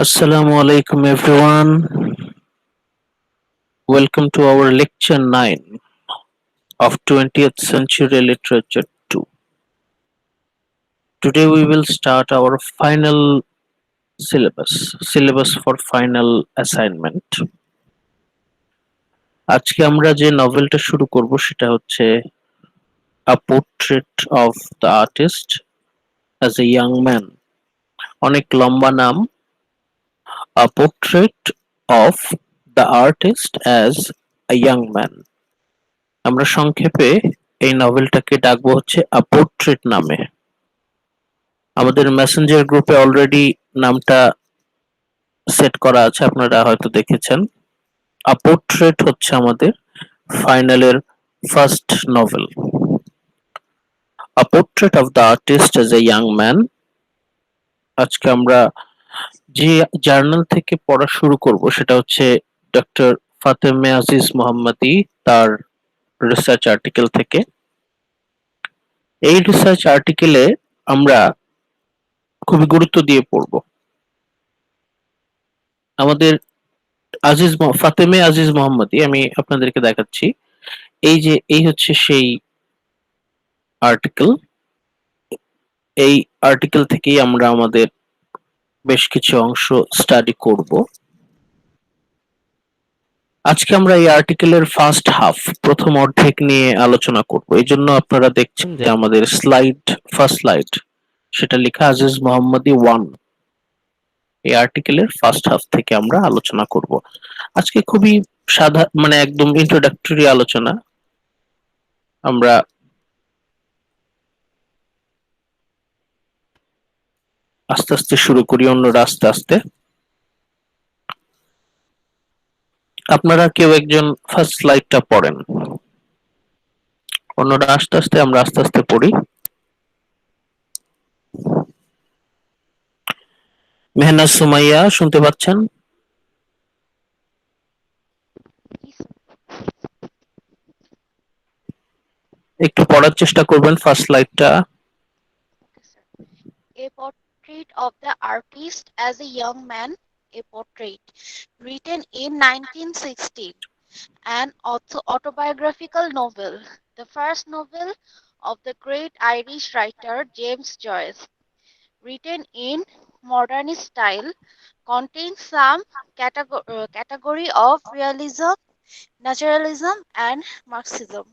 Assalamu alaikum everyone. Welcome to our lecture 9 of 20th Century Literature 2. Today we will start our final syllabus for final assignment. আজকে আমরা যে নভেলটা শুরু করব সেটা হচ্ছে A Portrait of the Artist as a Young Man. অনেক লম্বা নাম, A Portrait of the Artist as a Young Man. আমরা সংক্ষেপে এই নভেলটাকে ডাকবো হচ্ছে আ পোর্ট্রেট নামে। আমাদের মেসেঞ্জার গ্রুপে অলরেডি নামটা সেট করা আছে, আপনারা হয়তো দেখেছেন। আ পোর্ট্রেট হচ্ছে আমাদের ফাইনালের first novel. A portrait of the artist as a young man. আজকে আমরা যে জার্নাল থেকে পড়া শুরু করব সেটা হচ্ছে ডক্টর ফাতেমে আজিজ মোহাম্মদী, তার রিসার্চ আর্টিকেল থেকে। এই রিসার্চ আর্টিকেলে আমরা খুবই গুরুত্ব দিয়ে পড়ব। আমাদের ফাতেমে আজিজ মোহাম্মদী, আমি আপনাদেরকে দেখাচ্ছি। এই হচ্ছে সেই আর্টিকেল। এই আর্টিকেল থেকেই আমরা আমাদের বেশ কিছু অংশ স্টাডি করব। আজকে আমরা এই আর্টিকেলের ফার্স্ট হাফ, প্রথম অর্ধেক নিয়ে আলোচনা করব। এই জন্য আপনারা দেখছেন যে আমাদের ফার্স্ট স্লাইড সেটা লেখা আজিজ মোহাম্মদী 1। এই আর্টিকেলের ফার্স্ট হাফ থেকে আমরা আলোচনা করব। আজকে খুবই মানে একদম ইন্ট্রোডাক্টরি আলোচনা। আমরা আস্তে আস্তে শুরু করি, অন্যরা আস্তে আস্তে। আপনারা কেউ একজন ফার্স্ট স্লাইডটা পড়েন, অন্যরা আস্তে আস্তে, আমরা আস্তে আস্তে পড়ি। মেহনাজ সুমাইয়া শুনতে পাচ্ছেন? একটু পড়ার চেষ্টা করবেন first স্লাইডটা। A portrait of the artist as a young man, a portrait, written in 1916, an autobiographical novel, the first novel of the great Irish writer James Joyce, written in modernist style, contains some category of realism, naturalism, and Marxism.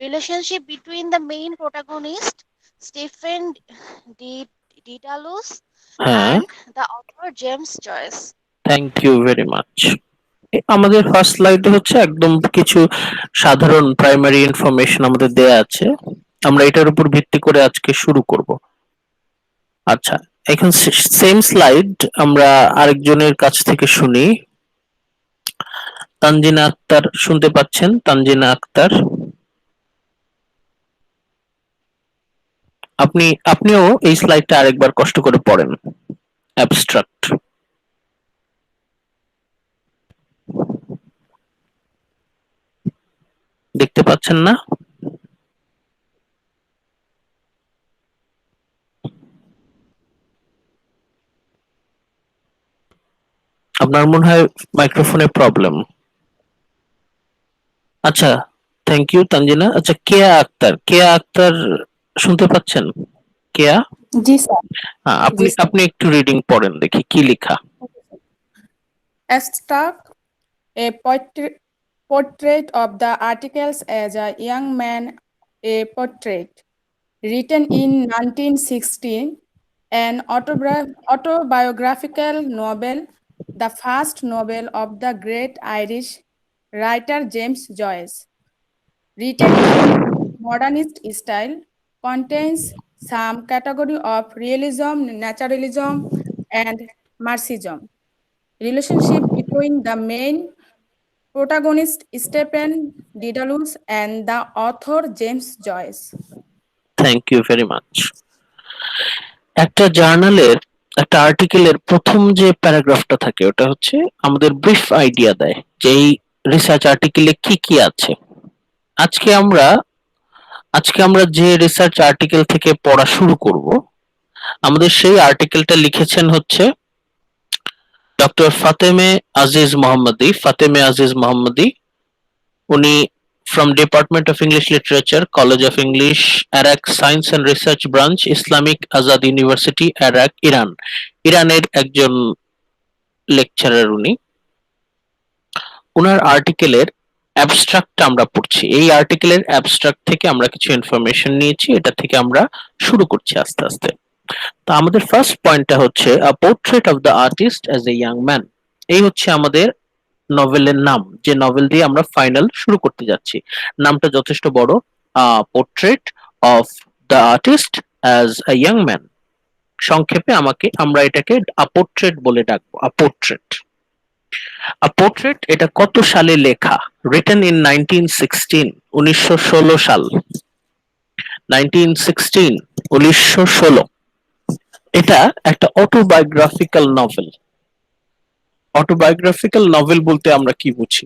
Relationship between the main protagonist, Stephen Dedalus, and the author James Joyce. Thank you very much. আমাদের first স্লাইডে হচ্ছে একদম কিছু সাধারণ primary information আমাদের দেয়া আছে। আমরা এটার উপর ভিত্তি করে আজকে শুরু করব। আচ্ছা, এখন সেম স্লাইড আমরা আরেকজনের কাছ থেকে শুনি। তানজিনা আক্তার শুনতে পাচ্ছেন? তানজিনা আক্তার, আপনিও এই স্লাইডটা আরেকবার কষ্ট করে পড়েন। অ্যাবস্ট্রাক্ট। দেখতে পাচ্ছেন না? আপনার মনে হয় মাইক্রোফোনে প্রবলেম। আচ্ছা, থ্যাংক ইউ তানজিনা। আচ্ছা, কেয়া আক্তার শুনতে পাচ্ছেন? কেয়া? জি স্যার। হ্যাঁ, আপনি একটু রিডিং পড়েন, দেখি কি লেখা। Abstract, a portrait of the articles as a young man, a portrait, written in 1916, an autobiographical novel, the first novel of the great Irish writer James Joyce, written in modernist style, contains some category of realism, naturalism, and Marxism. Relationship between the main protagonist Stephen Dedalus and the author James Joyce. Thank you very much. একটা জার্নালের, একটা আর্টিকেলের প্রথম যে প্যারাগ্রাফটা থাকে ওটা হচ্ছে আমাদের brief idea দেয় যে এই রিসার্চ আর্টিকেলে কি কি আছে। আজকে আমরা যে রিসার্চ আর্টিকেল থেকে পড়া শুরু করব, আমাদের সেই আর্টিকেলটা লিখেছেন হচ্ছে ডক্টর ফাতেমে আজিজ মোহাম্মদী, উনি from Department of English Literature, College of English, Iraq Science and Research Branch, Islamic Azad University, Iraq, Iran. ইরানের একজন লেকচারার উনি। উনার আর্টিকেলের অ্যাবস্ট্রাক্ট আমরা পড়ছি। এই আর্টিকেলের অ্যাবস্ট্রাক্ট থেকে আমরা কিছু ইনফরমেশন নিয়েছি, এটা থেকে আমরা শুরু করছি আস্তে আস্তে। তো আমাদের ফার্স্ট পয়েন্টটা হচ্ছে a portrait of the artist as a young man. এই হচ্ছে আমাদের নভেলের নাম, যে নভেল দিয়ে আমরা ফাইনাল শুরু করতে যাচ্ছি। নামটা যথেষ্ট বড়, portrait of the artist as a young man. সংক্ষেপে আমরা এটাকে আ পোর্ট্রেট বলে ডাকবো, আ পোর্ট্রেট। আ পোর্ট্রেট এটা কত সালে লেখা? রিটেন ইন 1916, 1916 সাল। 1916, 1916। এটা একটা অটোবায়োগ্রাফিক্যাল নভেল। অটোবায়োগ্রাফিক্যাল নভেল বলতে আমরা কি বুঝি?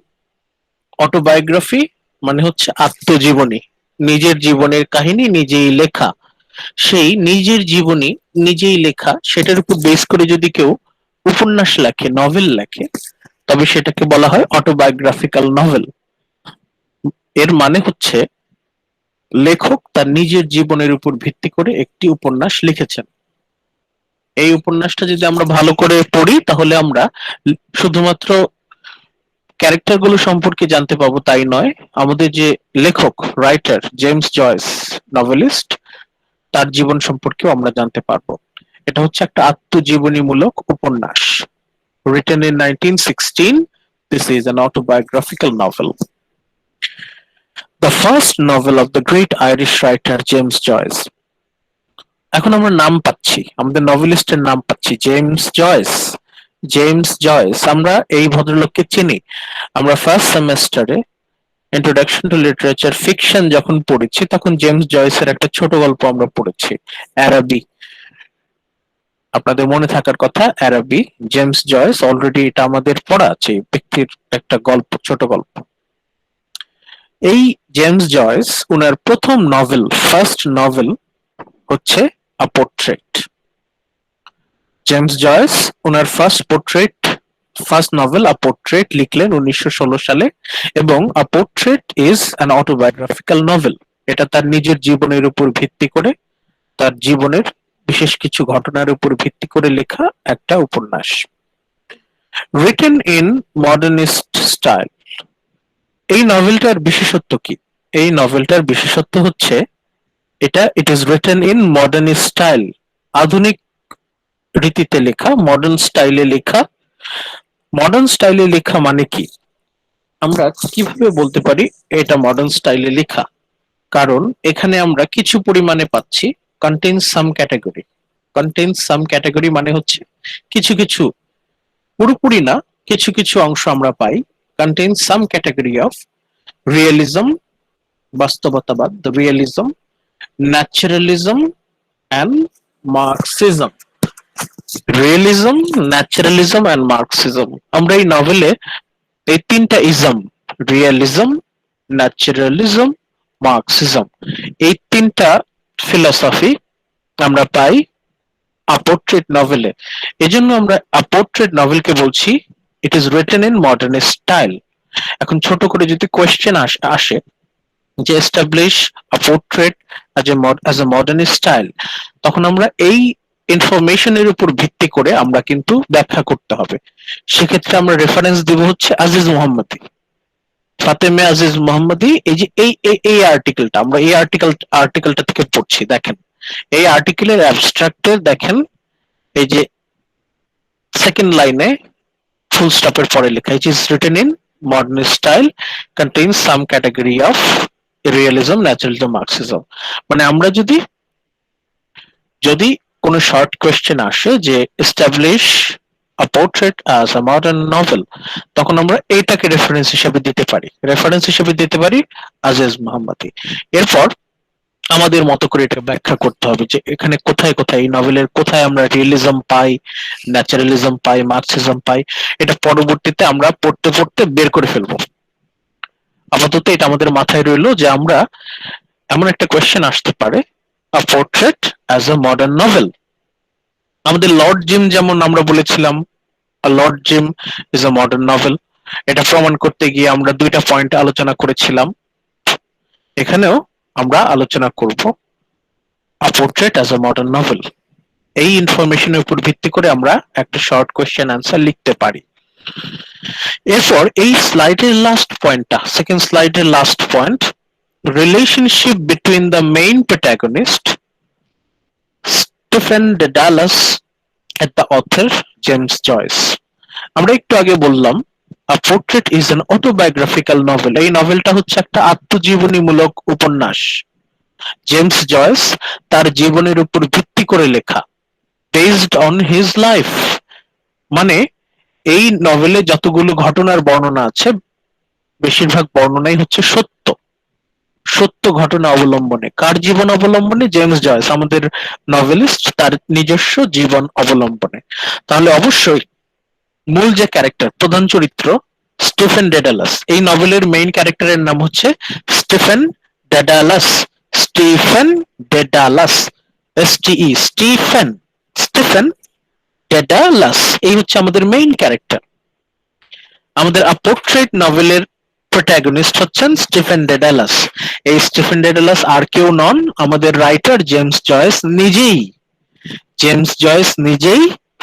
অটোবায়োগ্রাফি মানে হচ্ছে আত্মজীবনী, নিজের জীবনের কাহিনী নিজেই লেখা। সেই নিজের জীবনী নিজেই লেখা, সেটার উপর বেস করে যদি কেউ উপন্যাস লেখে, নভেল লেখে, তবে সেটাকে বলা হয় অটোবায়োগ্রাফিক্যাল নভেল। এর মানে হচ্ছে লেখক তার নিজের জীবনের উপর ভিত্তি করে একটি উপন্যাস লিখেছেন। এই উপন্যাসটা যদি আমরা ভালো করে পড়ি, তাহলে আমরা শুধুমাত্র ক্যারেক্টার গুলো সম্পর্কে জানতে পাবো তাই নয়, আমাদের যে লেখক, রাইটার জেমস জয়েস, নভেলিস্ট, তার জীবন সম্পর্কেও আমরা জানতে পারবো। এটা হচ্ছে একটা আত্মজীবনীমূলক উপন্যাস। Written in 1916, this is an autobiographical novel. The first novel of the great Irish writer James Joyce. এখন আমরা নাম পাচ্ছি, আমাদের নভেলিস্টের নাম পাচ্ছি, জেমস জয়েস। জেমস জয়েস, আমরা এই ভদ্রলোককে চিনি। আমরা ফার্স্ট সেমেস্টারে ইন্ট্রোডাকশন টু লিটারেচার ফিকশন যখন পড়েছি, তখন জেমস জয়েসের একটা ছোট গল্প আমরা পড়েছি, অ্যারাবি। আপনাদের মনে থাকার কথা, অ্যারাবি, জেমস জয়েস, অলরেডি এটা আমাদের পড়া আছে, ব্যক্তির একটা গল্প, ছোট গল্প। এই জেমস জয়েস উনার প্রথম নভেল, ফার্স্ট নভেল হচ্ছে আ পোর্ট্রেট। জেমস জয়েস উনার ফার্স্ট নভেল আ পোর্ট্রেট লিখলেন 1916 সালে, এবং a portrait is an autobiographical novel. এটা তার নিজের জীবনের উপর ভিত্তি করে, তার জীবনের বিশেষ কিছু ঘটনার উপর ভিত্তি করে লেখা একটা উপন্যাস। Written in modernist style. এই নভেলটার বিশেষত্ব কি? এই নভেলটার বিশেষত্ব হচ্ছে it is written in modernist style, আধুনিক রীতিতে লেখা, মডার্ন স্টাইলে লেখা। মডার্ন স্টাইলে লেখা মানে কি? আমরা কিভাবে বলতে পারি এটা মডার্ন স্টাইলে লেখা? কারণ এখানে আমরা কিছু পরিমাণে পাচ্ছি contains some category. Contains some category মানে হচ্ছে কিছু কিছু, পুরোপুরি না, কিছু কিছু অংশ আমরা পাই। Contains some category of realism, বাস্তবতাবাদ, realism, naturalism and Marxism. Realism, naturalism and Marxism, আমরা এই নভেলে এই তিনটা ইজম, রিয়েলিজম, ন্যাচারালিজম, মার্কসিজম, এই তিনটা ফিলসফি আমরা পাই আ পোর্ট্রেট নভেলে। এজন্য আমরা আ পোর্ট্রেট নভেলকে বলছি it is written in modern style. এখন ছোট করে যদি কোয়েশ্চেন আসে যে establish a portrait as a modern style, তখন আমরা এই ইনফরমেশনের উপর ভিত্তি করে আমরা কিন্তু ব্যাখ্যা করতে হবে। সেক্ষেত্রে আমরা রেফারেন্স দিব হচ্ছে আজিজ মোহাম্মদী, ফাতেমে আজিজ মোহাম্মদী। এই যে এই আর্টিকেলটা, আমরা এই আর্টিকেলটা থেকে পড়ছি। দেখেন এই আর্টিকেলের অ্যাবস্ট্রাক্টে দেখেন, এই যে সেকেন্ড লাইনে ফুল স্টপের পরে লেখা, it is written in modern style, contains some category of realism, naturalism, Marxism. মানে আমরা যদি কোনো শর্ট কোয়েশ্চেন আসে যে establish a portrait as a modern novel, তখন আমরা এইটাকে রেফারেন্স হিসেবে দিতে পারি আজিজ মোহাম্মদী। এরপর আমাদের মতো করে এটা ব্যাখ্যা করতে হবে যে এখানে কোথায় কোথায়, এই নভেলের কোথায় আমরা রিয়েলিজম পাই, ন্যাচারালিজম পাই, মার্কসিজম পাই। এটা পরবর্তীতে আমরা পড়তে পড়তে বের করে ফেলবো। আপাতত এটা আমাদের মাথায় রইলো যে আমরা, এমন একটা কোয়েশ্চেন আসতে পারে, a portrait as a modern novel. আমাদের লর্ড জিম যেমন আমরা বলেছিলাম Lord Jim is a modern novel. এটা প্রমাণ করতে গিয়ে আমরা দুইটা পয়েন্ট আলোচনা করেছিলাম, এখানেও আমরা আলোচনা করব a portrait as a modern novel. এই ইনফরমেশনের উপর ভিত্তি করে আমরা একটা শর্ট কোশ্চেন অ্যান্সার লিখতে পারি। এরপর এই স্লাইডের লাস্ট পয়েন্টটা, সেকেন্ড স্লাইডের last point, relationship between the main protagonist Stephen Dedalus and the author James Joyce. আমরা একটু আগে বললাম a portrait is an autobiographical novel. এই নভেলটা হচ্ছে একটা আত্মজীবনীমূলক উপন্যাস। জেমস জয়েস তার জীবনের উপর ভিত্তি করে লেখা, বেসড অন হিজ লাইফ। মানে এই নভেলে যতগুলো ঘটনার বর্ণনা আছে বেশিরভাগ বর্ণনাই হচ্ছে সত্য, সত্য ঘটনা অবলম্বনে। কার জীবন অবলম্বনে? জেমস জয়েস, আমাদের নভেলিস্ট, তার নিজস্ব জীবন অবলম্বনে। তাহলে অবশ্যই মূল যে ক্যারেক্টার, প্রধান চরিত্র স্টিফেন ডেডালাস, এই নভেলের মেইন ক্যারেক্টারের নাম হচ্ছে Stephen Dedalus. Stephen Dedalus, STE, Stephen, Stephen Dedalus, এই হচ্ছে আমাদের মেইন ক্যারেক্টার। আমাদের আ পোর্ট্রেট নভেলের প্রোটাগনিস্ট হচ্ছেন স্টিফেন ডেডালাস। এই স্টিফেন ডেডালাস আর কেউ নন, আমাদের রাইটার জেমস জয়েস নিজেই। জেমস জয়েস নিজেই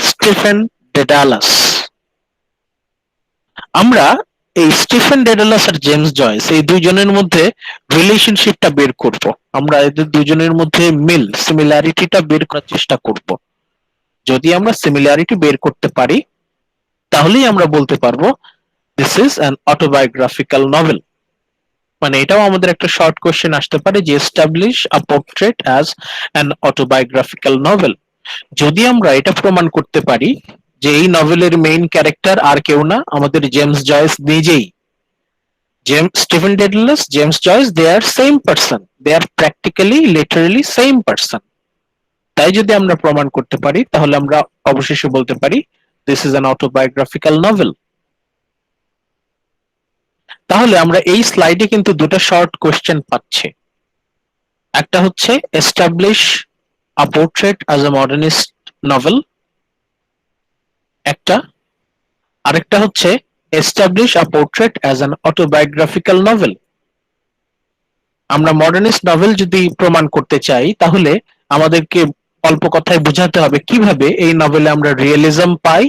স্টিফেন ডেডালাস। আমরা এই স্টিফেন ডেডালাস আর জেমস জয়েস এই দুইজনের মধ্যে রিলেশনশিপটা বের করব। আমরা এদের দুজনের মধ্যে মিল, সিমিলারিটিটা বের করার চেষ্টা করব। যদি আমরা সিমিলারিটি বের করতে পারি তাহলেই আমরা বলতে পারবো this is an autobiographical novel. মানে এটাও আমাদের একটা শর্ট কোশ্চেন আসতে পারে যে establish a portrait as an autobiographical novel. যদি আমরা এটা প্রমাণ করতে পারি যে এই নভেলের মেইন ক্যারেক্টার আর কেউ না, আমাদের জেমস জয়েস নিজেই। স্টিফেন ডেডালাস, জেমস জয়েস, দে আর সেম পারসন, দে আর প্র্যাকটিক্যালি লিটারালি সেম পারসন। তাই যদি আমরা প্রমাণ করতে পারি তাহলে আমরা অবশেষে বলতে পারি this is an autobiographical novel. তাহলে আমরা এই স্লাইডে কিন্তু দুটো শর্ট কোশ্চেন পাচ্ছি। একটা হচ্ছে establish a portrait as a modernist novel, একটা, আরেকটা হচ্ছে establish a portrait as an autobiographical novel. আমরা মডার্নিস্ট নভেল যদি প্রমাণ করতে চাই তাহলে আমাদেরকে অল্প কথায় বোঝাতে হবে কিভাবে এই নভেলে আমরা রিয়েলিজম পাই,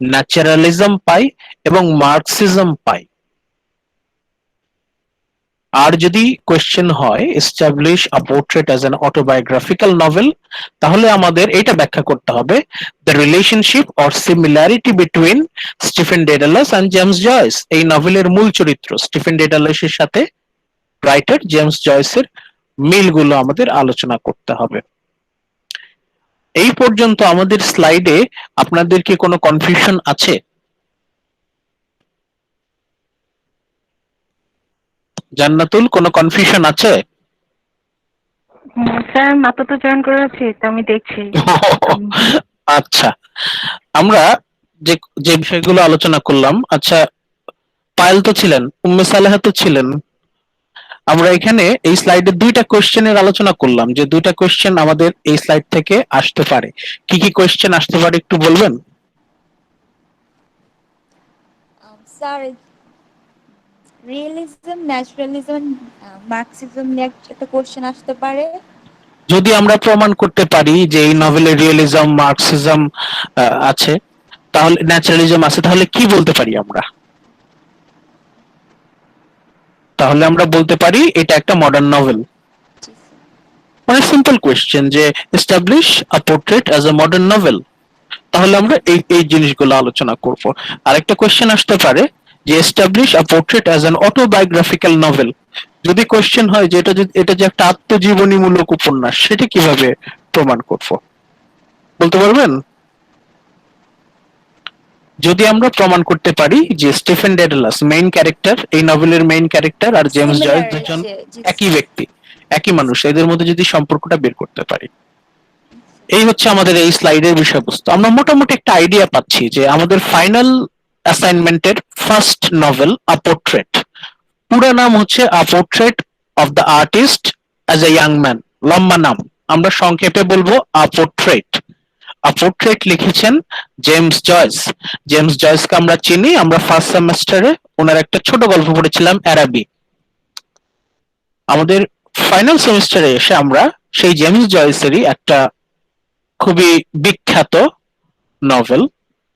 ন্যাচারালিজম পাই এবং মার্কসিজম পাই। আর যদি কোয়েশ্চেন হয় establish a portrait as an autobiographical novel, তাহলে আমাদের এটা ব্যাখ্যা করতে হবে the relationship or similarity between Stephen Dedalus and James Joyce. এই নভেলের মূল চরিত্র স্টিফেন ডেডালাসের সাথে রাইটার জেমস জয়েসের মিলগুলো আমাদের আলোচনা করতে হবে। এই পর্যন্ত আমাদের স্লাইডে আপনাদের কি কোনো কনফিউশন আছে? জান্নাতুল, কোনো কনফিউশন আছে? স্যার মাত্র তো জয়েন করে আছি, তো আমি দেখছি। আচ্ছা, আমরা যে যে বিষয়গুলো আলোচনা করলাম, আচ্ছা পায়েল তো ছিলেন, উম্মে সালেহা তো ছিলেন, আমরা এখানে এই স্লাইডে দুইটা কোশ্চেনের আলোচনা করলাম যে দুইটা কোশ্চেন আমাদের এই স্লাইড থেকে আসতে পারে। কি কি কোশ্চেন আসতে পারে একটু বলবেন? স্যার রিয়েলিজম, ন্যাচারালিজম, মার্কসিজম নিয়ে একটা কোশ্চেন আসতে পারে। যদি আমরা প্রমাণ করতে পারি যে এই নভেলে রিয়েলিজম, মার্কসিজম আছে, তাহলে ন্যাচারালিজম আছে, তাহলে কি বলতে পারি আমরা? তাহলে আমরা বলতে পারি এটা একটা মডার্ন নভেল। মানে সিম্পল কোয়েশ্চেন যে establish a portrait as a modern novel. তাহলে আমরা এই এই জিনিসগুলো আলোচনা করব। আরেকটা কোয়েশ্চেন আসতে পারে যে establish a portrait as an autobiographical novel. যদি কোয়েশ্চেন হয় যে এটা যে একটা আত্মজীবনীমূলক উপন্যাস, সেটা কিভাবে প্রমাণ করব বলতে পারবেন? যদি আমরা প্রমাণ করতে পারি যে স্টিফেন ডেডালাস মেইন ক্যারেক্টার, এই নভেলের মেইন ক্যারেক্টার, আর জেমস জয়েস দুজন একই ব্যক্তি, একই মানুষ, এদের মধ্যে যদি সম্পর্কটা বের করতে পারি। এই হচ্ছে আমাদের এই স্লাইডের বিষয়বস্তু। আমরা মোটামুটি একটা আইডিয়া পাচ্ছি যে আমাদের ফাইনাল অ্যাসাইনমেন্টের ফার্স্ট নভেল আ পোর্ট্রেট, পুরো নাম হচ্ছে a portrait of the artist as a young man, লম্বা নাম, আমরা সংক্ষেপে বলবো আ পোর্ট্রেট। আ পোর্ট্রেট লিখেছেন জেমস জয়েস। জেমস জয়েসকে আমরা চিনি, আমরা ফার্স্ট সেমেস্টারে ওনার একটা ছোট গল্প পড়েছিলাম অ্যারাবি। আমাদের ফাইনাল সেমিস্টারে এসে আমরা সেই জেমস জয়েসেরই একটা খুবই বিখ্যাত নভেল,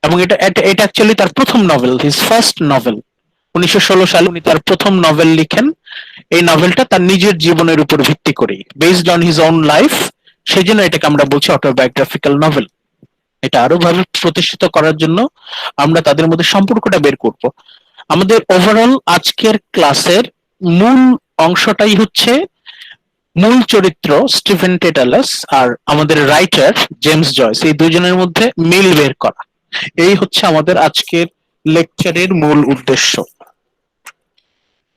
এবং এটা এটা এটা অ্যাকচুয়ালি তার প্রথম নভেল, হিজ ফার্স্ট নভেল। 1916 সালে উনি তার প্রথম নভেল লিখেন। এই নভেলটা তার নিজের জীবনের উপর ভিত্তি করেই, based on his own life, সেই জন্য এটাকে আমরা বলছি অটোবায়োগ্রাফিক্যাল নভেল। এটা আরো ভাবে প্রতিষ্ঠিত করার জন্য আমরা তাদের মধ্যে সম্পর্কটা বের করব। আমাদের ওভারঅল আজকের ক্লাসের মূল অংশটাই হচ্ছে মূল চরিত্র স্টিফেন টেটালাস আর আমাদের রাইটার জেমস জয়েস, এই দুজনের মধ্যে মিল বের করা। এই হচ্ছে আমাদের আজকের লেকচারের মূল উদ্দেশ্য।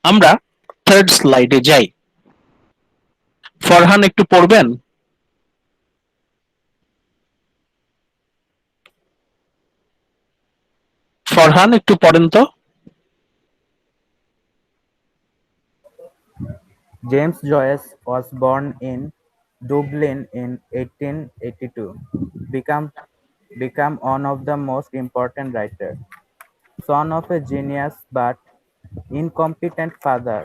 আমরা থার্ড স্লাইডে যাই। ফরহান একটু পড়বেন? ফরহান একটু পড়েন তো। James Joyce was born in Dublin in 1882, become one of the most important writers. Son of a genius but incompetent father,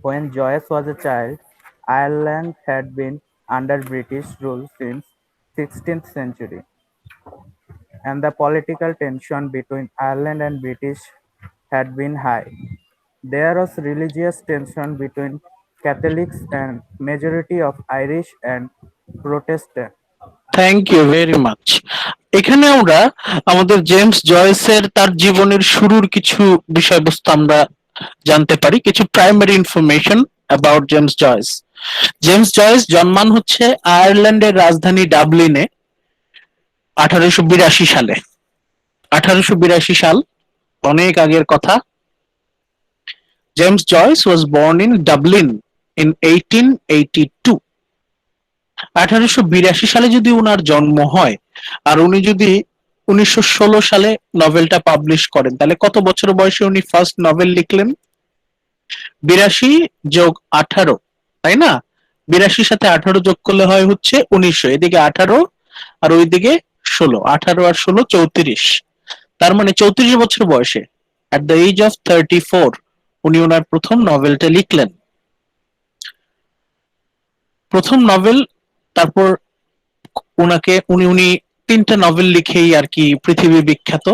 when Joyce was a child, Ireland had been under British rule since 16th century, and the political tension between Ireland and British had been high. There was religious tension between Catholics and majority of Irish and Protestant. Thank you very much. এখানে আমরা আমাদের James জয়েসের তার জীবনের শুরুর কিছু বিষয়বস্তু আমরা জানতে পারি, কিছু primary information about James Joyce. James Joyce জন্মান হচ্ছে আয়ারল্যান্ডের রাজধানী ডাবলিনে 1882 সালে। 1882 সাল, অনেক আগের কথা। James Joyce was born in Dublin in 1882। 1882 সালে যদি উনার জন্ম হয় আর উনি যদি 1916 সালে নভেলটা পাবলিশ করেন, তাহলে কত বছর বয়সে উনি ফার্স্ট নভেল লিখলেন? 82 যোগ 18, তাই না? 82 সাথে 18 যোগ করলে হয় হচ্ছে 1900, এদিকে 18 আর ওইদিকে 16, 18 আর 16 34, তার মানে 34 বছর বয়সে at the age of 34 উনি ওনার প্রথম নভেলটা লিখলেন। প্রথম নভেল, তারপর উনি তিনটা নভেল লিখেই আর কি পৃথিবী বিখ্যাত।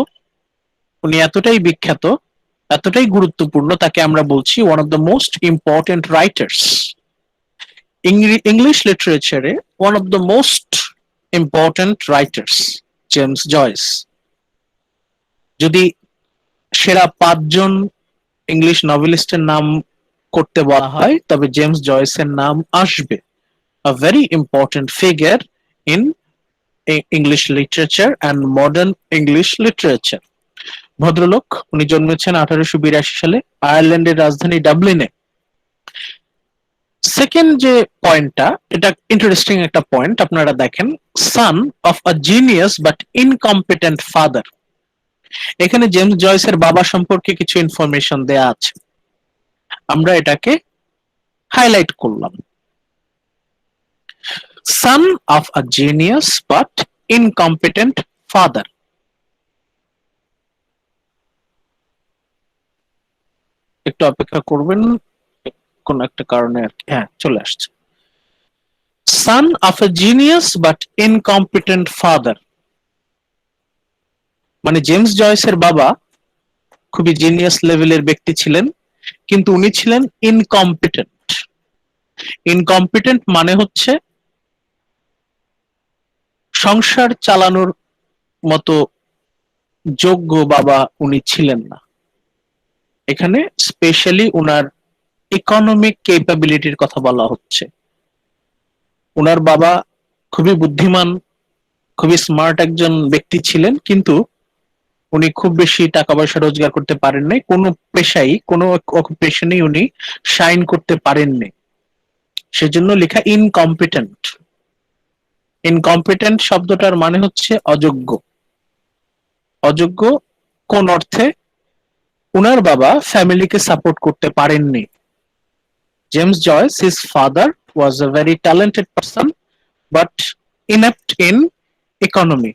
উনি এতটাই বিখ্যাত, এতটাই গুরুত্বপূর্ণ, তাকে আমরা বলছি one of the most important writers English লিটারেচারে, one of the most important writers James Joyce. যদি সেরা 5 জন ইংলিশ নভেলিস্টের নাম করতে বলা হয় তবে জেমস জয়েসের নাম আসবে। A very important figure in English literature and modern English literature. ভদ্রলোক, উনি জন্মেছেন 1882 সালে আয়ারল্যান্ডের রাজধানী ডাবলিনে। সেকেন্ড যে পয়েন্টটা, এটা ইন্টারেস্টিং একটা পয়েন্ট, আপনারা দেখেন, son of a genius but incompetent father। এখানে জেমস জয়েসের বাবা সম্পর্কে কিছু ইনফরমেশন দেয়া আছে, আমরা এটাকে হাইলাইট করলাম। Son of a genius but incompetent father. একটু অপেক্ষা করবেন, কোন একটা কারণে আর কি, হ্যাঁ চলে আসছে। Son of a genius but incompetent father, মানে জেমস জয়েসের বাবা খুবই জিনিয়াস লেভেলের ব্যক্তি ছিলেন, কিন্তু উনি ছিলেন ইনকম্পিটেন্ট। ইনকম্পিটেন্ট মানে হচ্ছে সংসার চালানোর মতো যোগ্য বাবা উনি ছিলেন না। এখানে স্পেশালি উনার ইকোনমিক ক্যাপাবিলিটির কথা বলা হচ্ছে। উনার বাবা খুবই বুদ্ধিমান, খুবই স্মার্ট একজন ব্যক্তি ছিলেন, কিন্তু উনি খুব বেশি টাকা পয়সা রোজগার করতে পারেন নাই, কোনো পেশাই, কোনো অকুপেশনেই উনি শাইন করতে পারেননি, সেজন্য লেখা ইনকম্পিটেন্ট। ইনকম্পিটেন্ট শব্দটার মানে হচ্ছে অযোগ্য। অযোগ্য কোন অর্থে? উনার বাবা ফ্যামিলিকে সাপোর্ট করতে পারেননি। James Joyce, his father was a very talented person but inept in economy,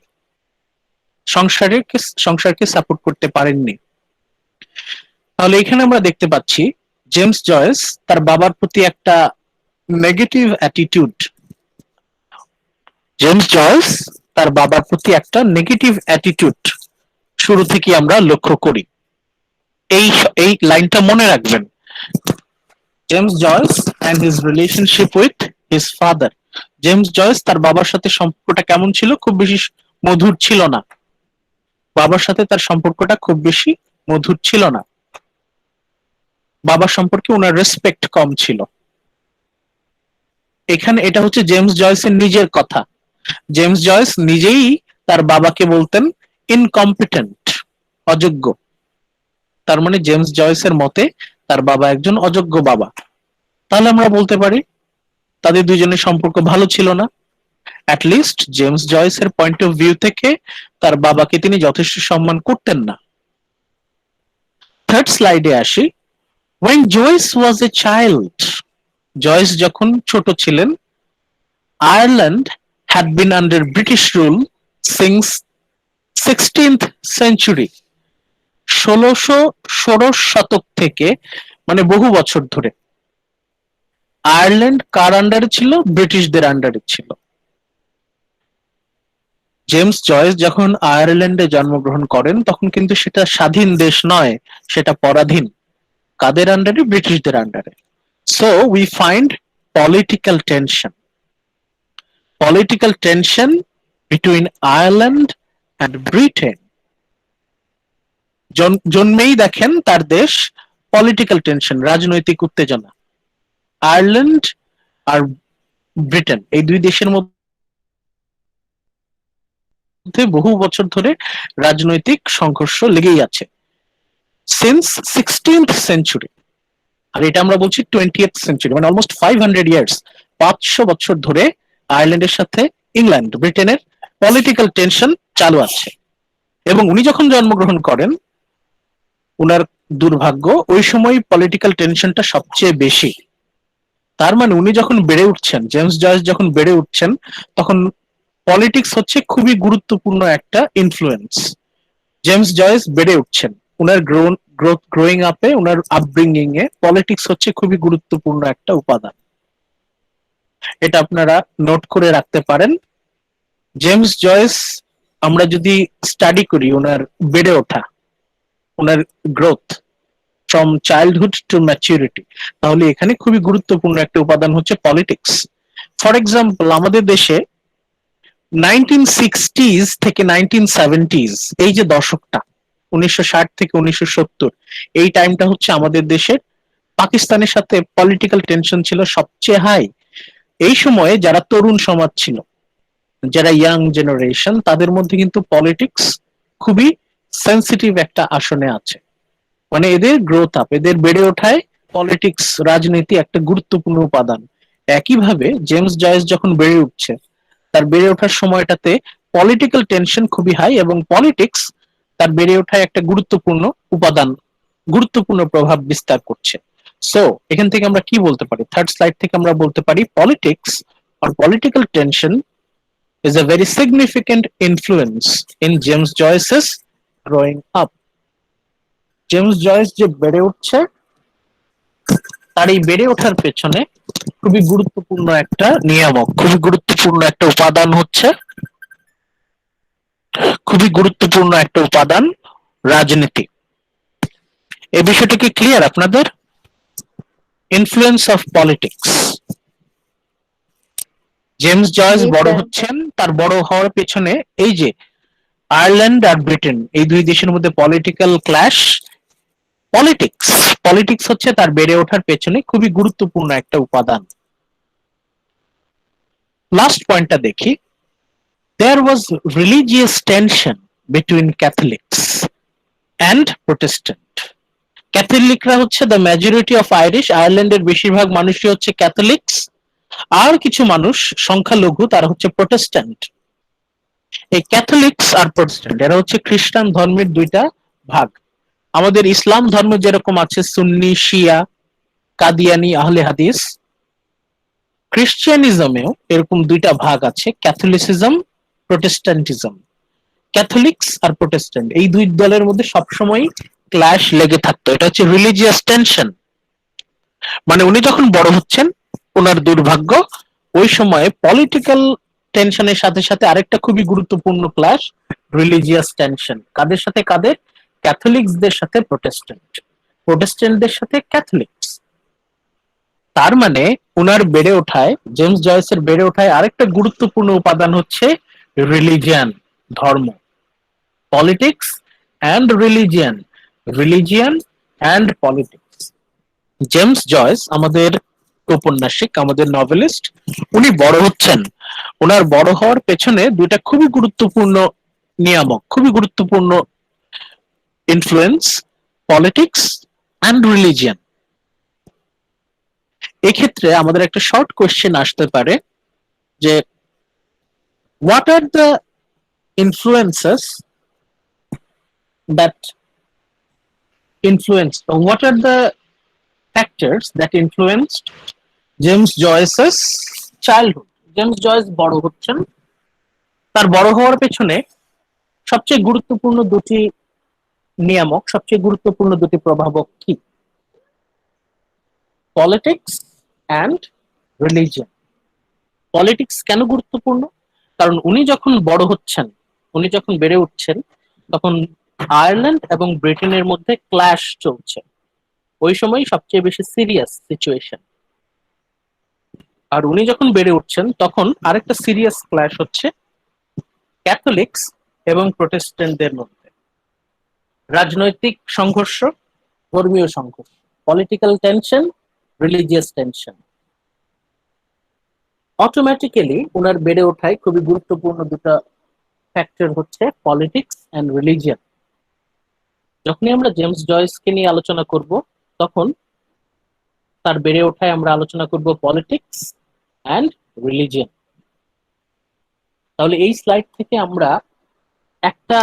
সংসারকে সাপোর্ট করতে পারেননি। তাহলে এখানে আমরা দেখতে পাচ্ছি জেমস জয়েস তার বাবার প্রতি একটা নেগেটিভ অ্যাটিটিউড, জেমস জয়েস তার বাবার প্রতি একটা নেগেটিভ অ্যাটিটিউড শুরু থেকে আমরা লক্ষ্য করি। এই এই লাইনটা মনে রাখবেন, James Joyce and his relationship with his father. James Joyce তার বাবার সাথে সম্পর্কটা কেমন ছিল? খুব বেশি মধুর ছিল না। বাবার সাথে তার সম্পর্কটা খুব বেশি মধুর ছিল না। বাবার সম্পর্কে ওনার রেসপেক্ট কম ছিল। এখানে এটা হচ্ছে জেমস জয়েসের নিজের কথা। জেমস জয়েস নিজেই তার বাবাকে বলতেন ইনকম্পিটেন্ট, অযোগ্য। তার মানে জেমস জয়েসের মতে তার বাবা একজন অযোগ্য বাবা। তাহলে আমরা বলতে পারি তাদের দুজনের সম্পর্ক ভালো ছিল না। অ্যাটলিস্ট জেমস জয়েসের পয়েন্ট অফ ভিউ থেকে তার বাবাকে তিনি যথেষ্ট সম্মান করতেন না। থার্ড স্লাইডে আসি। When Joyce was a child, Joyce যখন ছোট ছিলেন, Ireland had been under British rule since 16th century, 16ষোড়শ শতক থেকে, মানে বহু বছর ধরে আয়ারল্যান্ড কার আন্ডারে ছিল? ব্রিটিশদের আন্ডারে ছিল। জেমস জয়েস যখন আয়ারল্যান্ডে জন্মগ্রহণ করেন তখন কিন্তু সেটা স্বাধীন দেশ নয়, সেটা পরাধীন। কাদের আন্ডারে? ব্রিটিশদের আন্ডারে। So we find political tension between Ireland and Britain. জন্মেই দেখেন তার দেশ পলিটিক্যাল টেনশন, রাজনৈতিক উত্তেজনা। আয়ারল্যান্ড আর ব্রিটেন এই দুই দেশের মধ্যে বহু বছর ধরে রাজনৈতিক সংঘর্ষ লেগেই আছে, সিন্স 16th century। আর এটা আমরা বলছি 20th century, মানে অলমোস্ট 500 ইয়ার্স, 500 বছর ধরে আয়ারল্যান্ডের সাথে ইংল্যান্ড, ব্রিটেনের পলিটিক্যাল টেনশন চালু আছে। এবং উনি যখন জন্মগ্রহণ করেন, উনার দুর্ভাগ্য ওই সময় পলিটিক্যাল টেনশনটা সবচেয়ে বেশি। তার মানে উনি যখন বেড়ে উঠছেন, জেমস জয়েস যখন বেড়ে উঠছেন, তখন পলিটিক্স হচ্ছে খুবই গুরুত্বপূর্ণ একটা ইনফ্লুয়েন্স। জেমস জয়েস বেড়ে উঠছেন, উনার গ্রোয়িং আপে, উনার আপব্রিঙ্গিং এ পলিটিক্স হচ্ছে খুবই গুরুত্বপূর্ণ একটা উপাদান। এটা আপনারা নোট করে রাখতে পারেন। জেমস জয়েস আমরা যদি স্টাডি করি ওনার বেড়ে ওঠা, ওনার growth from childhood to maturity, তাহলে এখানে খুবই গুরুত্বপূর্ণ একটা উপাদান হচ্ছে পলিটিক্স। ফর এক্সাম্পল, আমাদের দেশে 1960s থেকে 1970s, এই যে দশকটা 1960 থেকে 1970, এই টাইমটা হচ্ছে আমাদের দেশের পাকিস্তানের সাথে পলিটিক্যাল টেনশন ছিল সবচেয়ে হাই। এই সময়ে যারা তরুণ সমাজ ছিল, যারা ইয়াং জেনারেশন, তাদের মধ্যে কিন্তু পলিটিক্স খুবই সেন্সিটিভ একটা আসনে আছে। মানে এদের গ্রোথ আপ, এদের বেড়ে ওঠায় পলিটিক্স, রাজনীতি একটা গুরুত্বপূর্ণ উপাদান। একইভাবে জেমস জয়েস যখন বেড়ে উঠছে, তার বেড়ে ওঠার সময়টাতে পলিটিক্যাল টেনশন খুবই হাই, এবং পলিটিক্স তার বেড়ে ওঠায় একটা গুরুত্বপূর্ণ উপাদান, গুরুত্বপূর্ণ প্রভাব বিস্তার করছে। সো এখান থেকে আমরা কি বলতে পারি? থার্ড স্লাইড থেকে আমরা বলতে পারি politics or political tension is a very significant influence in James Joyce's growing up. James Joyce যে বেড়ে উঠছে, তার এই বেড়ে ওঠার পেছনে খুবই গুরুত্বপূর্ণ একটা নিয়ামক, খুবই গুরুত্বপূর্ণ একটা উপাদান হচ্ছে, খুবই গুরুত্বপূর্ণ একটা উপাদান রাজনীতি। এই বিষয়টা কি ক্লিয়ার আপনাদের? Influence of politics. James Joyce জি, বড় স্যার। হচ্ছেন, তার বড় হওয়ার পেছনে এই যে আয়ারল্যান্ড আর ব্রিটেন, এই দুই দেশের মধ্যে পলিটিক্যাল ক্ল্যাশ, পলিটিক্স হচ্ছে তার বেড়ে ওঠার পেছনে খুবই গুরুত্বপূর্ণ একটা উপাদান। লাস্ট পয়েন্টটা দেখি। There was religious tension between Catholics and Protestant. ক্যাথলিকরা হচ্ছে দ্য মেজরিটি অফ আইরিশ, আয়ারল্যান্ডের বেশিরভাগ মানুষই হচ্ছে ক্যাথলিক্স, আর কিছু মানুষ সংখ্যালঘু তারা হচ্ছে প্রোটেস্ট্যান্ট। এই ক্যাথলিক্স আর প্রোটেস্ট্যান্ট এরা হচ্ছে খ্রিস্টান ধর্মের দুইটা ভাগ। আমাদের ইসলাম ধর্ম যেরকম আছে সুন্নি, শিয়া, কাদিয়ানি, আহলে হাদিস, ক্রিশ্চিয়ানিজমেও এরকম দুইটা ভাগ আছে, ক্যাথলিসিজম প্রোটেস্ট্যান্টিজম। ক্যাথলিক্স আর প্রোটেস্ট্যান্ট এই দুই দলের মধ্যে সবসময় ক্ল্যাশ লেগে থাকতো, এটা হচ্ছে রিলিজিয়াস টেনশন। মানে উনি যখন বড় হচ্ছেন, ওনার দুর্ভাগ্য ওই সময়ে পলিটিক্যাল টেনশনের সাথে সাথে আরেকটা খুবই গুরুত্বপূর্ণ ক্লাস, রিলিজিয়াস টেনশন। কাদের সাথে কাদের? ক্যাথলিক্সদের সাথে প্রোটেস্ট্যান্ট, প্রোটেস্ট্যান্টদের সাথে ক্যাথলিক্স। তার মানে উনার বেড়ে ওঠায়, জেমস জয়েসের বেড়ে ওঠায় আরেকটা গুরুত্বপূর্ণ উপাদান হচ্ছে রিলিজিয়ান, ধর্ম। Politics and religion, religion and politics. James Joyce আমাদের উপন্যাসিক, আমাদের নভেলিস্ট, উনি বড় হচ্ছেন। ওনার বড় হওয়ার পেছনে দুইটা খুবই গুরুত্বপূর্ণ নিয়ামক, খুবই গুরুত্বপূর্ণ ইনফ্লুয়েন্স, পলিটিক্স অ্যান্ড রিলিজিয়ান। এক্ষেত্রে আমাদের একটা শর্ট কোয়েশ্চেন আসতে পারে যে what are the influences that influence, what are the factors that influenced James Joyce's childhood. James Joyce বড় হচ্ছেন, তার বড় হওয়ার পেছনে সবচেয়ে গুরুত্বপূর্ণ দুটি নিয়ামক, সবচেয়ে গুরুত্বপূর্ণ দুটি প্রভাবক কি? Politics and religion. পলিটিক্স কেন গুরুত্বপূর্ণ? কারণ উনি যখন বড় হচ্ছেন, উনি যখন বেড়ে উঠছেন, তখন আয়ারল্যান্ড এবং ব্রিটেনের মধ্যে ক্ল্যাশ চলছে। ওই সময় সবচেয়ে বেশি সিরিয়াস সিচুয়েশন। আর উনি যখন বেড়ে উঠছেন তখন আরেকটা সিরিয়াস ক্ল্যাশ হচ্ছে ক্যাথলিক্স এবং প্রোটেস্ট্যান্টদের মধ্যে। রাজনৈতিক সংঘর্ষ, ধর্মীয় সংঘর্ষ, political tension, religious tension. Automatically ওনার বেড়ে ওঠায় খুবই গুরুত্বপূর্ণ দুটো ফ্যাক্টর হচ্ছে পলিটিক্স অ্যান্ড রিলিজিয়ন। যখনই আমরা জেমস জয়েসকে নিয়ে আলোচনা করব, তখন তার বেড়ে ওঠায় আমরা আলোচনা করব পলিটিক্স অ্যান্ড রিলিজিয়ন। তাহলে এই স্লাইড থেকে আমরা একটা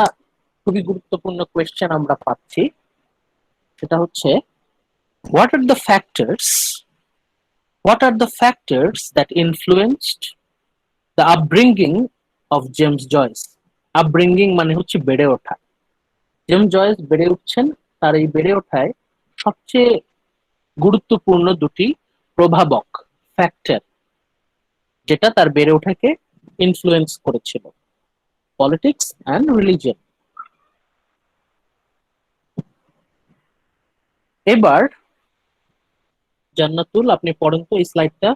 খুবই গুরুত্বপূর্ণ কোয়েশ্চেন আমরা পাচ্ছি, সেটা হচ্ছে what are the factors that influenced the upbringing of James Joyce? Upbringing মানে হচ্ছে বেড়ে ওঠা। জেমস জয়েস বেড়ে উঠছেন, তার এই বেড়ে ওঠায় সবচেয়ে গুরুত্বপূর্ণ দুটি প্রভাবক, ফ্যাক্টর, যেটা তার বেড়ে ওঠাকে ইনফ্লুয়েন্স করেছিল, পলিটিক্স অ্যান্ড রিলিজিয়ন। এবার জান্নাতুল, আপনি পড়েন তো এই স্লাইডটা।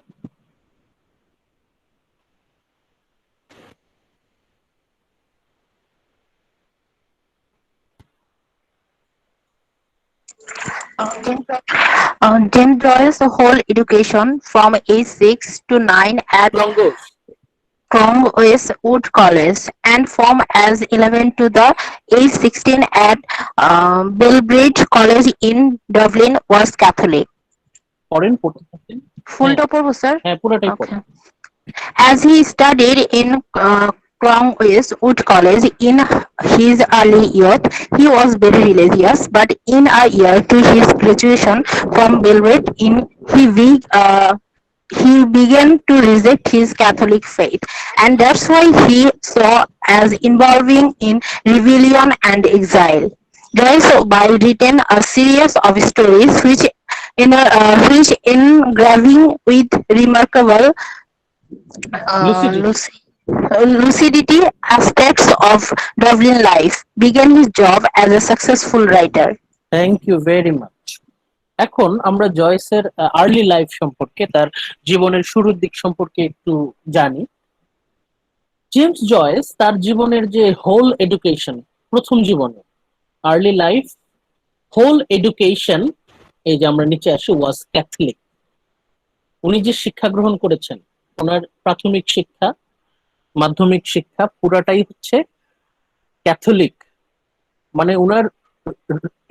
James Joyce's whole education from age 6 to 9 at Cromwell's Wood College and from as 11 to the age 16 at Belbridge College in Dublin was Catholic. পড়েন, পড়তে থাকেন। Fullটা পড়বো স্যার? হ্যাঁ, পুরোটাই Okay. পড়েন। As he studied in Cromwell's Wood College in his early youth, he was very religious, but in a year to his graduation from Belgrade, he began to reject his Catholic faith, and that's why he saw as involving in rebellion and exile. Joyce by written a series of stories which engraving with remarkable lucidity aspects of Dublin life, began his job as a successful writer. Thank you very much. এখন আমরা জয়েসের early life সম্পর্কে, তার জীবনের শুরুর দিক সম্পর্কে একটু জানি। জেমস জয়েস তার জীবনের যে হোল এডুকেশন, প্রথম জীবনে আর্লি লাইফ, হোল এডুকেশন, এই যে আমরা নিচে আসি, ওয়াজ ক্যাথলিক। উনি যে শিক্ষা গ্রহণ করেছেন, ওনার প্রাথমিক শিক্ষা, মাধ্যমিক শিক্ষা পুরাটাই হচ্ছে ক্যাথলিক। মানে ওনার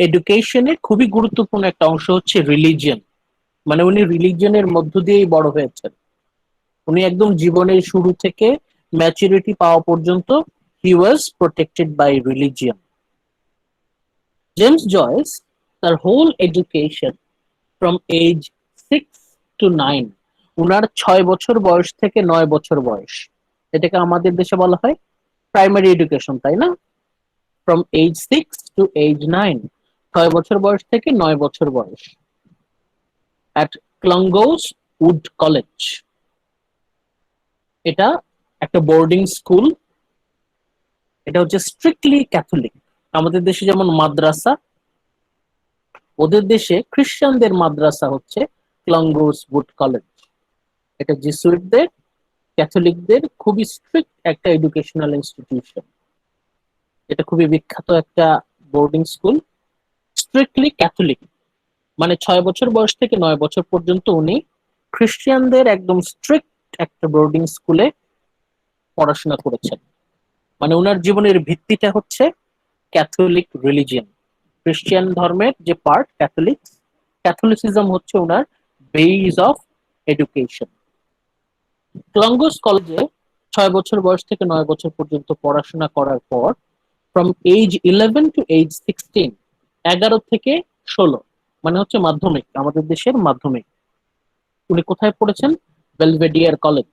এডুকেশনের খুবই গুরুত্বপূর্ণ একটা অংশ হচ্ছে রিলিজিয়ন। মানে উনি রিলিজিয়নের মধ্য দিয়েই বড় হয়েছেন। উনি একদম জীবনের শুরু থেকে ম্যাচুরিটি পাওয়া পর্যন্ত he was protected by religion. James Joyce তার whole education from age 6 to 9, উনার 6 বছর বয়স থেকে 9 বছর বয়স, এটাকে আমাদের দেশে বলা হয় প্রাইমারি এডুকেশন, তাই না? ফ্রম এজ 6 টু এজ 9, 6 বছর বয়স থেকে 9 বছর বয়স, অ্যাট ক্লঙ্গোস উড কলেজ। এটা একটা বোর্ডিং স্কুল, এটা হচ্ছে স্ট্রিক্টলি ক্যাথলিক। আমাদের দেশে যেমন মাদ্রাসা, ওদের দেশে খ্রিস্টানদের মাদ্রাসা হচ্ছে ক্লঙ্গোস উড কলেজ। এটা জিসুইটদের, ক্যাথলিকদের খুবই স্ট্রিক্ট একটা এডুকেশনাল ইনস্টিটিউশন। এটা খুবই বিখ্যাত একটা বোর্ডিং স্কুল, স্ট্রিক্টলি ক্যাথলিক। মানে 6 বছর বয়স থেকে 9 বছর পর্যন্ত উনি খ্রিস্টানদের একদম স্ট্রিক্ট একটা বোর্ডিং স্কুলে পড়াশোনা করেছেন। মানে ওনার জীবনের ভিত্তিটা হচ্ছে ক্যাথলিক রিলিজিয়ন, খ্রিস্টান ধর্মের যে পার্ট ক্যাথলিক, ক্যাথলিসিজম হচ্ছে ওনার বেস অফ এডুকেশন। ক্লঙ্গোস কলেজে 6 বছর বয়স থেকে 9 বছর পর্যন্ত পড়াশোনা করার পর ফ্রম এজ 11 টু এজ 16, 11 থেকে 16 মানে হচ্ছে মাধ্যমিক, আমাদের দেশের মাধ্যমিক, উনি কোথায় পড়েছেন? Belvedere college.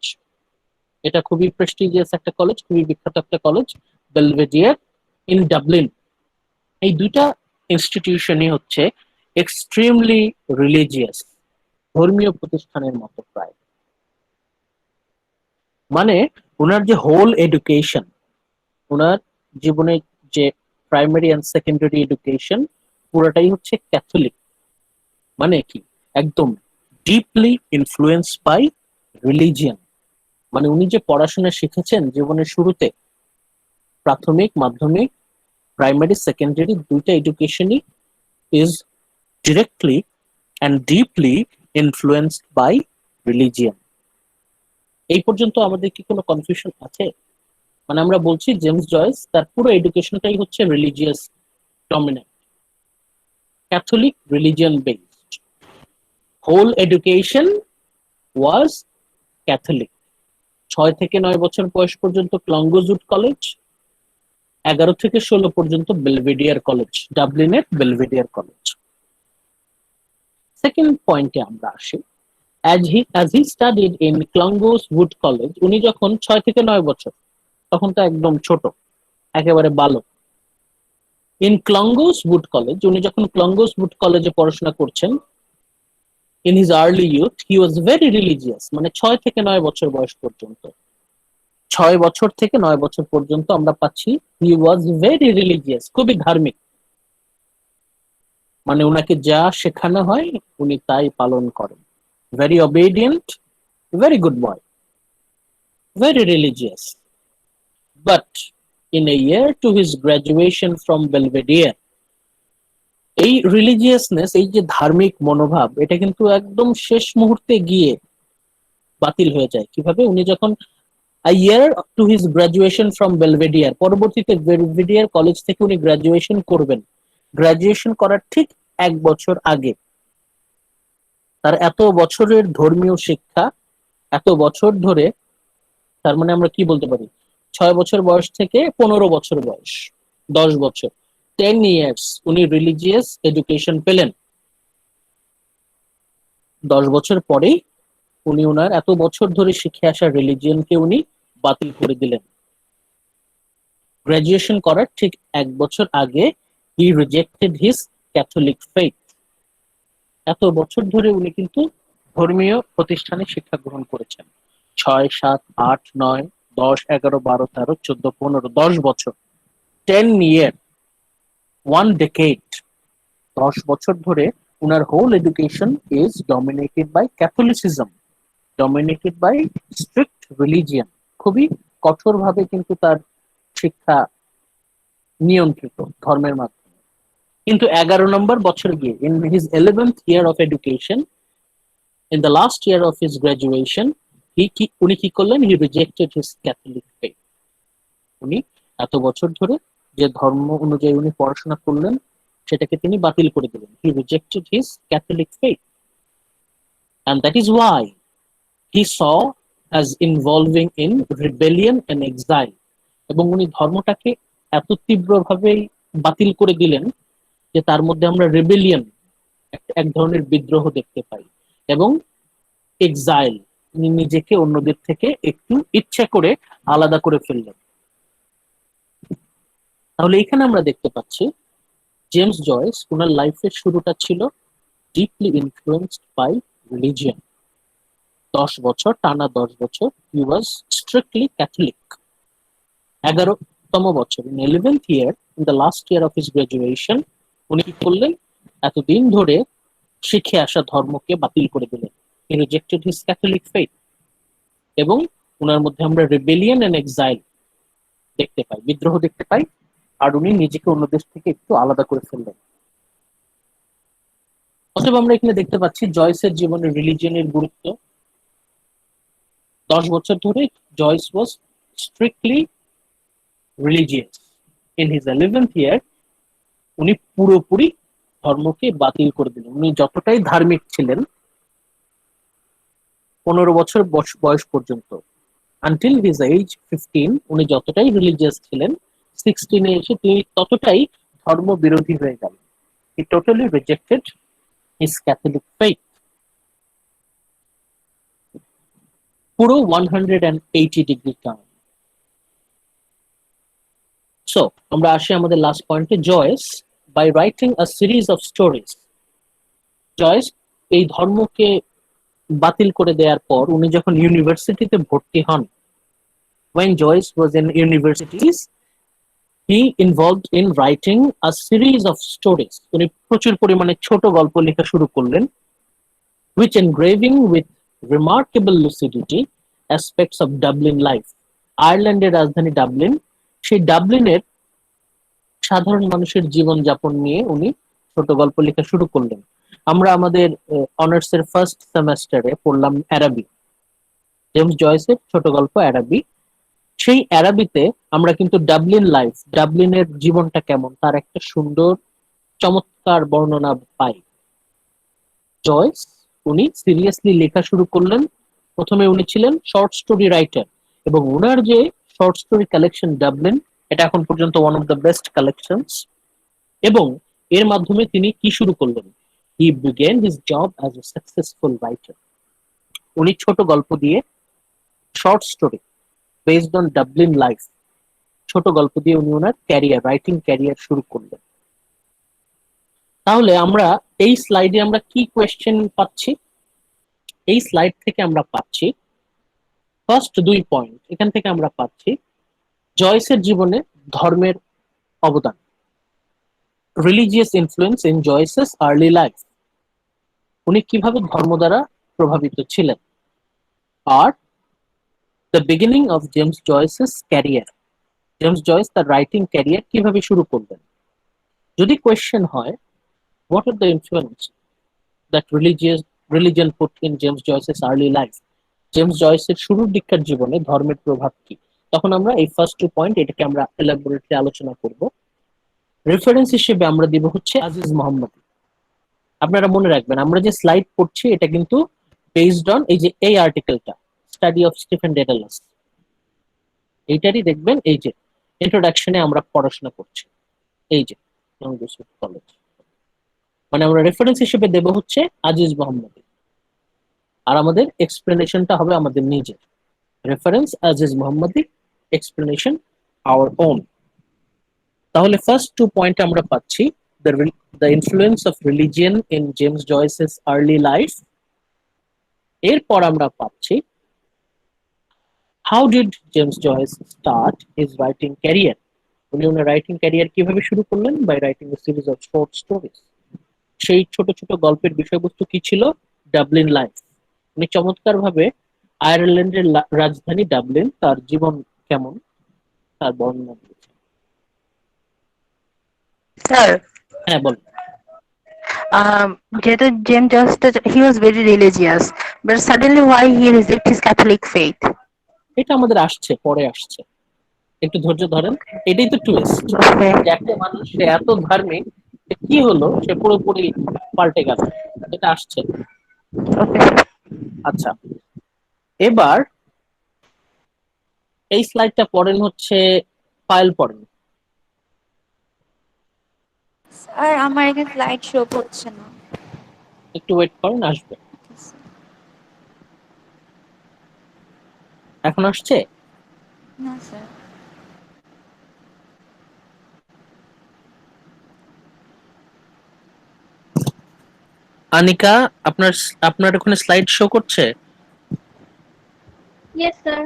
এটা খুবই প্রেস্টিজিয়াস একটা কলেজ, খুবই বিখ্যাত একটা কলেজ, বেলভেডিয়ার ইন ডাবলিন। এই দুইটা ইনস্টিটিউশনই হচ্ছে এক্সট্রিমলি রিলিজিয়াস, ধর্মীয় প্রতিষ্ঠানের মতো প্রায়। মানে ওনার যে হোল এডুকেশন, ওনার জীবনের যে প্রাইমারি অ্যান্ড সেকেন্ডারি এডুকেশন পুরোটাই হচ্ছে ক্যাথলিক। মানে কি, একদম ডিপলি ইনফ্লুয়েন্স বাই রিলিজিয়ান। মানে উনি যে পড়াশোনা শিখেছেন জীবনের শুরুতে, প্রাথমিক, মাধ্যমিক, প্রাইমারি, সেকেন্ডারি দুইটা এডুকেশনই is directly and deeply influenced by religion. এই পর্যন্ত আমাদের কি কোনো কনফিউশন আছে? মানে আমরা বলছি জেমস জয়েস তার পুরো এডুকেশনটাই হচ্ছে religious dominant, Catholic religion based, whole education was Catholic. 6 থেকে 9 বছর বয়স পর্যন্ত ক্লঙ্গোস উড কলেজ, 11 থেকে 16 পর্যন্ত বেলভেডিয়ার কলেজ, ডাবলিনের বেলভেডিয়ার কলেজ। সেকেন্ড পয়েন্টে আমরা আসি। as he studied in Clongowes Wood college, উনি যখন 6 থেকে 9 বছর, তখন তো একদম ছোট, একেবারে বালক। ইন ক্লঙ্গোস উড কলেজ, উনি যখন ক্লঙ্গোস উড কলেজে পড়াশোনা করছেন, in his early youth he was very religious. মানে 6 থেকে 9 বছর বয়স পর্যন্ত, 6 বছর থেকে 9 বছর পর্যন্ত আমরা পাচ্ছি হি ওয়াজ ভেরি রিলিজিয়াস, খুবই ধার্মিক। মানে উনাকে যা শেখানো হয় উনি তাই পালন করেন। Very obedient, very good boy, very religious. But in a year to his graduation from Belvedere, এই রিলিজিয়াসনেস, এই যে ধার্মিক মনোভাব, এটা কিন্তু একদম শেষ মুহূর্তে গিয়ে বাতিল হয়ে যায়। কিভাবে? উনি যখন a year to his graduation from Belvedere, পরবর্তীতে বেলভেডিয়ার কলেজ থেকে উনি গ্রাজুয়েশন করবেন, গ্রাজুয়েশন করার ঠিক 1 বছর আগে তার এত বছরের ধর্মীয় শিক্ষা, এত বছর ধরে, তার মানে আমরা কি বলতে পারি 6 বছর বয়স থেকে 15 বছর বয়স, 10 বছর, 10 ইয়ার্স উনি রিলিজিয়াস এডুকেশন পেলেন। 10 বছর পরেই উনি ওনার এত বছর ধরে শিখে আসা রিলিজিয়নকে উনি বাতিল করে দিলেন। গ্রাজুয়েশন করার ঠিক 1 বছর আগে হি রিজেক্টেড হিজ ক্যাথলিক ফেথ। এত বছর ধরে উনি কিন্তু ধর্মীয় প্রতিষ্ঠানে শিক্ষা গ্রহণ করেছেন, 6, 7, 8, 9, 10, 11, 12, 13, 14, 15, 10 বছর, 10 ইয়ার, 1 ডেকেড, 10 বছর ধরে উনার whole education is dominated by Catholicism, dominated by strict religion. খুবই কঠোরভাবে কিন্তু তার শিক্ষা নিয়ন্ত্রিত ধর্মের মাধ্যমে। কিন্তু 11 নম্বর বছর গিয়ে, in his 11th year of education, in the last year of his graduation, উনি কি করলেন? হি রিজেক্টেড হিজ ক্যাথলিক ফেথ। উনি এত বছর ধরে যে ধর্ম অনুযায়ী উনি পড়াশোনা করলেন সেটাকে তিনি বাতিল করে দিলেন। He rejected his Catholic faith, and that is why he saw as involving in rebellion and exile. এবং উনি ধর্মটাকে এত তীব্রভাবে বাতিল করে দিলেন যে তার মধ্যে আমরা রেবেলিয়ন, এক ধরনের বিদ্রোহ দেখতে পাই, এবং এক্সাইল, উনি নিজেকে অন্যদের থেকে একটু ইচ্ছা করে আলাদা করে ফেললেন। তাহলে এখানে আমরা দেখতে পাচ্ছি জেমস জয়েস ওনার লাইফের শুরুটা ছিল ডিপলি ইনফ্লুয়েন্সড বাই রিলিজিয়ন। 10 বছর, টানা 10 বছর হি ওয়াজ স্ট্রিক্টলি ক্যাথলিক। 11তম বছর, in 11th year, in the last year of his graduation, উনি কি করলেন? এতদিন ধরে শিখে আসা ধর্মকে বাতিল করে দিলেন। He rejected his Catholic faith. এবং ওনার মধ্যে আমরা রেবেলিয়ন এন্ড এক্সাইল দেখতে পাই, বিদ্রোহ দেখতে পাই। আর উনি নিজেকে অন্য দেশ থেকে একটু আলাদা করে ফেললেন। অতএব আমরা এখানে দেখতে পাচ্ছি জয়েসের জীবনে রিলিজিয়নের গুরুত্ব। 10 বছর ধরে Joyce was strictly religious. In his 11th year উনি পুরোপুরি ধর্মকে বাতিল করে দিলেন। উনি যতটাই ধার্মিক ছিলেন 15 বছর বয়স পর্যন্ত, আনটিল হিজ এজ 15, উনি যতটাই রিলিজিয়াস ছিলেন, 16-এ এসে তিনি ততটাই ধর্ম বিরোধী হয়ে গেলেন। He totally rejected his Catholic faith. পুরো 180 ডিগ্রি টার্ন। সো আমরা আসি আমাদের লাস্ট পয়েন্টে। Joyce by writing a series of stories, Joyce এই ধর্মকে বাতিল করে দেওয়ার পর উনি যখন ইউনিভার্সিটিতে ভর্তি হন, when Joyce was in universities, he involved in writing a series of stories. উনি প্রচুর পরিমাণে ছোট গল্প লেখা শুরু করলেন, which engraving with remarkable lucidity aspects of Dublin life. আয়ারল্যান্ডের রাজধানী ডাবলিন, সেই ডাবলিনের সাধারণ মানুষের জীবনযাপন নিয়ে উনি ছোট গল্প লেখা শুরু করলেন। আমরা আমাদের অনার্সের ফার্স্ট সেমেস্টারে পড়লাম অ্যারাবি, জেমস জয়েসের ছোট গল্প অ্যারাবি। সেই অ্যারাবিতে আমরা কিন্তু ডাবলিন লাইফ, ডাবলিনের জীবনটা কেমন তার একটা সুন্দর চমৎকার বর্ণনা পাই। জয়েস উনি সিরিয়াসলি লেখা শুরু করলেন। প্রথমে উনি ছিলেন শর্ট স্টোরি রাইটার, এবং ওনার যে শর্ট স্টোরি কালেকশন ডাবলিন, এটা এখন পর্যন্ত one of the best collections. এবং এর মাধ্যমে তিনি কি শুরু করলেন? He began his job as a successful writer. উনি ছোট গল্প দিয়ে, short story based on Dublin life, ছোট গল্প দিয়ে উনি ওনার ক্যারিয়ার, রাইটিং ক্যারিয়ার শুরু করলেন। তাহলে আমরা এই স্লাইডে আমরা কি কোয়েশ্চেন পাচ্ছি? এই স্লাইড থেকে আমরা পাচ্ছি ফার্স্ট 2 পয়েন্ট। এখান থেকে আমরা পাচ্ছি জয়েসের জীবনে ধর্মের অবদান, religious influence in Joyce's early life, উনি কিভাবে ধর্ম দ্বারা প্রভাবিত ছিলেন। আর the beginning of James Joyce's career, James Joyce তার রাইটিং ক্যারিয়ার কিভাবে শুরু করলেন। যদি কোয়েশ্চেন হয় what are the influence that religion put in James Joyce's early life, James জয়েসের শুরুর দিককার জীবনে ধর্মের প্রভাব কি, তখন আমরা এই ফার্স্ট 2 পয়েন্ট এটাকে আমরা এলাবোরেটলি আলোচনা করব। রেফারেন্স হিসেবে আমরা দিব হচ্ছে আজিজ মোহাম্মদী। আপনারা মনে রাখবেন আমরা যে স্লাইড পড়ছি এটা কিন্তু বেসড অন এই যে এই আর্টিকেলটা, স্টাডি অফ স্টিফেন ডেডালাস, এইটারই দেখবেন এই যে ইন্ট্রোডাকশনে আমরা পড়াশোনা করছি, এই যে কলেজ, মানে আমরা রেফারেন্স হিসেবে দেব হচ্ছে আজিজ মোহাম্মদী, আর আমাদের এক্সপ্লেনেশনটা হবে আমাদের নিজের। Reference Aziz Mohammad, explanation our own. তাহলে ফার্স্ট 2 পয়েন্ট আমরা পাচ্ছি the influence of religion in James Joyce's early life। এরপর আমরা পাচ্ছি how did James Joyce start his writing career, উনি ওনার রাইটিং ক্যারিয়ার কিভাবে শুরু করলেন? By writing a series of short stories। সেই ছোট ছোট গল্পের বিষয়বস্তু কি ছিল? Dublin life. উনি চমৎকার ভাবে আয়ারল্যান্ডের রাজধানী ডাবলিন, তার জীবন কেমন তার বর্ণনা দিয়েছেন। Sir, হ্যাঁ বল। যেহেতু James Joyce, he was very religious, but suddenly why he reject his Catholic faith? এটা আমাদের আসছে, পরে আসছে, একটু ধৈর্য ধরেন। এটাই তো টুইস্ট, Okay, যে একটা মানুষ সে এত ধার্মিক, যে কি হলো সে পুরোপুরি পাল্টে গেল, এটা আসছে। okay. আচ্ছা, এবার এই স্লাইডটা পড়েন হচ্ছে ফাইল পড়েন। স্যার আমার এখানে স্লাইড শো হচ্ছে না। একটু ওয়েট করেন, আসবে। এখন আসছে? না স্যার। আনিকা, আপনার আপনার ওখানে স্লাইড শো করছে? Yes, sir.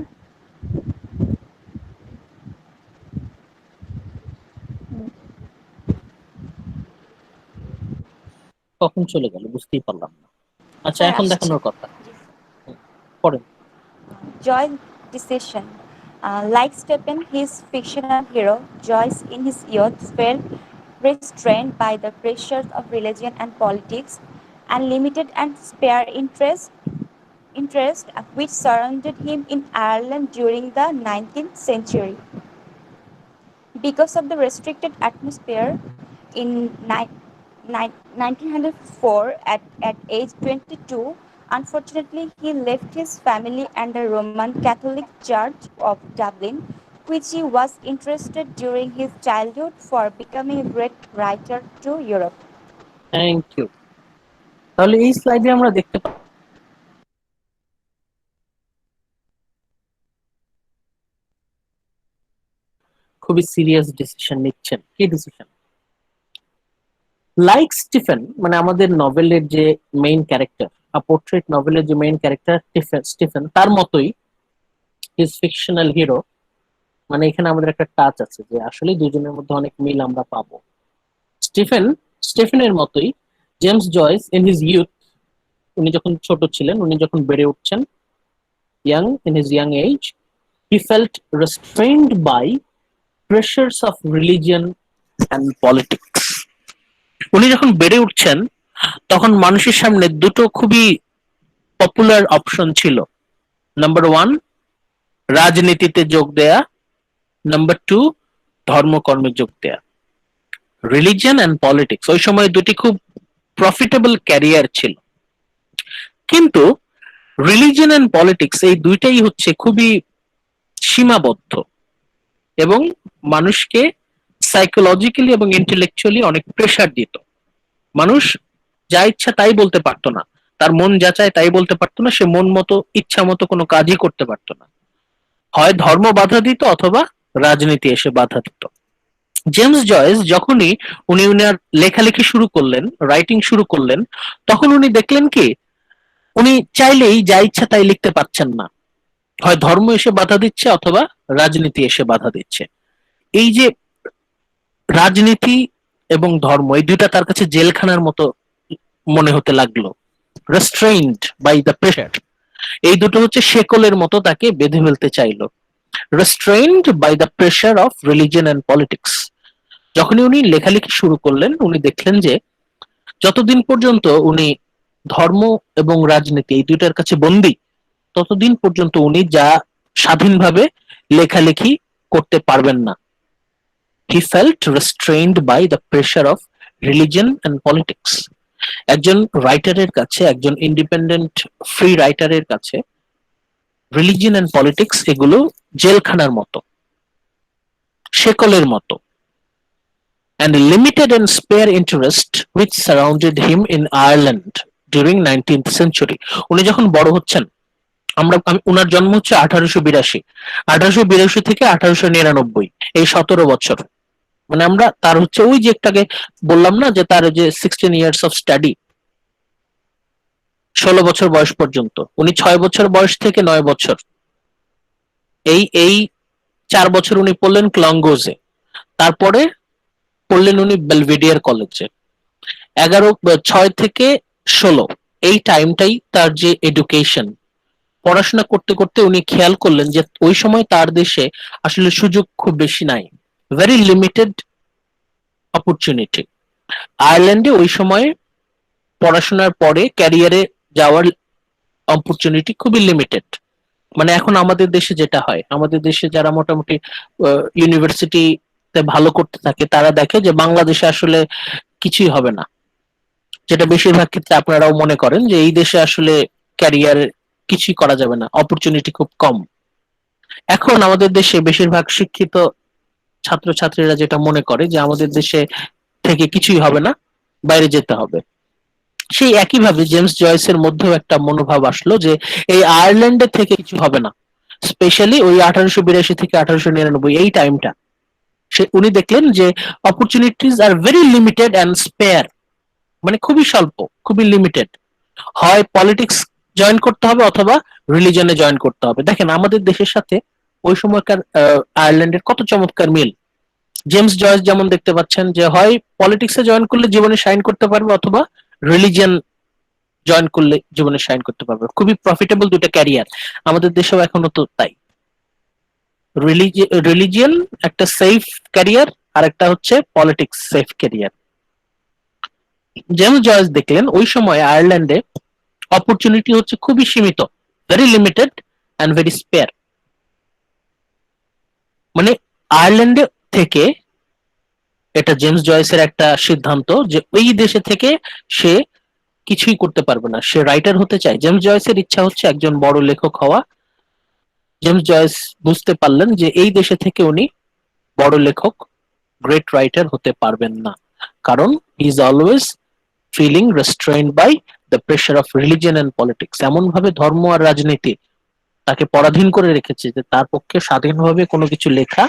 কখন চলে গেল বুঝতেই পারলাম না। আচ্ছা, Sir, এখন আসছে। দেখানোর কথা। পড়েন। Joy's decision. Like Stephen, his fictional hero, Joyce in his youth felt restrained by the pressures of religion and politics, and limited and spare interest which surrounded him in Ireland during the 19th century. Because of the restricted atmosphere in 1904, at age 22, unfortunately, he left his family and the Roman Catholic Church of Dublin, which he was interested during his childhood for becoming a great writer to Europe. Thank you. তাহলে এই স্লাইডে আমরা দেখতে পাই খুবই serious decision নিচ্ছেন। কি decision? Like Stephen, মানে আমাদের নভেলের যে মেইন ক্যারেক্টার, আ পোর্ট্রেট নভেলের যে মেইন ক্যারেক্টার স্টিফেন, তার মতোই হিজ ফিকশনাল হিরো, মানে এখানে আমাদের একটা টাচ আছে যে আসলে দুজনের মধ্যে অনেক মিল আমরা পাবো। স্টিফেনের মতোই James Joyce in his youth, উনি যখন ছোট ছিলেন, উনি যখন বেড়ে উঠছেন, in his young age, he felt restrained by pressures of religion and politics. উনি যখন বেড়ে উঠছেন তখন মানুষের সামনে দুটো খুবই পপুলার অপশন ছিল। নাম্বার 1 রাজনীতিতে যোগ দেয়া, নাম্বার 2 ধর্মকর্মে যোগ দেয়া। রিলিজিয়ন এন্ড পলিটিক্স ওই সময় দুটি খুব প্রফিটেবল ক্যারিয়ার ছিল, কিন্তু রিলিজিয়ন এন্ড পলিটিক্স এই দুইটাই হচ্ছে খুবই সীমাবদ্ধ এবং মানুষকে সাইকোলজিক্যালি এবং ইন্টেলেকচুয়ালি অনেক প্রেসার দিত। মানুষ যা ইচ্ছা তাই বলতে পারতো না, তার মন যা চায় তাই বলতে পারতো না, সে মন মতো ইচ্ছা মতো কোনো কাজই করতে পারতো না। হয় ধর্ম বাধা দিত অথবা রাজনীতি এসে বাধা দিত। জেমস জয়েস যখনই উনি উনার লেখালেখি শুরু করলেন, রাইটিং শুরু করলেন, তখন উনি দেখলেন কি উনি চাইলেই যা ইচ্ছা তাই লিখতে পারছেন না, হয় ধর্ম এসে বাধা দিচ্ছে অথবা রাজনীতি এসে বাধা দিচ্ছে। এই যে রাজনীতি এবং ধর্ম, এই দুইটা তার কাছে জেলখানার মতো মনে হতে লাগলো। রেস্ট্রেইনড বাই দ্য প্রেশার, এই দুটো হচ্ছে শেকলের মতো তাকে বেঁধে ফেলতে চাইলো। Restrained by the pressure of religion and politics. যখনই উনি লেখালেখি শুরু করলেন, উনি দেখলেন যে যতদিন পর্যন্ত উনি ধর্ম এবং রাজনীতি এই দুইটার কাছে বন্দী, ততদিন পর্যন্ত উনি যা স্বাধীনভাবে লেখালেখি করতে পারবেন না। He felt restrained by the pressure of religion and politics. একজন রাইটারের কাছে, একজন ইন্ডিপেন্ডেন্ট ফ্রি রাইটারের কাছে রিলিজিয়ন এন্ড পলিটিক্স এগুলো জেলখানার মতো, শেকলের মতো। And limited and spare interest which surrounded him in Ireland during 19th century. উনি যখন বড় হচ্ছেন, উনার জন্ম হচ্ছে 1882 থেকে 1899, এই 17 বছর। মানে আমরা তার হচ্ছে ওই যে একটাকে বললাম না যে তার যে 16 ইয়ার্স অফ স্টাডি, 16 বছর বয়স পর্যন্ত, উনি 6 বছর বয়স থেকে 9 বছর, এই 4 বছর উনি পড়লেন ক্লঙ্গোজে, তারপরে পড়লেন উনি বেলভেডিয়ার কলেজে। 6 থেকে 16 এই টাইমটাই তার যে এডুকেশন, পড়াশোনা করতে করতে উনি খেয়াল করলেন যে ওই সময় তার দেশে আসলে সুযোগ খুব বেশি নাই, ভেরি লিমিটেড অপরচুনিটি। আয়ারল্যান্ডে ওই সময় পড়াশোনার পরে ক্যারিয়ারে যাওয়ার অপরচুনিটি খুবই লিমিটেড। মানে এখন আমাদের দেশে যেটা হয়, আমাদের দেশে যারা মোটামুটি ইউনিভার্সিটিতে ভালো করতে থাকে, তারা দেখে যে বাংলাদেশে আসলে কিছুই হবে না, যেটা বেশিরভাগ ক্ষেত্রে আপনারাও মনে করেন যে এই দেশে আসলে ক্যারিয়ার কিছুই করা যাবে না, অপরচুনিটি খুব কম। এখন আমাদের দেশে বেশিরভাগ শিক্ষিত ছাত্রছাত্রীরা যেটা মনে করে যে আমাদের দেশে থেকে কিছুই হবে না, বাইরে যেতে হবে। সেই একইভাবে জেমস জয়েসের মধ্যেও একটা মনোভাব আসলো যে এই আয়ারল্যান্ডে থেকে কিছু হবে না, স্পেশালি ওই 1882 থেকে 1899 এই টাইমটা। উনি দেখলেন যে opportunities are very limited and spare, মানে খুবই স্বল্প, খুবই লিমিটেড। হয় পলিটিক্স জয়েন করতে হবে অথবা রিলিজনে জয়েন করতে হবে। দেখেন আমাদের দেশের সাথে ওই সময়কার আয়ারল্যান্ডের কত চমৎকার মিল। জেমস জয়েস যেমন দেখতে পাচ্ছেন যে হয় পলিটিক্সে জয়েন করলে জীবনে শাইন করতে পারবে অথবা রিলিজিয়ন জয়েন করলে জীবনে শাইন করতে পারবে। খুবই প্রফিটেবল দুটো ক্যারিয়ার। আমাদের দেশেও এখনো তো তাই। রিলিজিয়ন একটা সেফ ক্যারিয়ার, আর একটা হচ্ছে politics safe career. James Joyce দেখলেন ওই সময় আয়ারল্যান্ডে অপরচুনিটি হচ্ছে খুবই সীমিত, very limited and very spare. মানে আয়ারল্যান্ডে থেকে, এটা জেমস জয়েসের একটা সিদ্ধান্ত যে ওই দেশে থেকে সে কিছুই করতে পারবে না, সে রাইটার হতে চায়। জেমস জয়েসের ইচ্ছা হচ্ছে একজন বড় লেখক হওয়া। জেমস জয়েস বুঝতে পারলেন যে এই দেশে থেকে উনি বড় লেখক, গ্রেট রাইটার হতে পারবেন না, কারণ he is always feeling restrained by the pressure of religion and politics. এমন ভাবে ধর্ম আর রাজনীতি তাকে পরাধীন করে রেখেছে যে তার পক্ষে স্বাধীনভাবে কোনো কিছু লেখা,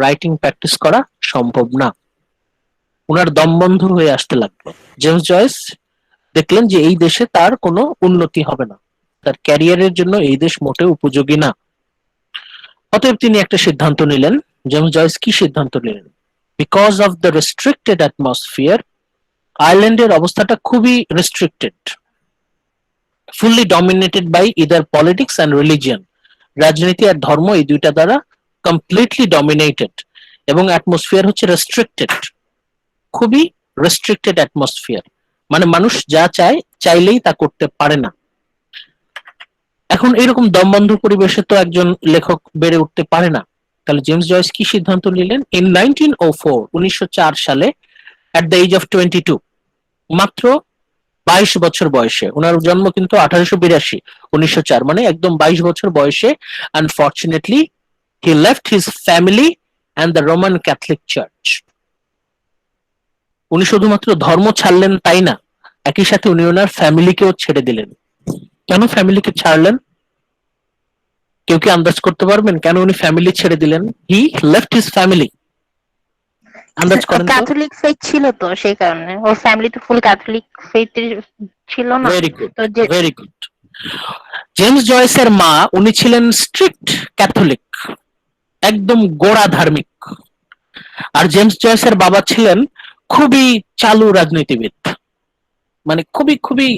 রাইটিং প্র্যাকটিস করা সম্ভব না। উনার দম বন্ধ হয়ে আসতে লাগলো। জেমস জয়েস দেখলেন যে এই দেশে তার কোনো উন্নতি হবে না, তার ক্যারিয়ারের জন্য এই দেশ মোটেও উপযোগী না। অতএব তিনি একটা সিদ্ধান্ত নিলেন। জেমস জয়েস কি সিদ্ধান্ত নিলেন? Because of the restricted atmosphere, আয়ারল্যান্ডের অবস্থাটা খুবই restricted, fully dominated by either politics and religion. রাজনীতি আর ধর্ম এই দুইটা দ্বারা কমপ্লিটলি ডমিনেটেড, এবং অ্যাটমসফিয়ার হচ্ছে রেস্ট্রিক্টেড, খুবই রেস্ট্রিক্টেড অ্যাটমসফিয়ার। মানে মানুষ যা চায় চাইলেই তা করতে পারে না। এখন এরকম দমবন্ধ পরিবেশে তো একজন লেখক বেড়ে উঠতে পারে না। তাহলে জেমস জয়েস কি সিদ্ধান্ত নিলেন? ইন 1904 সালে, অ্যাট দ্য এজ অফ 22, মাত্র 22 বছর বয়সে, ওনার জন্ম কিন্তু 1882, 1904 মানে একদম 22 বছর বয়সে, unfortunately he left his family and the Roman Catholic church. উনি শুধুমাত্র ধর্ম ছাড়লেন তাই না, একই সাথে উনি ওনার ফ্যামিলিকেও ছেড়ে দিলেন। কেন ফ্যামিলিকে ছাড়লেন? কেউ কি আন্দাজ করতে পারবেন কেন উনি ফ্যামিলি ছেড়ে দিলেন? হি লেফট হিজ ফ্যামিলি, আন্দাজ করেন তো। ক্যাথলিক ফেথ ছিল তো, সেই কারণে ওর ফ্যামিলি তো ফুল ক্যাথলিক ফেথের ছিল না। ভেরি গুড, তো যে ভেরি গুড। জেমস জয়েসের মা, উনি ছিলেন স্ট্রিক্ট ক্যাথলিক, একদম গোড়া ধার্মিক। আর জেমস জয়েসের বাবা ছিলেন খুবই চালু রাজনীতিবিদ, মানে খুবই খুবই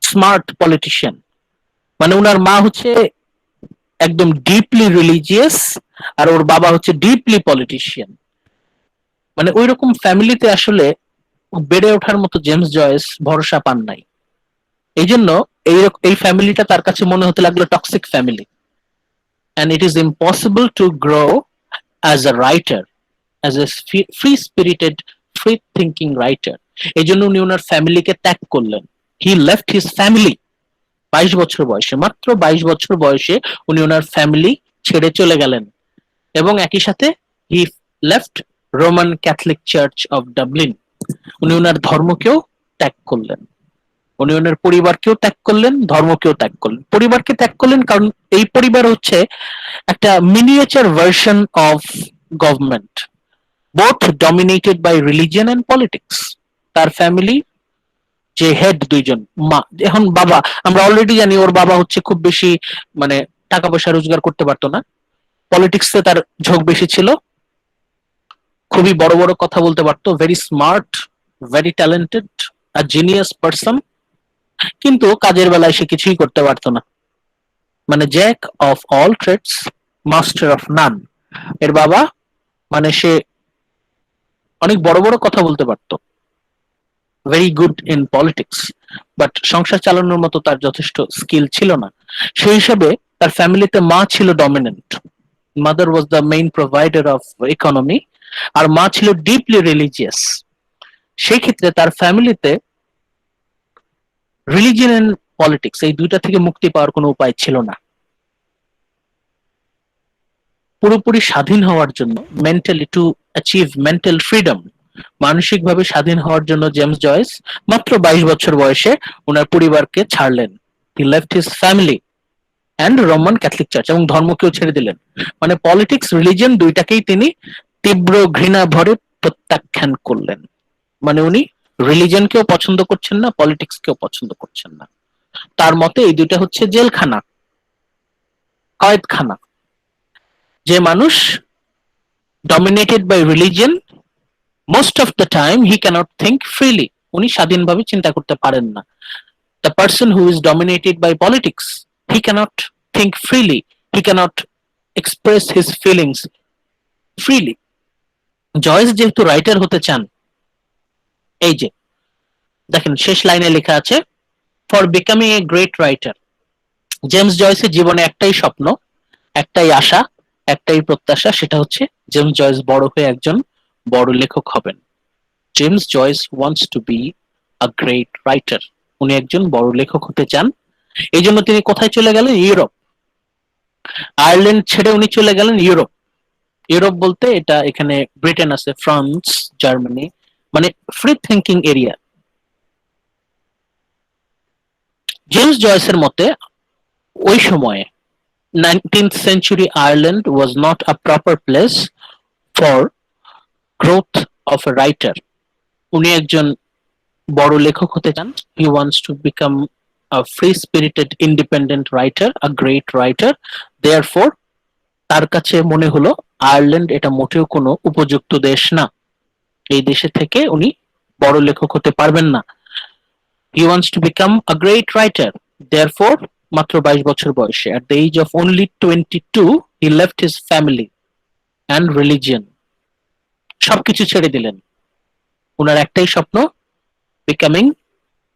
স্মার্ট পলিটিশিয়ান। মানে ওনার মা হচ্ছে একদম ডিপলি রিলিজিয়াস, আর ওর বাবা হচ্ছে ডিপলি পলিটিশিয়ান। মানে ওই রকম ফ্যামিলিতে আসলে বেড়ে ওঠার মতো জেমস জয়েস ভরসা পান নাই। এই জন্য এই ফ্যামিলিটা তার কাছে মনে হতে লাগলো toxic family, and it is impossible to grow as a writer, as a free spirited, free thinking writer. এই জন্য উনি ওনার ফ্যামিলিকে ত্যাগ করলেন। He left his family. 22 বছর বয়সে, মাত্র 22 বছর বয়সে উনি ওনার ফ্যামিলি ছেড়ে চলে গেলেন, এবং একই সাথে he left Roman Catholic church of Dublin. উনি ওনার ধর্মকেও ত্যাগ করলেন, উনি ওনার পরিবারকেও ত্যাগ করলেন, ধর্মকেও ত্যাগ করলেন। পরিবারকে ত্যাগ করলেন কারণ এই পরিবার হচ্ছে একটা miniature version of government, both dominated by religion and politics. তার ফ্যামিলি যে হেড দুইজন, মা, এখন বাবা, আমরা অলরেডি জানি ওর বাবা হচ্ছে খুব বেশি মানে টাকা পয়সা রোজগার করতে পারতো না, পলিটিক্সে তার ঝোঁক বেশি ছিল, খুবই বড় বড় কথা বলতে পারতো, very smart, very talented, a genius person, কিন্তু কাজের বেলায় সে কিছুই করতে পারতো না। মানে Jack of all trades, master of none. এর বাবা মানে সে অনেক বড় বড় কথা বলতে পারতো, very good in politics, but সংসার চালানোর মতো তার যথেষ্ট স্কিল ছিল না। সেই হিসাবে তার ফ্যামিলিতে মা ছিল dominant, mother was the main provider of economy, আর মা ছিল ডিপলি রিলিজিয়াস। সেই ক্ষেত্রে তার ফ্যামিলিতে রিলিজিয়ন এন্ড পলিটিক্স এই দুইটা থেকে মুক্তি পাওয়ার কোনো উপায় ছিল না। পুরোপুরি স্বাধীন হওয়ার জন্য, mentally to achieve mental freedom, মানসিকভাবে স্বাধীন হওয়ার জন্য জেমস জয়েস মাত্র 22 বছর বয়সে ওনার পরিবারকে ছাড়লেন। He left his family and Roman Catholic church, এবং ধর্মকেও ছেড়ে দিলেন। মানে পলিটিক্স, রিলিজিয়ন দুইটাকেই তিনি তীব্র ঘৃণা ভরে প্রত্যাখ্যান করলেন। মানে উনি রিলিজনকেও পছন্দ করছেন না, পলিটিক্সকেও পছন্দ করছেন না। তার মতে এই দুইটা হচ্ছে জেলখানা, কয়েদখানা। যে মানুষ dominated by religion, most of the time he cannot think freely, উনি স্বাধীনভাবে চিন্তা করতে পারেন না। The person who is dominated by politics, he cannot think freely, he cannot express his feelings freely. Joyce যেহেতু রাইটার হতে চান, এই যে দেখেন শেষ লাইনে লেখা আছে, for becoming a great writer. James জয়েসের জীবনে একটাই স্বপ্ন, একটাই আশা, একটাই প্রত্যাশা, সেটা হচ্ছে জেমস জয়েস বড় হয়ে একজন বড় লেখক হবেন। James Joyce wants to be a great writer. উনি একজন বড় লেখক হতে চান। এই জন্য তিনি কোথায় চলে গেলেন? ইউরোপ। আয়ারল্যান্ড ছেড়ে উনি চলে গেলেন ইউরোপ। ইউরোপ বলতে এটা এখানে ব্রিটেন আছে, ফ্রান্স, জার্মানি, মানে ফ্রি থিঙ্কিং এরিয়া। জেমস জয়েসের মতে ওই সময়ে 19th century Ireland was not a proper place for growth of a writer. উনি একজন বড় লেখক হতে চান। He wants to become a free-spirited, independent writer, a great writer. Therefore, তার কাছে মনে হলো আয়ারল্যান্ড এটা মোটেও কোনো উপযুক্ত দেশ না। এই দেশে থেকে উনি বড় লেখক হতে পারবেন না। He wants to become a great writer. Therefore, মাত্র 22 বছর বয়সে, at the age of only 22, he left his family and religion. সবকিছু ছেড়ে দিলেন। ওনার একটাই স্বপ্ন, becoming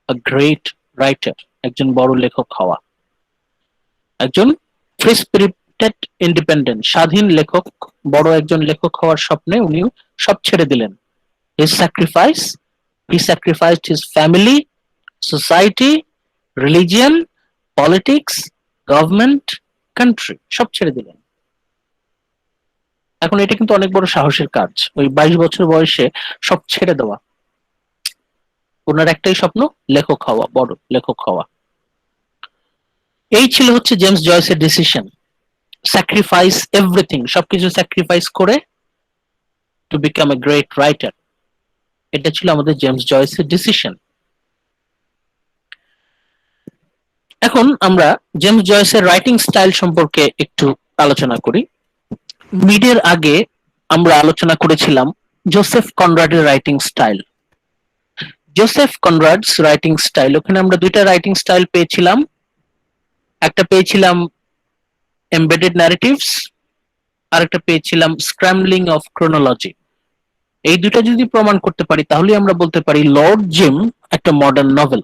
a great writer, একজন বড় লেখক হওয়া, একজন free spirited independent, স্বাধীন লেখক, বড় একজন লেখক হওয়ার স্বপ্নে উনি সব ছেড়ে দিলেন। He sacrificed his family, society, religion, politics, government, country, সব ছেড়ে দিলেন। এখন এটা কিন্তু অনেক বড় সাহসের কাজ, ওই 22 বছর বয়সে সব ছেড়ে দেওয়া। ওনার একটাই স্বপ্ন, লেখক হওয়া, বড় লেখক হওয়া। এই ছিল হচ্ছে জেমস জয়েসের ডিসিশন, স্যাক্রিফাইস এভরিথিং, সবকিছু স্যাক্রিফাইস করে to become a great writer. এটা ছিল আমাদের জেমস জয়েসের ডিসিশন। এখন আমরা জেমস জয়েসের রাইটিং স্টাইল সম্পর্কে একটু আলোচনা করি। মিডের আগে আমরা আলোচনা করেছিলাম জোসেফ কনরাডের writing style. Joseph Conrad's writing style, ওখানে আমরা দুইটা রাইটিং স্টাইল পেয়েছিলাম। একটা পেয়েছিলাম এমবেডেড ন্যারেটিভস, আর একটা পেয়েছিলাম স্ক্র্যাম্বলিং অফ ক্রোনোলজি। এই দুটা যদি প্রমাণ করতে পারি তাহলে আমরা বলতে পারি লর্ড জিম একটা মডার্ন নভেল।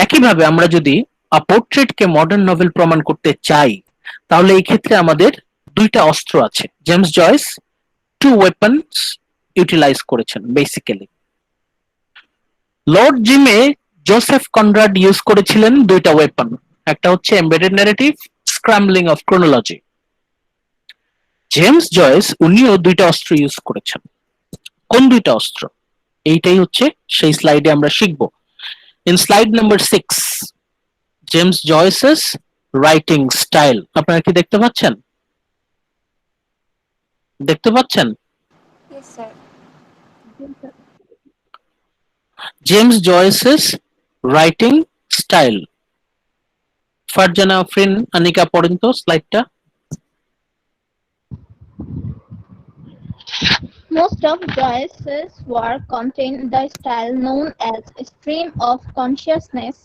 একইভাবে আমরা যদি আ পোর্ট্রেটকে মডার্ন নভেল প্রমাণ করতে চাই তাহলে এই ক্ষেত্রে আমাদের দুইটা অস্ত্র আছে। James Joyce two weapons utilize করেছেন বেসিক্যালি। লর্ড জিমে জোসেফ কনরাড ইউজ করেছিলেন দুইটা ওয়েপন, একটা হচ্ছে embedded narrative, scrambling of chronology. James Joyce উনিও দুইটা অস্ত্র ইউজ করেছেন। কোন দুইটা অস্ত্র? এইটাই হচ্ছে সেই স্লাইডে আমরা শিখব। In slide number 6, James Joyce's writing style. আপনারা কি দেখতে পাচ্ছেন? দেখতে পাচ্ছেন? Yes, sir. James Joyce's writing style. Farzana, Afrin, Anika পড়েন তো স্লাইডটা। Most of Joyce's work contain the style known as stream of consciousness,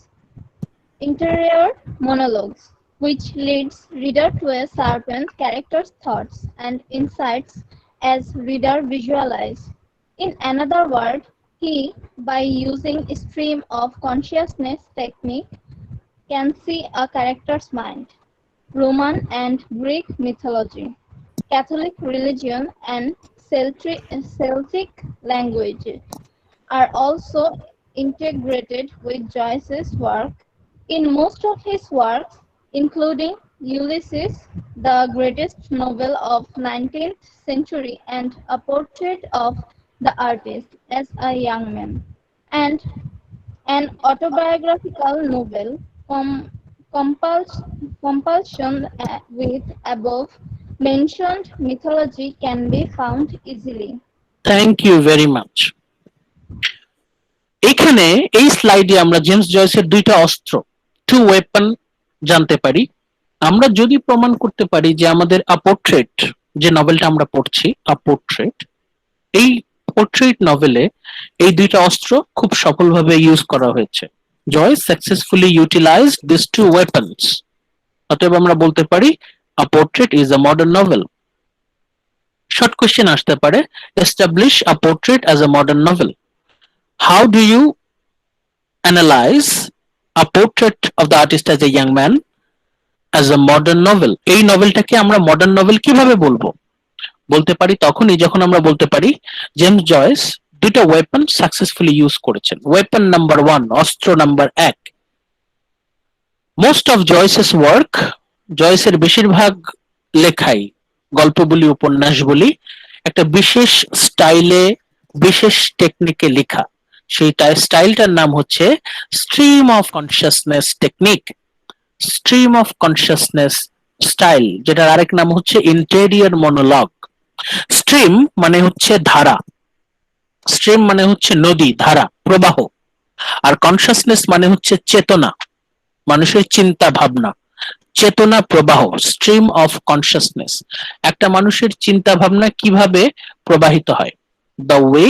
interior monologues, which leads reader to a certain character's thoughts and insights as reader visualize. In another word, he, by using stream of consciousness technique, can see a character's mind. Roman and Greek mythology, Catholic religion, and Celtic language are also integrated with Joyce's work. In most of his works, including Ulysses, the greatest novel of 19th century, and A Portrait of the Artist as a Young Man, and an autobiographical novel, compulsion with above mentioned mythology can be found easily. Thank you very much. এখানে এই স্লাইডে আমরা James জয়েসের দুইটা অস্ত্র, two weapon জানতে পারি। আমরা যদি প্রমাণ করতে পারি যে আমাদের আ পোর্ট্রেট, যে নভেলটা আমরা পড়ছি আ পোর্ট্রেট, এই পোর্ট্রেট নভেলে এই দুইটা অস্ত্র খুব সফলভাবে ইউজ করা হয়েছে। Joyce successfully utilized this two weapons. অতএব আমরা বলতে পারি a portrait is a modern novel. Short question আসতে পারে, establish a portrait as a modern novel. How do you analyze a portrait of the artist as a young man as a modern novel? এই নভেলটাকে আমরা modern novel কিভাবে বলবো? বলতে পারি তখনই যখন আমরা বলতে পারি জেমস জয়েস দুটো ওয়েপন সাকসেসফুলি ইউজ করেছেন। ওয়েপন নাম্বার 1, অস্ত্র নাম্বার 1, মোস্ট অফ জয়েসেস ওয়ার্ক, জয়েসের বেশিরভাগ লেখাই, গল্প বলি উপন্যাস বলি, একটা বিশেষ স্টাইলে বিশেষ টেকনিকে লেখা। সেইটা স্টাইলটার নাম হচ্ছে stream of consciousness technique, stream of consciousness style, যেটার আরেক নাম হচ্ছে ইন্টেরিয়র মনোলগ। স্ট্রিম মানে হচ্ছে ধারা, স্ট্রিম মানে হচ্ছে নদী, ধারা, প্রবাহ। আর কনসিয়াসনেস মানে হচ্ছে চেতনা, মানুষের চিন্তা ভাবনা, চেতনা প্রবাহ, স্ট্রিম অফ কনসিয়াসনেস। একটা মানুষের চিন্তা ভাবনা কিভাবে প্রবাহিত হয়, দ্য ওয়ে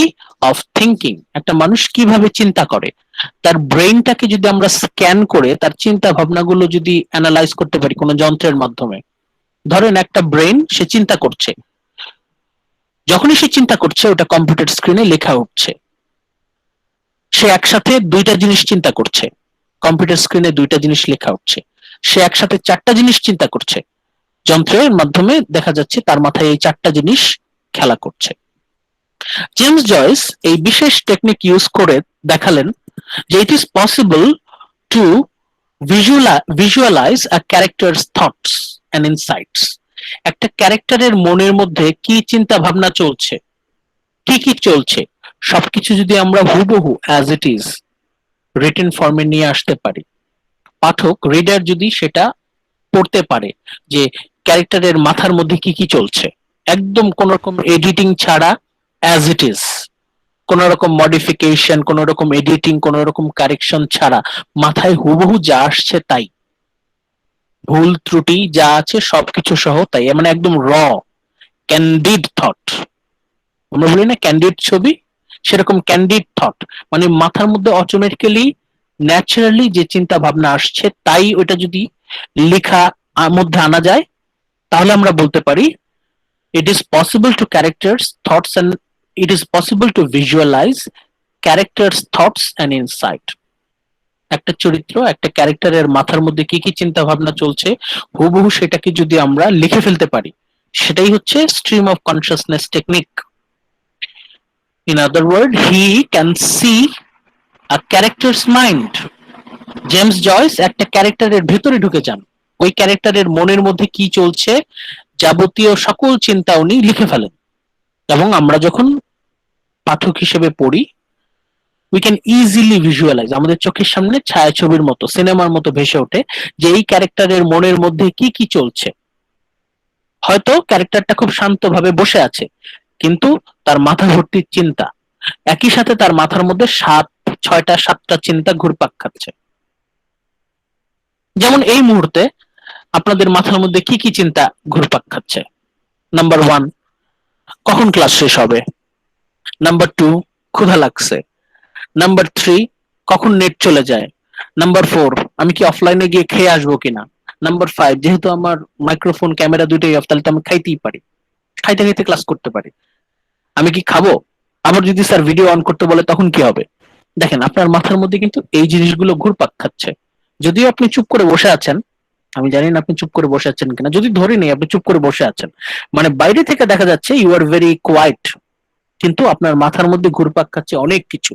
অফ থিঙ্কিং, একটা মানুষ কিভাবে চিন্তা করে, তার ব্রেইনটাকে যদি আমরা স্ক্যান করে তার চিন্তা ভাবনাগুলো যদি অ্যানালাইজ করতে পারি কোনো যন্ত্রের মাধ্যমে। ধরেন একটা ব্রেন, সে চিন্তা করছে, যখনই সে চিন্তা করছে ওটা কম্পিউটার স্ক্রিনে লেখা উঠছে। সে একসাথে দুইটা জিনিস চিন্তা করছে, কম্পিউটার স্ক্রিনে দুইটা জিনিস লেখা উঠছে। সে একসাথে চারটা জিনিস চিন্তা করছে, যন্ত্রের মাধ্যমে দেখা যাচ্ছে তার মাথায় এই চারটা জিনিস খেলা করছে। জেমস জয়েস এই বিশেষ টেকনিক ইউজ করে দেখালেন যে it is possible to visualize a character's thoughts and insights. একটা ক্যারেক্টারের মনের মধ্যে কি চিন্তা ভাবনা চলছে, কি কি চলছে, সবকিছু যদি আমরা হুবহু অ্যাজ ইট ইজ রিটেন ফর্মে নিয়ে আসতে পারি, পাঠক রিডার যদি সেটা পড়তে পারে যে ক্যারেক্টারের মাথার মধ্যে কি কি চলছে, একদম কোন রকম এডিটিং ছাড়া অ্যাজ ইট ইজ, কোন রকম মডিফিকেশন, কোন রকম এডিটিং, কোন রকম কারেকশন ছাড়া মাথায় হুবহু যা আসছে তাই, ভুল ত্রুটি যা আছে সবকিছু সহ তাই, মানে একদম র ক্যান্ডিড থট। আমরা বলি না ক্যান্ডিড ছবি, সেরকম ক্যান্ডিড থট, মানে মাথার মধ্যে অটোমেটিক্যালি ন্যাচারালি যে চিন্তা ভাবনা আসছে তাই ওটা যদি লেখা মধ্যে আনা যায়, তাহলে আমরা বলতে পারি it is possible to characters thoughts and it is possible to visualize characters thoughts and insight. একটা চরিত্র, একটা ক্যারেক্টারের মাথার মধ্যে কি কি চিন্তা ভাবনা চলছে হুবহু সেটাকে যদি আমরা লিখে ফেলতে পারি, সেটাই হচ্ছে stream of consciousness technique. In other word, he can see a character's mind. James Joyce একটা ক্যারেক্টারের ভেতরে ঢুকে যান, ওই ক্যারেক্টারের মনের মধ্যে কি চলছে যাবতীয় সকল চিন্তা উনি লিখে ফেলেন, এবং আমরা যখন পাঠক হিসেবে পড়ি উই ক্যান ইজিলি ভিজুয়ালাইজ, আমাদের চোখের সামনে ছায়াছবির মতো, সিনেমার মতো ভেসে ওঠে যে এই ক্যারেক্টারের মনের মধ্যে কি কি চলছে। হয়তো ক্যারেক্টারটা খুব শান্তভাবে বসে আছে, কিন্তু তার মাথা ভর্তি চিন্তা, একই সাথে তার মাথার মধ্যে 6টা 7টা চিন্তা ঘুরপাক খাচ্ছে। যেমন এই মুহূর্তে আপনাদের মাথার মধ্যে কি কি চিন্তা ঘুরপাক খাচ্ছে? নাম্বার 1, কখন ক্লাস শেষ হবে? নাম্বার 2, ক্ষুধা লাগছে। নাম্বার 3, কখন নেট চলে যায়। নাম্বার 4, আমি কি অফলাইনে গিয়ে খেয়ে আসবো কিনা। নাম্বার 5, যেহেতু আমার মাইক্রোফোন ক্যামেরা দুইটাই অফ, তাহলে তো আমি খাইতেই পারি, খাইতে খাইতে ক্লাস করতে পারি। আমি কি খাবো? আবার যদি স্যার ভিডিও অন করতে বলে তখন কি হবে? দেখেন আপনার মাথার মধ্যে কিন্তু এই জিনিসগুলো ঘুরপাক খাচ্ছে। যদিও আপনি চুপ করে বসে আছেন, আমি জানি না আপনি চুপ করে বসে আছেন কিনা, যদি ধরে নেই আপনি চুপ করে বসে আছেন, মানে বাইরে থেকে দেখা যাচ্ছে ইউ আর ভেরি কোয়াইট, কিন্তু আপনার মাথার মধ্যে ঘুরপাক খাচ্ছে অনেক কিছু।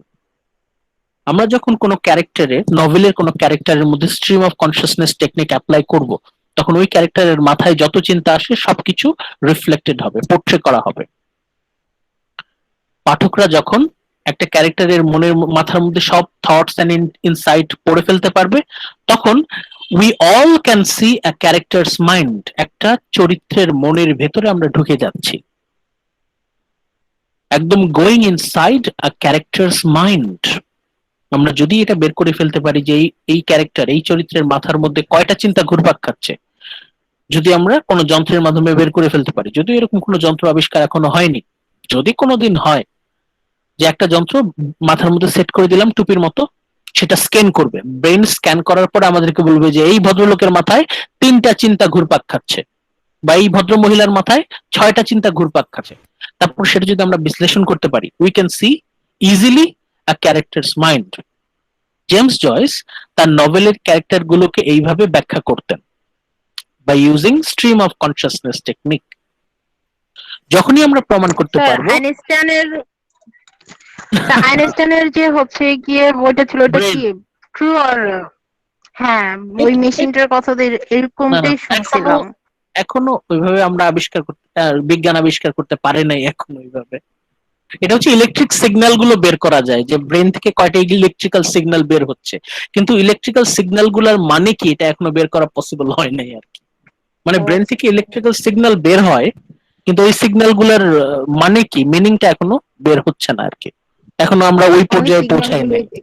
আমরা যখন কোনো ক্যারেক্টারে, নভেলের কোনো ক্যারেক্টারের মধ্যে stream of consciousness technique apply করব, তখন ওই ক্যারেক্টারের মাথায় যত চিন্তা আসে সবকিছু রিফ্লেক্টেড হবে, পোর্ট্রে করা হবে। পাঠকরা যখন একটা ক্যারেক্টারের মনের মাথার মধ্যে সব থটস এন্ড ইনসাইট পড়ে ফেলতে পারবে, তখন we all can see a character's mind, একটা চরিত্রের মনের ভেতরে আমরা ঢুকে যাচ্ছি। একদম গোয়িং ইনসাইড আ ক্যারেক্টারস মাইন্ড। আমরা যদি এটা বের করে ফেলতে পারি যে এই ক্যারেক্টার, এই চরিত্রের মাথার মধ্যে কয়টা চিন্তা ঘুরপাক খাচ্ছে, যদি আমরা কোনো যন্ত্রের মাধ্যমে বের করে ফেলতে পারি, যদিও এরকম কোনো যন্ত্র আবিষ্কার এখনো হয়নি, যদি কোনোদিন হয় যে একটা যন্ত্র মাথার মধ্যে সেট করে দিলাম টুপির মতো, সেটা স্ক্যান করবে, ব্রেন স্ক্যান করার পর আমাদেরকে বলবে যে এই ভদ্রলোকের মাথায় 3টা চিন্তা ঘুরপাক খাচ্ছে, বা এই ভদ্র মহিলার মাথায় 6টা চিন্তা ঘুরপাক খাচ্ছে। তারপর সেটা যদি আমরা বিশ্লেষণ করতে পারি, we can see easily a character's mind. James Joyce তার নভেলের ক্যারেক্টার গুলোকে এইভাবে ব্যাখ্যা করতেন, by using stream of consciousness technique. যখনই আমরা প্রমাণ করতে স্যার পারবো আইনস্টাইনের যে হচ্ছে গিয়ে বইটা ছিল ওটা Brain। কি ট্রু আর হ্যাঁ ওই মেশিনটার কথা তো না না, এরকমটাই শুনছিলাম। এখনো ওইভাবে আমরা আবিষ্কার করতে, বিজ্ঞান আবিষ্কার করতে পারে নাই এখনো ওইভাবে। এটা হচ্ছে ইলেকট্রিক সিগন্যাল গুলো বের করা যায় যে ব্রেন থেকে কয়টা ইলেকট্রিক্যাল সিগন্যাল বের হচ্ছে, কিন্তু ইলেকট্রিক্যাল সিগন্যাল গুলার মানে কি এটা এখনো বের করা পসিবল হয় নাই আর কি। মানে ব্রেন থেকে ইলেকট্রিক্যাল সিগন্যাল বের হয়, কিন্তু ওই সিগন্যাল গুলার মানে কি, মিনিংটা এখনো বের হচ্ছে না আর কি, এখনো আমরা ওই আমি পর্যায়ে সিগন্যাল পৌঁছাই নাই। গুলোই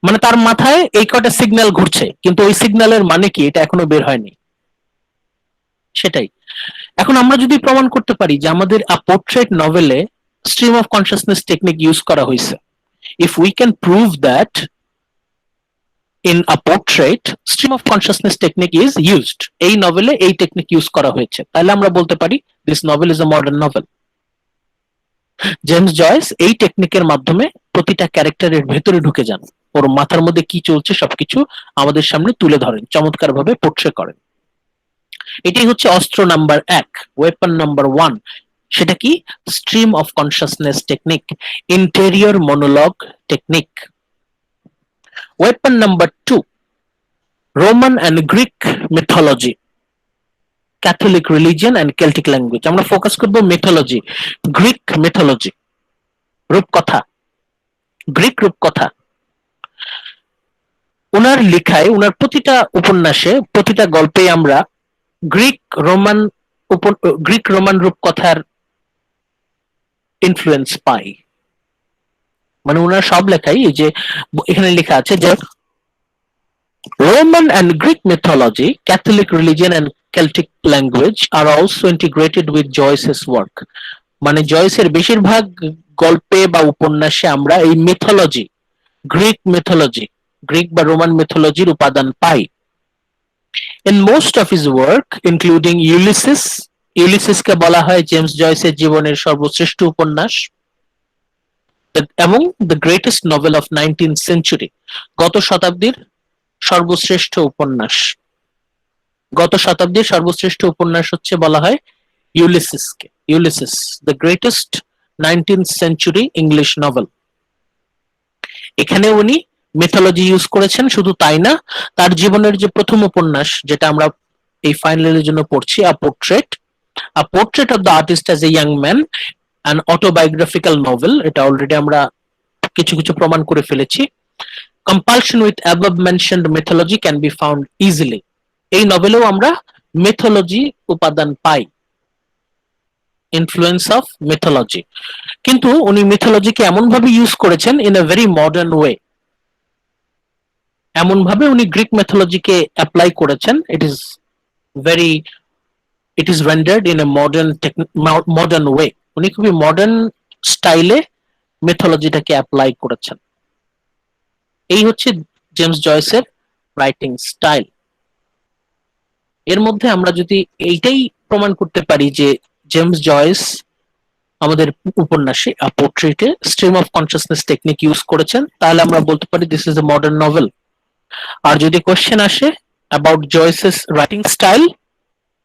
মানে তার মাথায় এই কয়টা সিগন্যাল ঘুরছে, কিন্তু ওই সিগন্যালের মানে কি এটা এখনো বের হয়নি, সেটাই। এখন আমরা যদি প্রমাণ করতে পারি যে আমাদের আ পোর্ট্রেট নভেলে stream of consciousness technique use করা হয়েছে, if we can prove that in a portrait stream of consciousness technique is used, এই নভেলে এই টেকনিক ইউজ করা হয়েছে, তাহলে আমরা বলতে পারি this novel is a modern novel। James Joyce এই টেকনিকের মাধ্যমে প্রতিটা ক্যারেক্টারের ভেতরে ঢুকে যান, ওর মাথার মধ্যে কি চলছে সবকিছু আমাদের সামনে তুলে ধরেন, চমৎকার ভাবে পোর্ট্রে করেন। এটাই হচ্ছে অস্ত্র নাম্বার 1, ওয়েপন নাম্বার 1। সেটা কি? Stream of consciousness technique, interior monologue technique. Weapon number 2, Roman and Greek mythology, Catholic religion and Celtic language. আমরা ফোকাস করব মিথোলজি, গ্রিক মিথোলজি, রূপকথা, গ্রিক রূপকথা। ওনার লেখায়, ওনার প্রতিটা উপন্যাসে, প্রতিটা গল্পে আমরা গ্রিক রোমান রূপকথার ইনফ্লুয়েন্স পাই। মানে ওনার সব লেখাই, এই যে এখানে লেখা আছে যে Roman and Greek mythology, Catholic religion and Celtic language are also integrated with Joyce's work. মানে জয়েসের বেশিরভাগ গল্পে বা উপন্যাসে আমরা এই মিথোলজি, গ্রিক বা রোমান মিথোলজির উপাদান পাই। In most of his work, including ইউলিসিসকে বলা হয় জেমস জয়েসের জীবনের সর্বশ্রেষ্ঠ উপন্যাস, এবং the greatest novel of 19th century, গত শতাব্দীর সর্বশ্রেষ্ঠ উপন্যাস। গত শতাব্দীর সর্বশ্রেষ্ঠ উপন্যাস হচ্ছে বলা হয় ইউলিসিসকে, Ulysses the greatest 19th century English novel. এখানে উনি মিথোলজি ইউজ করেছেন, শুধু তাই না, তার জীবনের যে প্রথম উপন্যাস যেটা আমরা এই ফাইনালের জন্য পড়ছি, a portrait of the artist as a young man, an autobiographical novel, এটা অলরেডি আমরা কিছু কিছু প্রমাণ করে ফেলেছি। Compulsion with above mentioned mythology can be found easily, এই নভেলেও আমরা মিথোলজি উপাদান পাই, ইনফ্লুয়েন্স অফ মিথোলজি। কিন্তু উনি মিথোলজিকে এমন ভাবে ইউজ করেছেন in a very modern way, এমন ভাবে উনি গ্রিক মিথোলজিকে অ্যাপ্লাই করেছেন, it is rendered in a modern way. উনি খুবই মডার্ন স্টাইলে মিথোলজিটাকে অ্যাপ্লাই করেছেন। এই হচ্ছে জেমস জয়েসের রাইটিং স্টাইল। এর মধ্যে আমরা যদি এইটাই প্রমাণ করতে পারি যে জেমস জয়েস আমাদের উপন্যাসে আ পোর্ট্রেটে stream of consciousness technique use করেছেন, তাহলে আমরা বলতে পারি this is a modern novel. আর যদি কোশ্চেন আসে অ্যাবাউট জয়েসেস রাইটিং স্টাইল,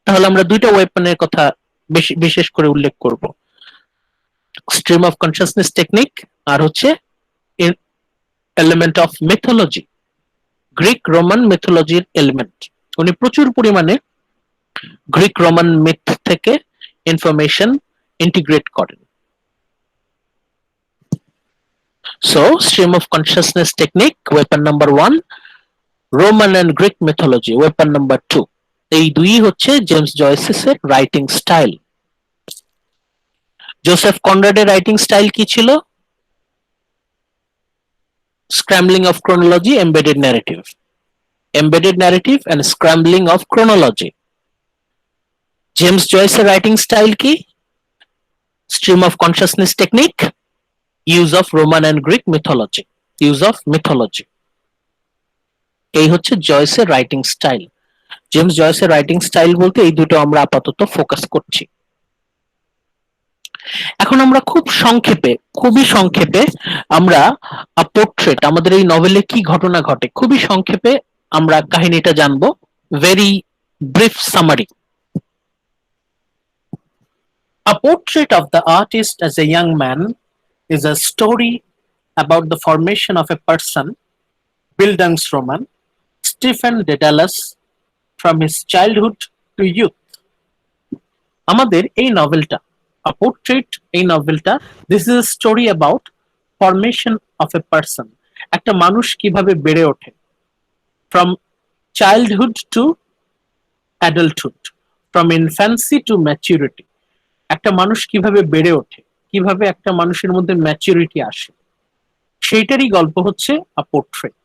তাহলে আমরা দুইটা ওয়েপনের কথা বিশেষ করে উল্লেখ করব, স্ট্রিম অফ কনসিয়াসনেস টেকনিক আর হচ্ছে element of mythology, Greek Roman মিথোলজির এলিমেন্ট। উনি প্রচুর পরিমাণে গ্রিক রোমান মিথ থেকে ইনফরমেশন ইন্টিগ্রেট করেন। So stream of consciousness technique weapon number 1, Roman and Greek mythology weapon number 2। এই দুই হচ্ছে জেমস জয়েসের রাইটিং স্টাইল। জোসেফ কনরাডের রাইটিং স্টাইল কি ছিল? Scrambling of chronology, embedded narrative, and scrambling of chronology. James জয়েসের writing style কি? Stream of consciousness technique, use of Roman and Greek mythology, এই হচ্ছে জয়েসের রাইটিং স্টাইল। জেমস জয়েসের রাইটিং স্টাইল বলতে এই দুটো আমরা আপাতত ফোকাস করছি। এখন আমরা খুবই সংক্ষেপে আমরা পোর্ট্রেট, আমাদের এই নভেলে কি ঘটনা ঘটে খুবই সংক্ষেপে আমরা কাহিনীটা জানবো। Very brief summary. A portrait of the artist as a young man is a story about the formation of a person, Bildungsroman, Stephen Dedalus, from his childhood to youth. আমাদের এই নভেলটা A Portrait, এই নভেলটা, this is a story about formation of a person, একটা মানুষ কিভাবে বেড়ে ওঠে, from childhood to adulthood, from infancy to maturity, একটা মানুষ কিভাবে বেড়ে ওঠে, কিভাবে একটা মানুষের মধ্যে ম্যাচুরিটি আসে, সেইটারই গল্প হচ্ছে A Portrait।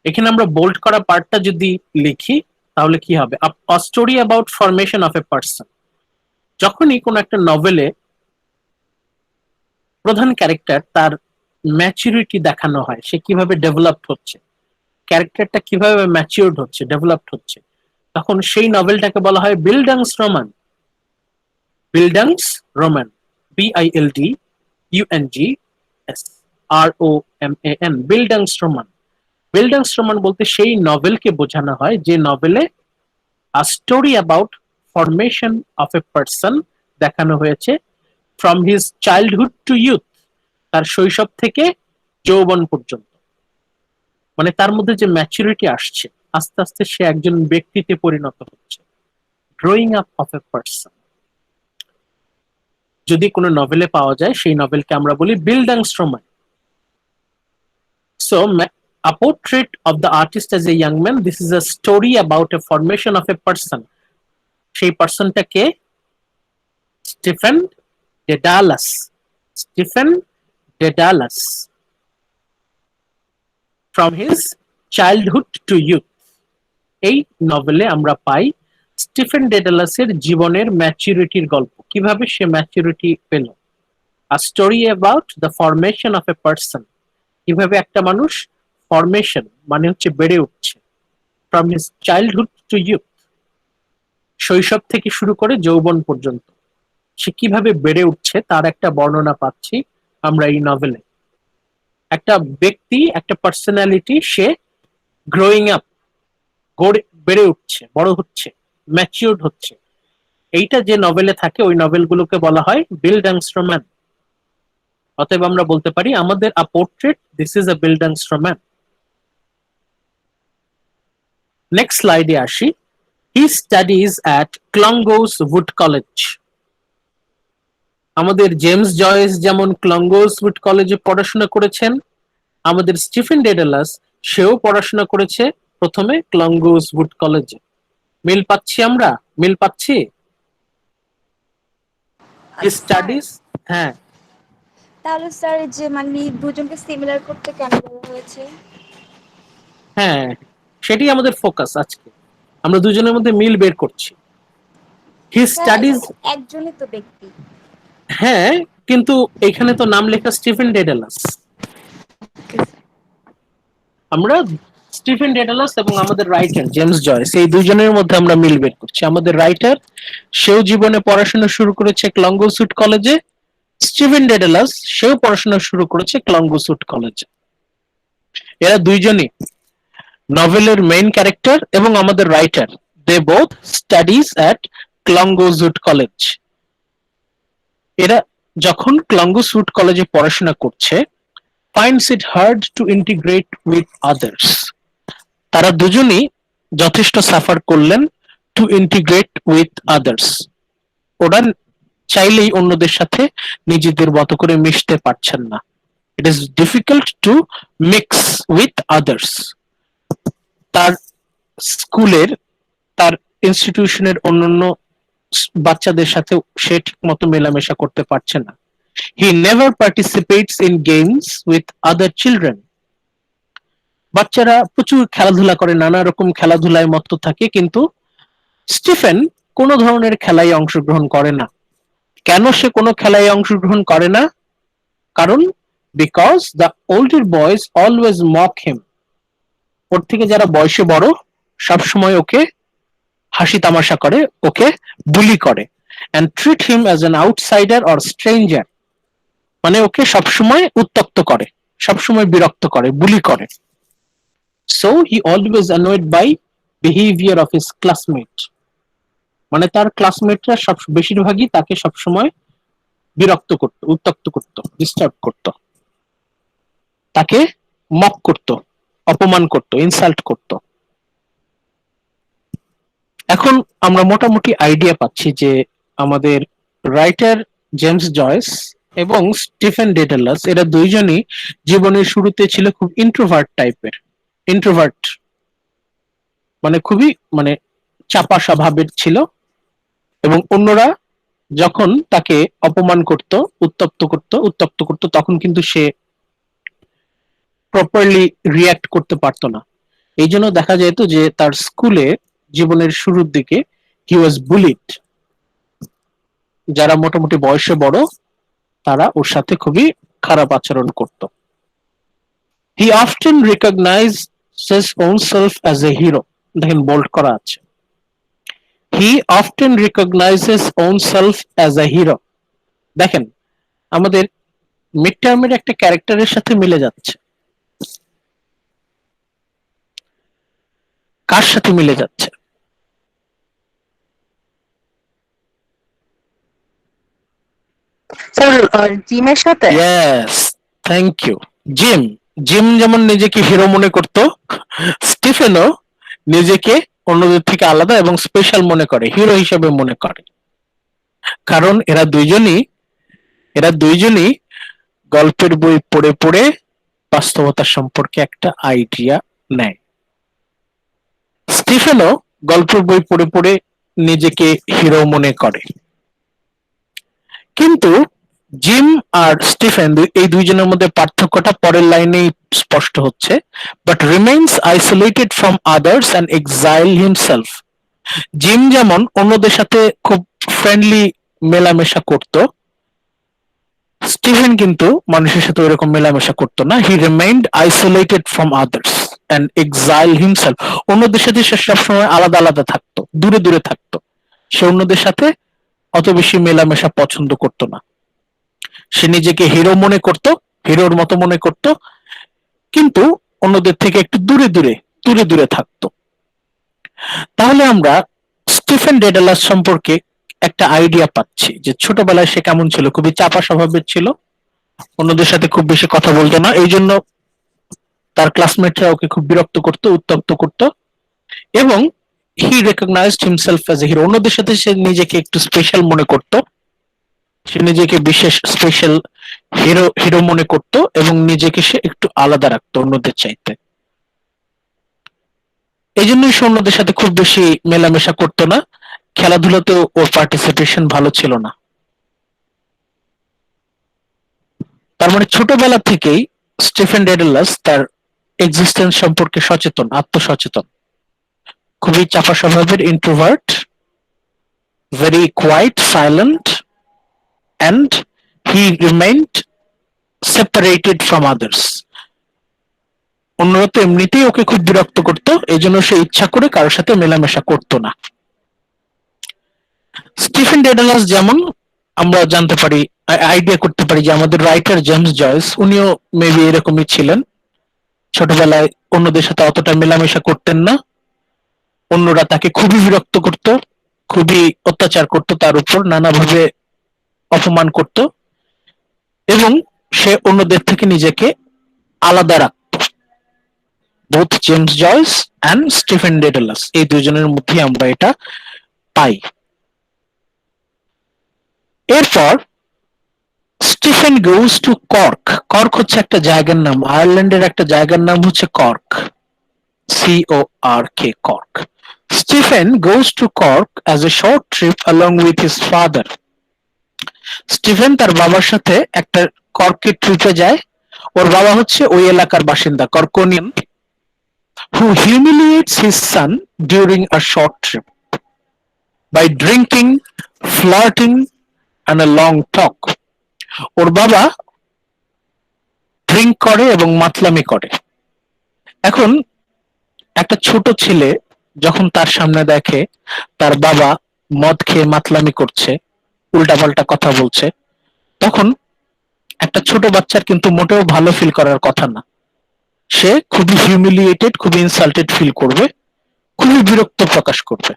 এখানে আমরা বোল্ড করা পার্টটা যদি লিখি তাহলে কি হবে? A story about formation of a person। যখনই কোন একটা নভেলে প্রধান ক্যারেক্টার তার ম্যাচুরিটি দেখানো হয়, সে কিভাবে ডেভেলপড হচ্ছে, ক্যারেক্টারটা কিভাবে ম্যাচিউরড হচ্ছে, ডেভেলপড হচ্ছে, তখন সেই নভেলটাকে বলা হয় বিল্ডাংসরোমান। BILDUNGSROMAN, বিল্ডাংসরোমান বলতে সেই নভেলকে বোঝানো হয় যে নভেলে a story about formation of a person দেখানো হয়েছে, from his childhood to youth, তার শৈশব থেকে যৌবন পর্যন্ত, মানে তার মধ্যে যে ম্যাচুরিটি আসছে, আস্তে আস্তে সে একজন ব্যক্তিতে পরিণত হচ্ছে, growing up of a person. যদি কোনো নভেলে পাওয়া যায় সেই নভেলকে আমরা বলি বিল্ডাংসরোমান। So, A Portrait of the Artist as a Young Man, this is a story about a formation of a person. সেই পার্সনটাকে Stephen Dedalus, from his childhood to youth, এই নভেলে আমরা পাই স্টিফেন ডেডালাসের জীবনের ম্যাচুরিটির গল্প, কিভাবে সে ম্যাচুরিটি পেল। A story about the formation of a person, কিভাবে একটা মানুষ, ফরমেশন মানে হচ্ছে বেড়ে উঠছে, from his childhood to youth, শৈশব থেকে শুরু করে যৌবন পর্যন্ত সে কিভাবে বেড়ে উঠছে তার একটা বর্ণনা পাচ্ছি আমরা এই নভেলে। একটা ব্যক্তি, একটা পার্সোনালিটি, সে গ্রোয়িং আপ, বেড়ে উঠছে, বড় হচ্ছে, ম্যাচিউরড হচ্ছে, এইটা যে নভেলে থাকে ওই নভেলগুলোকে বলা হয় বিল্ডাংসরোমান। অতএব আমরা বলতে পারি আমাদের a portrait, this is a bildungsroman. Next স্লাইডে আসি। He studies at Clongowes Wood college. আমাদের জেমস জয়েস যেমন ক্লঙ্গোস উড কলেজে পড়াশোনা করেছেন, আমাদের স্টিফেন ডেডালাস সেও পড়াশোনা করেছে প্রথমে ক্লঙ্গোস উড কলেজে। মিল পাচ্ছি আমরা? মিল পাচ্ছি? স্টাডিজ, হ্যাঁ। তাহলে স্যার যে মানে দুজনকে সিমিলার করতে কেন বলা হয়েছে? হ্যাঁ, সেটাই আমাদের ফোকাস আজকে, আমরা দুজনের মধ্যে মিল বের করছি। হি স্টাডিজ, একজনই তো ব্যক্তি। হ্যাঁ, কিন্তু এখানে তো নাম লেখা স্টিফেন ডেডালাস। আমরা স্টিফেন ডেডালাস এবং আমাদের রাইটার জেমস জয়েস, এই দুজনের মধ্যে আমরা মিল বের করছি। আমাদের রাইটার, সেও জীবনে পড়াশোনা শুরু করেছে ক্লঙ্গোস উড কলেজে। স্টিফেন ডেডালাস সেও পড়াশোনা শুরু করেছে ক্লঙ্গোস উড কলেজে। এরা দুইজনই নভেলের মেইন ক্যারেক্টার এবং আমাদের রাইটার। They both studies at Clongowes Wood college. এরা যখন ক্লঙ্গোস উড কলেজে পড়াশোনা করছে, finds it hard to integrate with others, তারা দুজনই যথেষ্ট সাফার করলেন টু ইন্টিগ্রেট উইথ আদার্স, ওরা চাইলেই অন্যদের সাথে নিজেদের মতো করে মিশতে পারছেন না। It is difficult to mix with others. তার স্কুলের, তার ইনস্টিটিউশনের অন্যান্য বাচ্চাদের সাথে সে ঠিক মতো মেলামেশা করতে পারছে না। He never participates in games with other children. বাচ্চারা প্রচুর খেলাধুলা করে, নানা রকম খেলাধুলায় মত্ত থাকে, কিন্তু স্টিফেন কোনো ধরনের খেলায় অংশগ্রহণ করে না। কেন সে কোনো খেলায় অংশগ্রহণ করে না? কারণ because the older boys always mock him. ওর থেকে যারা বয়সে বড় সবসময় ওকে হাসি তামাশা করে, ওকে বুলি করে, and treat him as an outsider or stranger। মানে ওকে সবসময় উত্ত্যক্ত করে, সবসময় বিরক্ত করে, বুলি করে। So he always annoyed by behavior of his classmate। মানে তার ক্লাসমেটরা সব বেশিরভাগই তাকে সবসময় বিরক্ত করত, উত্ত্যক্ত করত, ডিস্টার্ব করত, তাকে মক করত, অপমান করত, ইনসাল্ট করত। এখন আমরা মোটামুটি আইডিয়া পাচ্ছি যে আমাদের রাইটার জেমস জয়েস এবং স্টিফেন ডেডালাস এরা দুইজনই জীবনের শুরুতে ছিল খুব ইন্ট্রোভার্ট টাইপের। ইন্ট্রোভার্ট মানে খুবই মানে চাপা স্বভাবের ছিল, এবং অন্যরা যখন তাকে অপমান করত, উত্তপ্ত করত তখন কিন্তু সে প্রপারলি রিয়্যাক্ট করতে পারতো না। এই জন্য দেখা যেত যে তার স্কুলে জীবনের শুরুর দিকে হি ওয়াজ বুলিড। যারা মোটামুটি বয়সে বড় তারা ওর সাথে খুবই খারাপ আচরণ করত। He often recognized his own self as a hero. দেখেন বোল্ড করা আছে, he often recognizes own self as a hero. দেখেন আমাদের মিড টার্মের একটা ক্যারেক্টারের সাথে মিলে যাচ্ছে। কার সাথে মিলে যাচ্ছে? স্যার জিমের সাথে। Yes, thank you. Jim. Jim যেমন নিজেকে হিরো মনে করত, স্টিফেনও নিজেকে অন্যদের থেকে আলাদা এবং স্পেশাল মনে করে, হিরো হিসেবে মনে করে। কারণ এরা দুইজনই গল্পের বই পড়ে পড়ে বাস্তবতা সম্পর্কে একটা আইডিয়া নেয়। স্টিফেনও গল্পের বই পড়ে পড়ে নিজেকে হিরো মনে করে, কিন্তু জিম আর স্টিফেন এই দুইজনের মধ্যে পার্থক্যটা পরের লাইনেই স্পষ্ট হচ্ছে। But remains isolated from others and exile himself. Gym যেমন অন্যদের সাথে খুব ফ্রেন্ডলি মেলামেশা করত, স্টিফেন কিন্তু মানুষের সাথে ওইরকম মেলামেশা করতো না। He remained isolated from others and exile himself. অন্যদের সাথে সে সবসময় আলাদা আলাদা থাকতো, দূরে দূরে থাকতো। সে অন্যদের সাথে অত বেশি মেলামেশা পছন্দ করতো না। সে নিজেকে হিরো মনে করত, হিরোর মতো মনে করত, কিন্তু অন্যদের থেকে একটু দূরে দূরে থাকতো। তাহলে আমরা স্টিফেন ডেডালাস সম্পর্কে একটা আইডিয়া পাচ্ছি যে ছোটবেলায় সে কেমন ছিল। খুবই চাপা স্বভাবের ছিল, অন্যদের সাথে খুব বেশি কথা বলতো না, এই জন্য তার ক্লাসমেটরা ওকে খুব বিরক্ত করত, উত্ত্যক্ত করত, এবং he recognized himself as a hero. অন্যদের সাথে সে নিজেকে একটু স্পেশাল মনে করত, সে নিজেকে বিশেষ স্পেশাল হিরো মনে করত, এবং নিজেকে সে একটু আলাদা রাখতো অন্যদের চাইতে। এই জন্যই সে অন্যদের সাথে খুব বেশি মেলামেশা করতো না। খেলাধুলাতেও ওর পার্টিসিপেশন ভালো ছিল না। তার মানে ছোটবেলা থেকেই স্টিফেন ডেডালাস তার এক্সিস্টেন্স সম্পর্কে সচেতন, আত্মসচেতন। খুবই চাপা স্বভাবের, introvert, very quiet, silent, and he remained separated from others। অন্যরা তো এমনিতেই ওকে খুব বিরক্ত করতো, এই জন্য সে ইচ্ছা করে কারোর সাথে মেলামেশা করতো না। স্টিফেন ডেডালাস যেমন আমরা জানতে পারি, আইডিয়া করতে পারি যে আমাদের রাইটার জেমস জয়েস উনিও মেবি এরকমই ছিলেন। ছোটবেলায় অন্যদের সাথে অতটা মেলামেশা করতেন না, অন্যরা তাকে খুবই বিরক্ত করত, খুবই অত্যাচার করত, তার উপর নানাভাবে অপমান করত, এবং সে অন্যদের থেকে নিজেকে আলাদা রাখত। Both James joys and Stephen Dedalus এই দুজনের মধ্যে আমরা এটা পাই। এরপর Stephen goes to cork. Cork হচ্ছে একটা জায়গার নাম, আয়ারল্যান্ডের একটা জায়গার নাম হচ্ছে cork, CORK, cork. Stephen goes to Cork as a short trip along with his father. Stephen তার বাবার সাথে একটা কর্কের ট্রিপে যায়। ওর বাবা হচ্ছে ওই এলাকার বাসিন্দা, কর্কনিয়ান, who humiliates his son during a short trip by drinking, flirting, and a long talk. ওর বাবা ড্রিঙ্ক করে এবং মাতলামি করে। এখন একটা ছোট ছেলে যখন তার সামনে দেখে তার বাবা মদ খেয়ে মাতলামি করছে, উল্টাপাল্টা কথা বলছে, তখন একটা ছোট বাচ্চার কিন্তু মোটেও ভালো ফিল করার কথা না। সে খুবই হিউমিলিয়েটেড, খুবই ইনসাল্টেড ফিল করবে, খুবই বিরক্ত প্রকাশ করবে।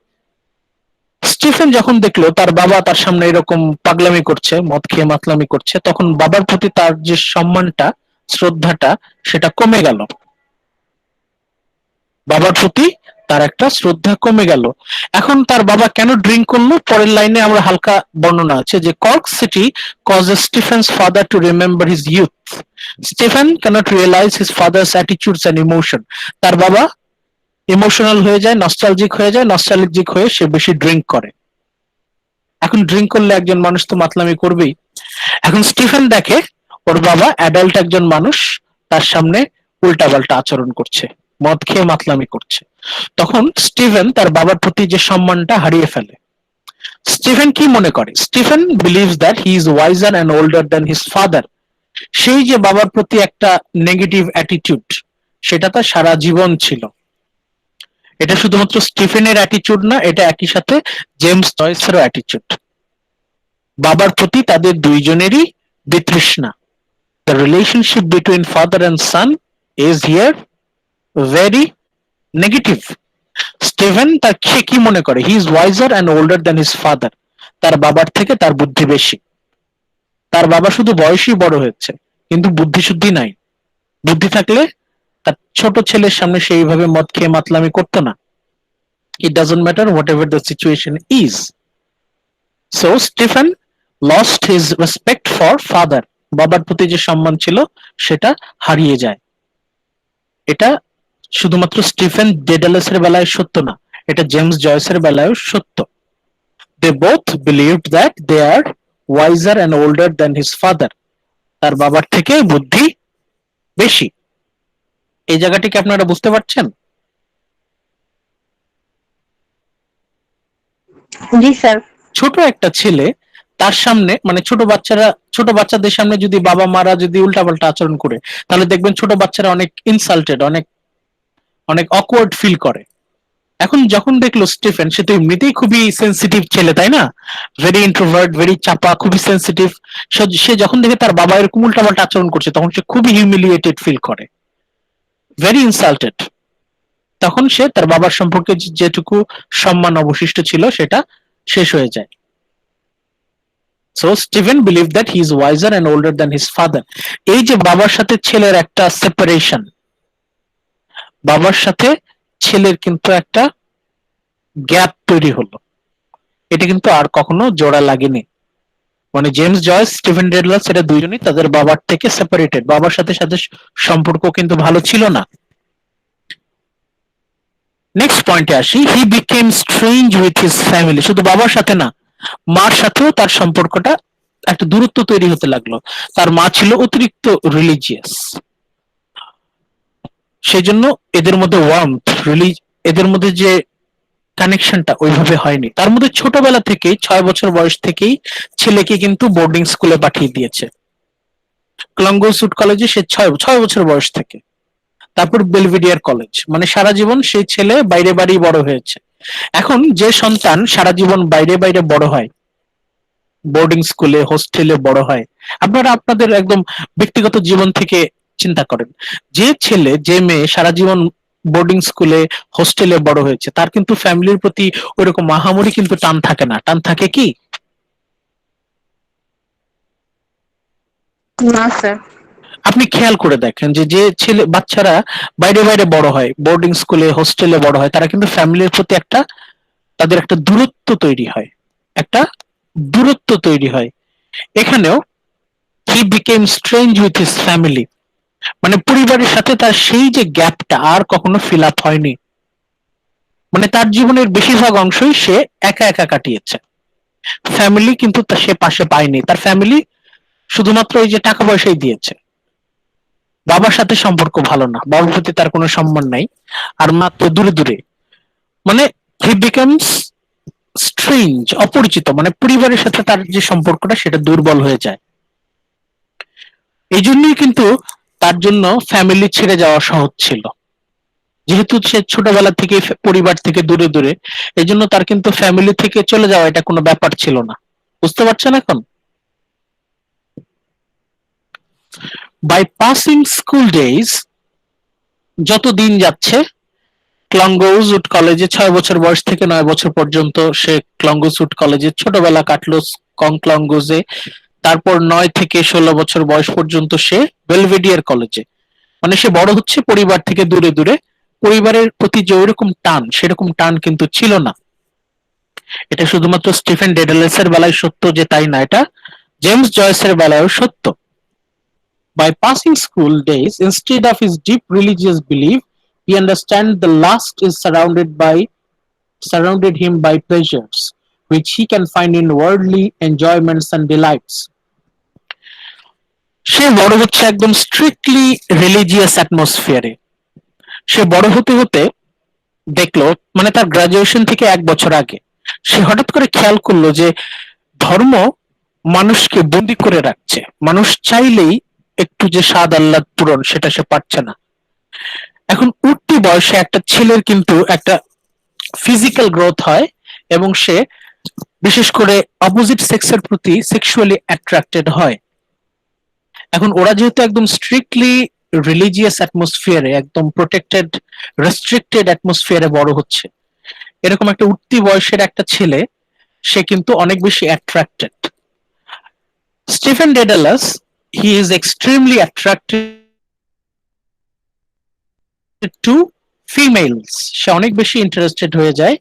স্টিফেন যখন দেখলো তার বাবা তার সামনে এরকম পাগলামি করছে, মদ খেয়ে মাতলামি করছে, তখন বাবার প্রতি তার যে সম্মানটা, শ্রদ্ধাটা, সেটা কমে গেল। বাবার প্রতি তার একটা শ্রদ্ধা কমে গেল। এখন তার বাবা কেন ড্রিঙ্ক করলো, পরের লাইনে আমরা হালকা বর্ণনা আছে যে cork city causes Stephen's father to remember his youth. Stephen cannot realize his father's attitudes and emotion. তার বাবা ইমোশনাল হয়ে যায়, নস্টালজিক হয়ে যায়, নস্টালজিক হয়ে সে বেশি ড্রিঙ্ক করে। এখন ড্রিঙ্ক করলে একজন মানুষ তো মাতলামি করবেই। এখন স্টিফেন দেখে ওর বাবা অ্যাডাল্ট একজন মানুষ তার সামনে উল্টাপাল্টা আচরণ করছে, মদ খেয়ে মাতলামি করছে। তখন স্টিফেন তার বাবার প্রতি যে সম্মানটা হারিয়ে ফেলে। স্টিফেন কি মনে করে? Stephen believes that he is wiser and older than his father. সেই যে বাবার প্রতি একটা নেগেটিভ অ্যাটিটিউড, সেটা তার সারা জীবন ছিল। এটা শুধুমাত্র স্টিফেনের অ্যাটিটিউড না, এটা একই সাথে জেমস জয়েসেরও অ্যাটিটিউড। বাবার প্রতি তাদের দুইজনেরই বিতৃষ্ণা। The relationship between father and son is here very negative. Stephen তার সে কি মনে করে? He is wiser and older than his father. তার বাবার থেকে তার বুদ্ধি বেশি। তার বাবা শুধু বয়সই বড় হয়েছে, কিন্তু বুদ্ধি শুদ্ধি নাই। বুদ্ধি থাকলে তার ছোট ছেলের সামনে সেইভাবে মদ খেয়ে মাতলামি করতো না। It doesn't matter whatever the situation is. So Stephen lost his respect for father. বাবার প্রতি যে সম্মান ছিল সেটা হারিয়ে যায়। এটা শুধুমাত্র স্টিফেন ডেডালাসের বেলায় সত্য না, এটা জেমস জয়েসের বেলায়ও সত্য। They both believed that they are wiser and older than his father. তার বাবার থেকে বুদ্ধি বেশি। এই জায়গাটিকে আপনারা বুঝতে পারছেন? জি স্যার। ছোট একটা ছেলে তার সামনে, মানে ছোট বাচ্চাদের সামনে যদি বাবা মারা যদি উল্টাপাল্টা আচরণ করে, তাহলে দেখবেন ছোট বাচ্চারা অনেক ইনসাল্টেড, অনেক অনেক অকওয়ার্ড ফিল করে। এখন যখন দেখলো স্টিফেন, সে তো এমনিতেই খুবই সেন্সিটিভ ছেলে, তাই না? ভেরি ইন্ট্রোভার্ট, ভেরি চাপা, খুবই সেন্সিটিভ। সে যখন দেখে তার বাবা এরকম উল্টাপাল্টা আচরণ করছে, তখন সে খুবই হিউমিলিয়েটেড ফিল করে, ভেরি ইনসাল্টেড। তখন সে তার বাবার সম্পর্কে যেটুকু সম্মান অবশিষ্ট ছিল সেটা শেষ হয়ে যায়। So Stephen believed that he is wiser and older than his father. এই যে বাবার সাথে ছেলের একটা সেপারেশন, বাবার সাথে ছেলের কিন্তু একটা গ্যাপ তৈরি হলো, এটা কিন্তু আর কখনো জোড়া লাগেনি। মানে জেমস জয়েস, স্টিফেন ডেডলাস, এরা দুইজনই তাদের বাবার থেকে সেপারেটেড। বাবার সাথে সাথে সম্পর্ক কিন্তু ভালো ছিল না। নেক্সট পয়েন্টে আসি, he became strange with his family. শুধু বাবার সাথে না, মার সাথেও তার সম্পর্কটা একটা দূরত্ব তৈরি হতে লাগলো। তার মা ছিল অতিরিক্ত রিলিজিয়াস, সেজন্য এদের মধ্যে ওয়ার্মথ, এদের মধ্যে যে কানেকশনটা ওইভাবে হয়নি। তার মধ্যে ছোটবেলা থেকেই 6 বছর বয়স থেকেই ছেলেকে কিন্তু বোর্ডিং স্কুলে পাঠিয়ে দিয়েছে। ক্লঙ্গোসুট কলেজে সে 6 বছর বয়স থেকে, তারপর বেলভিডিয়ার কলেজ। মানে সারা জীবন সেই ছেলে বাইরে বাড়ি বড় হয়েছে। এখন যে সন্তান সারা জীবন বাইরে বাইরে বড় হয়, বোর্ডিং স্কুলে, হোস্টেলে বড় হয়, আপনারা আপনাদের একদম ব্যক্তিগত জীবন থেকে চিন্তা করেন। যে ছেলে, যে মেয়ে সারা জীবন বোর্ডিং স্কুলে, হোস্টেলে বড় হয়েছে, তার কিন্তু ফ্যামিলির প্রতি ওইরকম মাহামরি কিন্তু টান থাকে না। টান থাকে কি? না স্যার। আপনি খেয়াল করে দেখেন যে যে ছেলে বাচ্চারা বাইরে বাইরে বড় হয়, বোর্ডিং স্কুলে, হোস্টেলে বড় হয়, তারা কিন্তু ফ্যামিলির প্রতি একটা, তাদের একটা দূরত্ব তৈরি হয়, একটা দূরত্ব তৈরি হয়। এখানেও he became strange with his family, মানে পরিবারের সাথে তার সেই যে গ্যাপটা আর কখনো ফিল আপ হয়নি। মানে তার জীবনের বেশিরভাগ অংশই সে একা একা কাটিয়েছে। ফ্যামিলি কিন্তু সে পাশে পায়নি, তার ফ্যামিলি শুধুমাত্র এই যে টাকা পয়সাই দিয়েছে। বাবার সাথে সম্পর্ক ভালো না, বাবার প্রতি তার কোনো সম্মান নাই, আর মাত্র দূরে দূরে, মানে হি বিকামস স্ট্রেঞ্জ, অপরিচিত, মানে পরিবারের সাথে তার যে সম্পর্কটা সেটা দুর্বল হয়ে যায়। এই জন্যই কিন্তু তার জন্য ফ্যামিলি ছেড়ে যাওয়া সহজ ছিল, যেহেতু সে ছোটবেলা থেকে পরিবার থেকে দূরে দূরে, এই জন্য তার কিন্তু ফ্যামিলি থেকে চলে যাওয়া এটা কোনো ব্যাপার ছিল না। বুঝতে পারছেন এখন? বাই পাসিং স্কুল ডেজ, যত দিন যাচ্ছে, ক্লঙ্গোজউড কলেজে 6 বছর বয়স থেকে 9 বছর পর্যন্ত সে ক্লঙ্গোজউড কলেজে ছোটবেলা কাটলো ক্লঙ্গোজে। তারপর 9 থেকে 16 বছর বয়স পর্যন্ত সে বেলভেডিয়ার কলেজে, মানে সে বড় হচ্ছে পরিবার থেকে দূরে দূরে। পরিবারের প্রতি যে ওইরকম টান, সেরকম টান কিন্তু ছিল না। এটা শুধুমাত্র স্টিফেন ডেডালাসের বেলায় সত্য যে তাই না, এটা জেমস জয়েসের বেলায়ও সত্য। By passing school days, instead of his deep religious belief, he understands the lust is surrounded him by pleasures, which he can find in worldly enjoyments and delights. সে বড় হচ্ছে একদম স্ট্রিক্টলি রিলিজিয়াস অ্যাটমসফিয়ারে। সে বড় হতে হতে দেখলো, মানে তার গ্রাজুয়েশন থেকে 1 বছর আগে সে হঠাৎ করে খেয়াল করলো যে ধর্ম মানুষকে বন্দি করে রাখছে। মানুষ চাইলেই একটু যে স্বাদ আহ্লাদ পূরণ সেটা সে পাচ্ছে না। এখন উঠতি বয়সে একটা ছেলের কিন্তু একটা ফিজিক্যাল গ্রোথ হয়, এবং সে বিশেষ করে অপোজিট সেক্সের প্রতি সেক্সুয়ালি অ্যাট্রাক্টেড হয়। এখন ওরা যেহেতু একদম স্ট্রিক্টলি রিলিজিয়াস অ্যাটমসফিয়ারে, একদম প্রোটেক্টেড রেস্ট্রিক্টেড অ্যাটমসফিয়ারে বড় হচ্ছে, এরকম একটা উঠতি বয়সের একটা ছেলে সে কিন্তু অনেক বেশি attracted. Stephen Daedalus, he is extremely attracted to females, সে অনেক বেশি ইন্টারেস্টেড হয়ে যায়,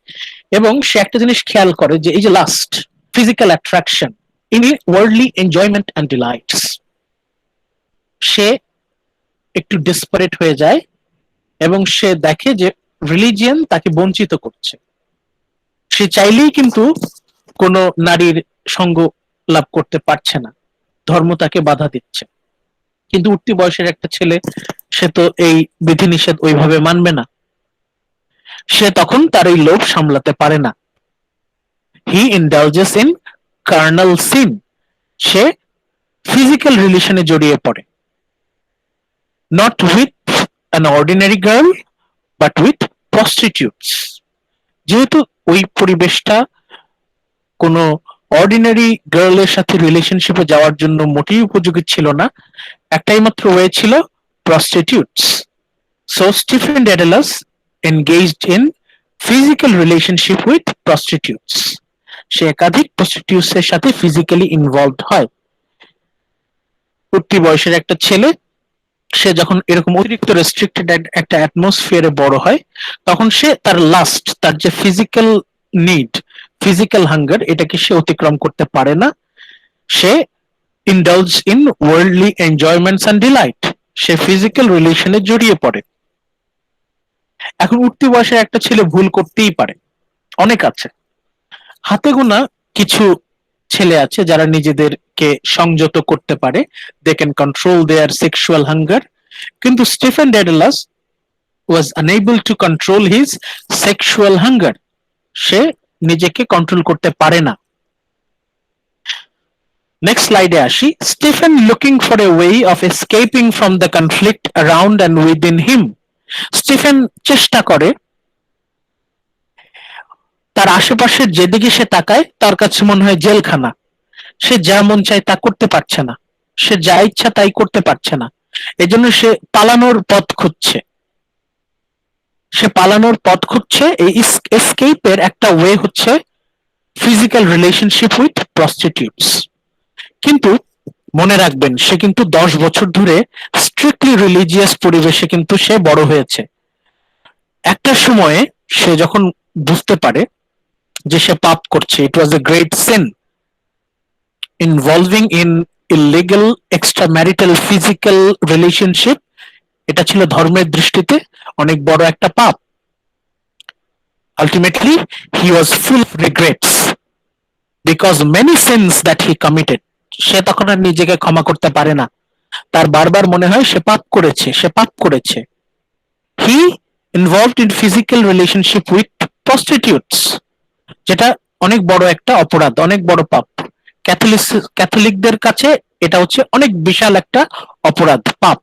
এবং সে একটা জিনিস খেয়াল করে যে এই যে lust, physical attraction in worldly enjoyment and delights, সে একটু ডেসপারেট হয়ে যায় এবং সে দেখে যে রিলিজিয়ন তাকে বঞ্চিত করছে। সে চাইলেই কিন্তু কোনো নারীর সঙ্গ লাভ করতে পারছে না, ধর্ম তাকে বাধা দিচ্ছে। কিন্তু উঠতি বয়সের একটা ছেলে, সে তো এই বিধিনিষেধ ওইভাবে মানবে না, সে তখন তার এই লোভ সামলাতে পারে না। He indulges in carnal sin, সে ফিজিক্যাল রিলেশনে জড়িয়ে পড়ে, not with an ordinary girl but with prostitutes. যেহেতু ওই পরিবেশটা কোনো অর্ডিনারি গার্লের সাথে রিলেশনশিপে যাওয়ার জন্য মোটেই উপযোগী ছিল না, একটাই মাত্র ওয়ে ছিল, prostitutes. So Stephen Daedalus engaged in physical relationship with prostitutes, সে একাধিক প্রস্টিটিউটস এর সাথে ফিজিক্যালি ইনভলভড হয়। উঠতি বয়সের একটা ছেলে, সে যখন এরকম অতিরিক্ত রেস্ট্রিক্টেড একটা অ্যাটমসফিয়ারে বড় হয়, তখন সে তার লাস্ট, তার যে ফিজিক্যাল নিড, ফিজিক্যাল হাঙ্গার, এটাকে সে অতিক্রম করতে পারে না। সে indulge in worldly enjoyments and delight, সে ফিজিক্যাল রিলেশনে জড়িয়ে পড়ে। এখন উঠতি বয়সের একটা ছেলে ভুল করতেই পারে, অনেক আছে, হাতে গোনা কিছু ছেলে আছে যারা নিজেদেরকে সংযত করতে পারে, they can control their sexual hunger. কিন্তু Stephen Dedalus was unable to control his sexual hunger, সে নিজেকে কন্ট্রোল করতে পারে না। নেক্সট স্লাইডে আসি। Stephen looking for a way of escaping from the conflict around and within him, Stephen চেষ্টা করে, তার আশেপাশের যেদিকে সে তাকায় তার কাছে মনে হয় জেলখানা, সে যা মন চায় তা করতে পারছে না, সে যা ইচ্ছা তাই করতে পারছে না, এজন্য সে পালানোর পথ খুঁজছে। এই এসকেপের একটা ওয়ে হচ্ছে ফিজিক্যাল রিলেশনশিপ উইথ প্রস্টিটিউটস। কিন্তু মনে রাখবেন, সে কিন্তু 10 বছর ধরে স্ট্রিক্টলি রিলিজিয়াস পরিবেশে কিন্তু সে বড় হয়েছে। একটা সময়ে সে যখন বুঝতে পারে যে সে পাপ করছে, it was a great sin involving in illegal extramarital physical relationship, এটা ছিল ধর্মের দৃষ্টিতে অনেক বড় একটা পাপ। Ultimately, he was full of regrets because many sins that he committed. সে তখন আর নিজেকে ক্ষমা করতে পারে না, তার বারবার মনে হয় সে পাপ করেছে। He involved in physical relationship with prostitutes, যেটা অনেক বড় একটা অপরাধ, অনেক বড় পাপ। ক্যাথলিকদের কাছে এটা হচ্ছে অনেক বিশাল একটা অপরাধ, পাপ।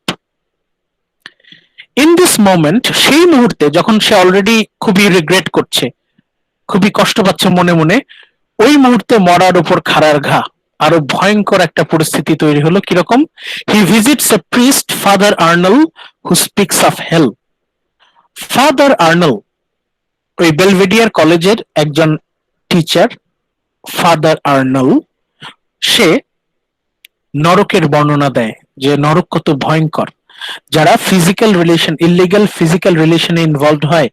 ইন দিস মোমেন্ট, সেই মুহূর্তে যখন সে অলরেডি খুবই রিগ্রেট করছে, খুবই কষ্ট পাচ্ছে মনে মনে, ওই মুহূর্তে মরার উপর খাড়ার ঘা, আরো ভয়ঙ্কর একটা পরিস্থিতি তৈরি হলো। কিরকম? He visits a priest, Father Arnall, who speaks of hell. Father Arnall ওই বেলভেডিয়ার কলেজের একজন টিচার, ফাদার আর্নল, সে নরকের বর্ণনা দেয় যে নরক কত ভয়ঙ্কর। যারা ফিজিক্যাল রিলেশন, ইলিগাল ফিজিক্যাল রিলেশনে ইনভলভড হয়,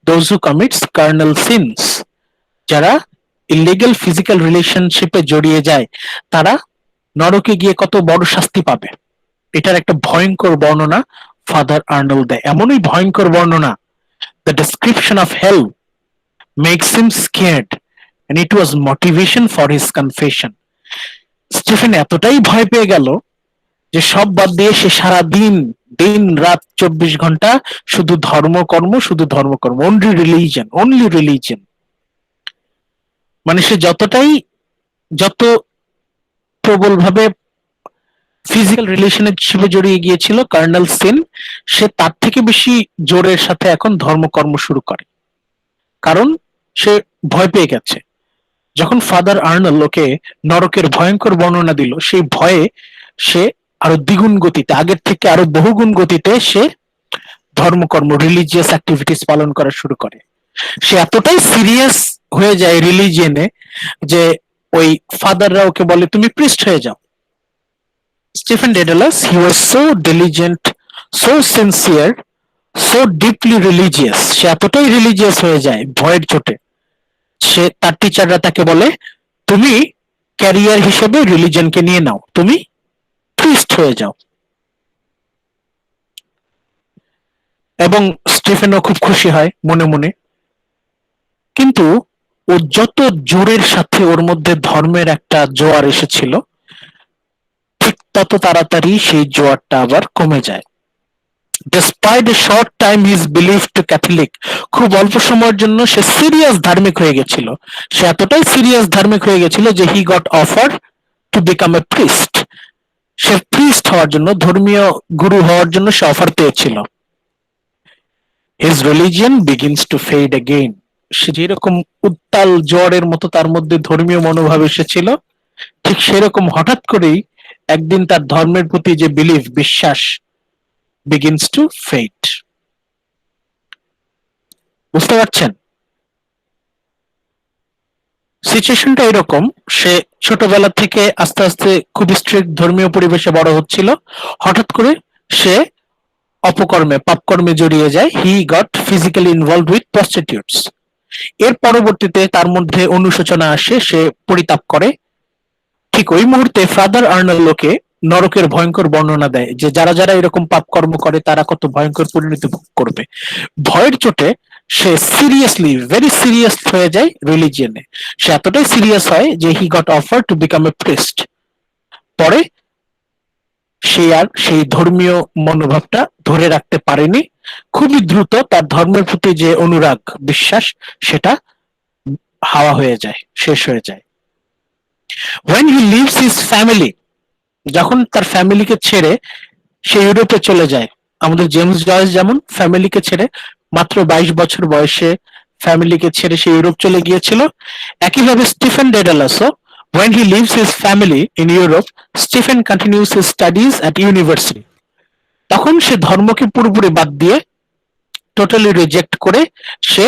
those who commits carnal sins, যারা ইলিগাল ফিজিক্যাল রিলেশনশিপে জড়িয়ে যায়, তারা নরকে গিয়ে কত বড় শাস্তি পাবে। এটার একটা ভয়ঙ্কর বর্ণনা ফাদার আর্নল দেয়, এমনই ভয়ঙ্কর বর্ণনা, the description of hell makes him scared and it was motivation for his confession. Stephen এতটাই ভয় পেয়ে গেল যে সব বাদ দিয়ে সে সারা দিন দিন রাত 24 ঘন্টা শুধু ধর্মকর্ম, শুধু ধর্মকর্ম, অনলি রিলিজিয়ন। মানে সে যত প্রবল ভাবে ফিজিক্যাল রিলেশনশিপে জড়িয়ে গিয়েছিল কার্নাল সিন, সে তার থেকে বেশি জোরের সাথে এখন ধর্মকর্ম শুরু করে, কারণ সে ভয় পেয়ে গেছে। যখন ফাদার আর্নল ওকে নরকের ভয়ঙ্কর বর্ণনা দিল, সেই ভয়ে সে আরো দ্বিগুণ গতিতে, আগের থেকে আরো বহুগুণ গতিতে সে ধর্মকর্ম, রিলিজিয়াস অ্যাক্টিভিটিস পালন করা শুরু করে। সে এতটাই সিরিয়াস হয়ে যায় রিলিজিয়নে যে ওই ফাদাররা ওকে বলে তুমি প্রিস্ট হয়ে যাও। Stephen Dedalus, he was so diligent, so sincere, so deeply religious, সে এতটাই রিলিজিয়াস হয়ে যায় ভয়ের চোটে, সে তার টিচাররা তাকে বলে তুমি ক্যারিয়ার হিসেবে রিলিজনকে নিয়ে নাও, তুমি প্রিস্ট হয়ে যাও। এবং স্টিফেনও খুব খুশি হয় মনে মনে, কিন্তু ও যত জোরের সাথে ওর মধ্যে ধর্মের একটা জোয়ার এসেছিল, ঠিক তত তাড়াতাড়ি সেই জোয়ারটা আবার কমে যায়। Despite a short time he is believed to Catholic, খুব অল্প সময়ের জন্য সে সিরিয়াস ধার্মিক হয়ে গেছিল। সে এতটাই সিরিয়াস ধার্মিক হয়ে গেছিল যে he got offered to become a priest, say priest হওয়ার জন্য, ধর্মীয় গুরু হওয়ার জন্য সে অফার পেয়েছিল। His religion begins to fade again, সে যেরকম উত্তাল জোয়ারের মতো তার মধ্যে ধর্মীয় মনোভাব এসেছিল, ঠিক সেরকম হঠাৎ করেই একদিন তার ধর্মের প্রতি যে বিশ্বাস begins to fade. বুঝতে পারছেন সিচুয়েশনটা এরকম? সে ছোটবেলা থেকে আস্তে আস্তে খুব স্ট্রিক্ট ধর্মীয় পরিবেশে বড় হচ্ছিল, হঠাৎ করে সে অপকর্মে, পাপকর্মে জড়িয়ে যায়। He got physically involved with prostitutes. এর পরবর্তীতে তার মধ্যে অনুশোচনা আসে, সে পরিতাপ করে। ঠিক ওই মুহূর্তে ফাদার আর্নল্ড ওকে নরকের ভয়ঙ্কর বর্ণনা দেয় যে যারা যারা এরকম পাপ কর্ম করে তারা কত ভয়ঙ্কর পরিণতি ভোগ করবে। ভয়ের চোটে সে সিরিয়াসলি, ভেরি সিরিয়াস হয়ে যায় রিলিজিয়নে। সে এতটাই সিরিয়াস হয় যে he got offer to become a priest. পরে সে আর সেই ধর্মীয় মনোভাবটা ধরে রাখতে পারেনি, খুবই দ্রুত তার ধর্মের প্রতি যে অনুরাগ, বিশ্বাস, সেটা হাওয়া হয়ে যায়, শেষ হয়ে যায়। when he leaves his family, যখন তার ফ্যামিলিকে ছেড়ে সে ইউরোপে চলে যায়, আমাদের জেমস জয়েস যেমন ফ্যামিলিকে ছেড়ে মাত্র 22 বছর বয়সে ফ্যামিলিকে ছেড়ে সে ইউরোপ চলে গিয়েছিল, একইভাবে Stephen ডেডালাসও when he leaves his family in Europe, Stephen continues his studies at university. তখন সে ধর্মকে পুরোপুরি বাদ দিয়ে, টোটালি রিজেক্ট করে, সে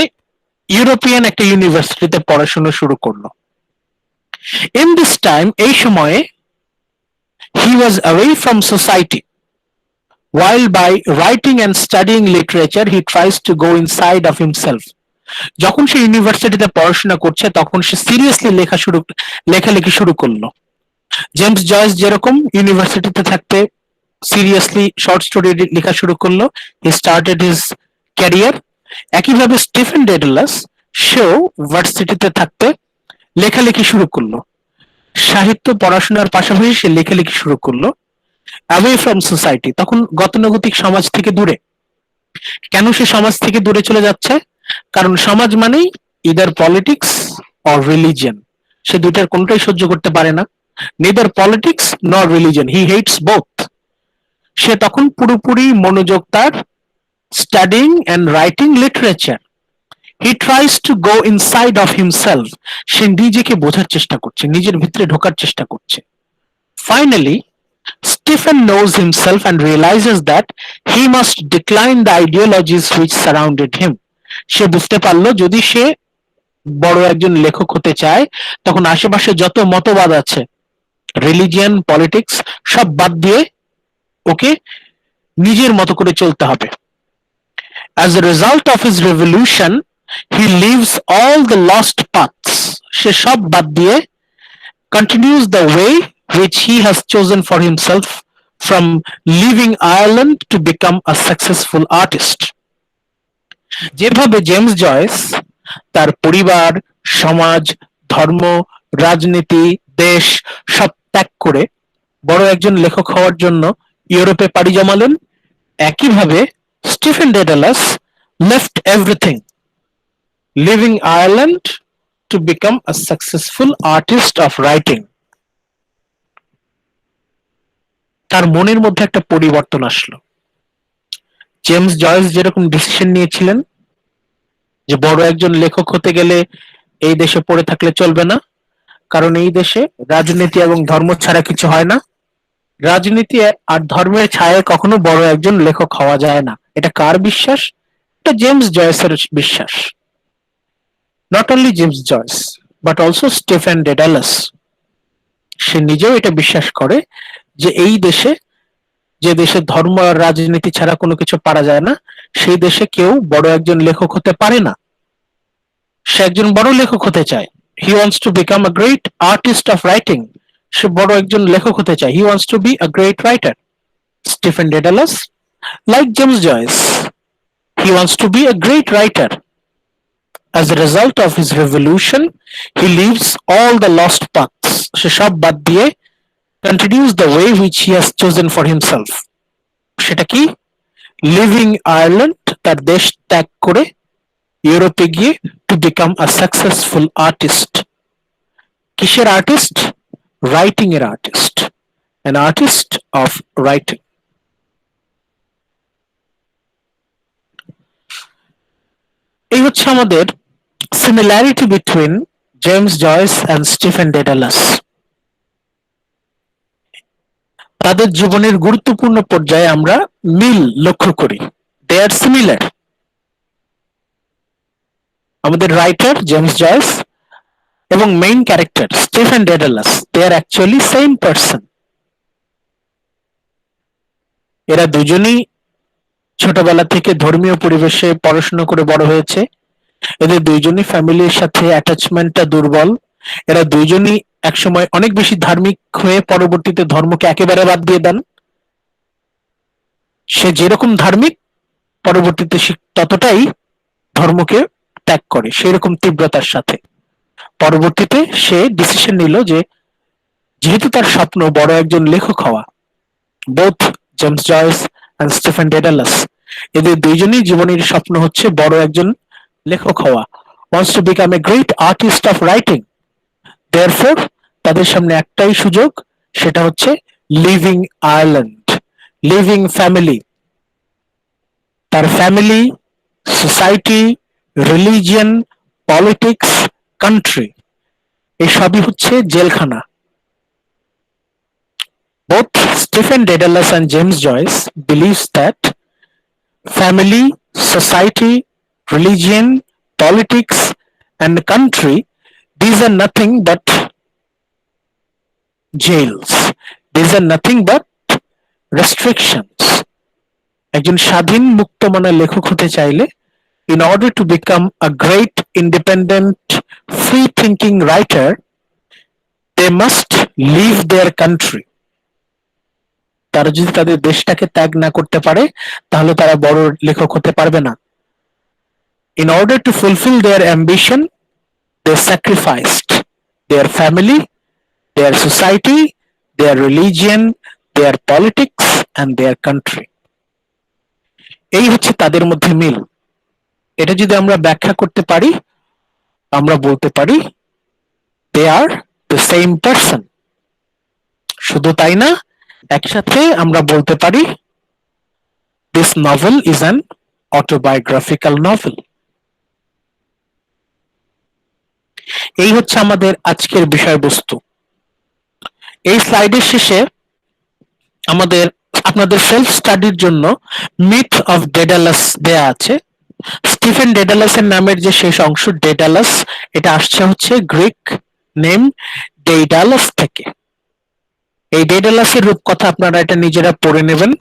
ইউরোপিয়ান একটা ইউনিভার্সিটিতে পড়াশোনা শুরু করলো। In this time, এই সময়ে he was away from society. While by writing and studying literature, he tries to go inside of himself. যখন সে ইউনিভার্সিটিতে পড়াশোনা করছে তখন সে সিরিয়াসলি লেখালেখি শুরু করলো। জেমস জয়েস যেরকম ইউনিভার্সিটিতে থাকতে সিরিয়াসলি শর্ট স্টোরি লেখা শুরু করলো, হি স্টার্টেড হিজ ক্যারিয়ার। একইভাবে স্টিফেন ডেডালাস সেও ভার্সিটিতে থাকতে লেখালেখি শুরু করলো। সাহিত্য পড়াশোনার পাশাপাশি সে লেখালেখি শুরু করলো অ্যাওয়ে ফ্রম সোসাইটি, তখন গতানুগতিক সমাজ থেকে দূরে। কেন সে সমাজ থেকে দূরে চলে যাচ্ছে? কারণ সমাজ মানেই ইদার পলিটিক্স অর রিলিজিয়ন, সে দুইটার কোনটাই সহ্য করতে পারে না। Neither politics nor religion, he hates both. সে তখন পুরোপুরি মনোযোগ তার studying and writing literature. He tries to go inside of himself, সে নিজেকে বোঝার চেষ্টা করছে, নিজের ভিতরে ঢোকার চেষ্টা করছে। Finally Stephen knows himself and realizes that he must decline the ideologies which surrounded him. সে বুঝতে পারলো যদি সে বড় একজন লেখক হতে চায় তখন আশেপাশে যত মতবাদ আছে, রিলিজিয়ান, পলিটিক্স সব বাদ দিয়ে ওকে নিজের মতো করে চলতে হবে। As a result of his revolution, he leaves all the lost paths. সে সব বাদ দিয়ে continues the way which he has chosen for himself, from leaving Ireland to become a successful artist. যেভাবে জেমস জয়েস তার পরিবার, সমাজ, ধর্ম, রাজনীতি, দেশ সব ত্যাগ করে বড় একজন লেখক হওয়ার জন্য ইউরোপে পাড়ি জমালেন, একইভাবে Stephen Daedalus left everything, leaving Ireland to become a successful artist of writing. তার মনের মধ্যে একটা পরিবর্তন আসলো। জেমস জয়েস যেরকম ডিসিশন নিয়েছিলেন যে বড় একজন লেখক হতে গেলে এই দেশে পড়ে থাকলে চলবে না, কারণ এই দেশে রাজনীতি এবং ধর্ম ছাড়া কিছু হয় না, রাজনীতি আর ধর্মের ছায়ায় কখনো বড় একজন লেখক হওয়া যায় না। এটা কার বিশ্বাস? এটা জেমস জয়েসের বিশ্বাস। Not only James Joyce but also Stephen Dedalus, সে নিজেও এটা বিশ্বাস করে যে এই দেশে, যে দেশে ধর্ম আর রাজনীতি ছাড়া কোনো কিছু পারা যায় না, সেই দেশে কেউ বড় একজন লেখক হতে পারে না। সে একজন বড় লেখক হতে চায়। He wants to become a great artist of writing, সে বড় একজন লেখক হতে চায়। He wants to be a great writer. Stephen Dedalus, like James Joyce, he wants to be a great writer. As a result of his revolution, he leaves all the lost paths. সে সব বাদ দিয়ে continues the way which he has chosen for himself. সেটা কি? Living Ireland, তার দেশ ত্যাগ করে ইউরোপে গিয়ে টু বিকাম আ সাকসেসফুল আর্টিস্ট। কিসের আর্টিস্ট? রাইটিং এর artist, an artist of writing. এই হচ্ছে আমাদের similarity between James joys and Stephen Daedalus. তাদের জীবনের গুরুত্বপূর্ণ পর্যায়ে আমরা মিল লক্ষ্য করি। দে আর সিমিলার। আমাদের রাইটার জেমস জয়েস এবং মেইন ক্যারেক্টার স্টিফেন ডেডালাস, দে আর অ্যাকচুয়ালি সেম পারসন। এরা দুজনেই ছোটবেলা থেকে ধর্মীয় পরিবেশে পড়াশোনা করে বড় হয়েছে। এদের দুইজনই ফ্যামিলির সাথে অ্যাটাচমেন্টটা দুর্বল। এরা দুইজনই একসময় অনেক বেশি ধার্মিক হয়ে পরবর্তীতে ধর্মকে একেবারে বাদ দিয়ে দেন। সে যেরকম ধার্মিক, পরবর্তীতে সে ততটাই ধর্মকে ত্যাগ করে, সেরকম তীব্রতার সাথে। পরবর্তীতে সে ডিসিশন নিল যে যেহেতু তার স্বপ্ন বড় একজন লেখক হওয়া, both James Joyce and Stephen Dedalus, এদের দুইজনই জীবনের স্বপ্ন হচ্ছে বড় একজন লেখক হওয়া, wants to become a great artist of writing. Therefore, তাদের সামনে একটাই সুযোগ, সেটা হচ্ছে লিভিং আয়ারল্যান্ড, লিভিং ফ্যামিলি। তার family, society, religion, politics, country, এই সবই হচ্ছে জেলখানা। Both Stephen Dedalus and James Joyce believes that family, society, religion, politics, and country, these are nothing but jails. These are nothing but restrictions. একজন স্বাধীন মুক্তমনা লেখক হতে চাইলে, in order to become a great independent free thinking writer, they must leave their country. তারা যদি তাদের দেশটাকে ত্যাগ না করতে পারে তাহলে তারা বড় লেখক হতে পারবে না। In order to fulfill their ambition, they sacrificed their family, their society, their religion, their politics and their country. এই হচ্ছে তাদের মধ্যে মিল। এটা যদি আমরা ব্যাখ্যা করতে পারি, আমরা বলতে পারি they are the same person. শুধু তাই না, একসাথে আমরা বলতে পারি this novel is an autobiographical novel. এই হচ্ছে আমাদের আজকের বিষয়বস্তু। এই স্লাইডের শেষে আমাদের আপনাদের সেলফ স্টাডির জন্য মিথ অফ ডেডালাস দেয়া আছে। স্টিফেন ডেডালাসের নামের যে শেষ অংশ ডেডালাস, এটা আসছে হচ্ছে গ্রিক নেম ডেইডালাস থেকে। এই ডেডালাসের রূপকথা আপনারা এটা নিজেরা পড়ে নেবেন।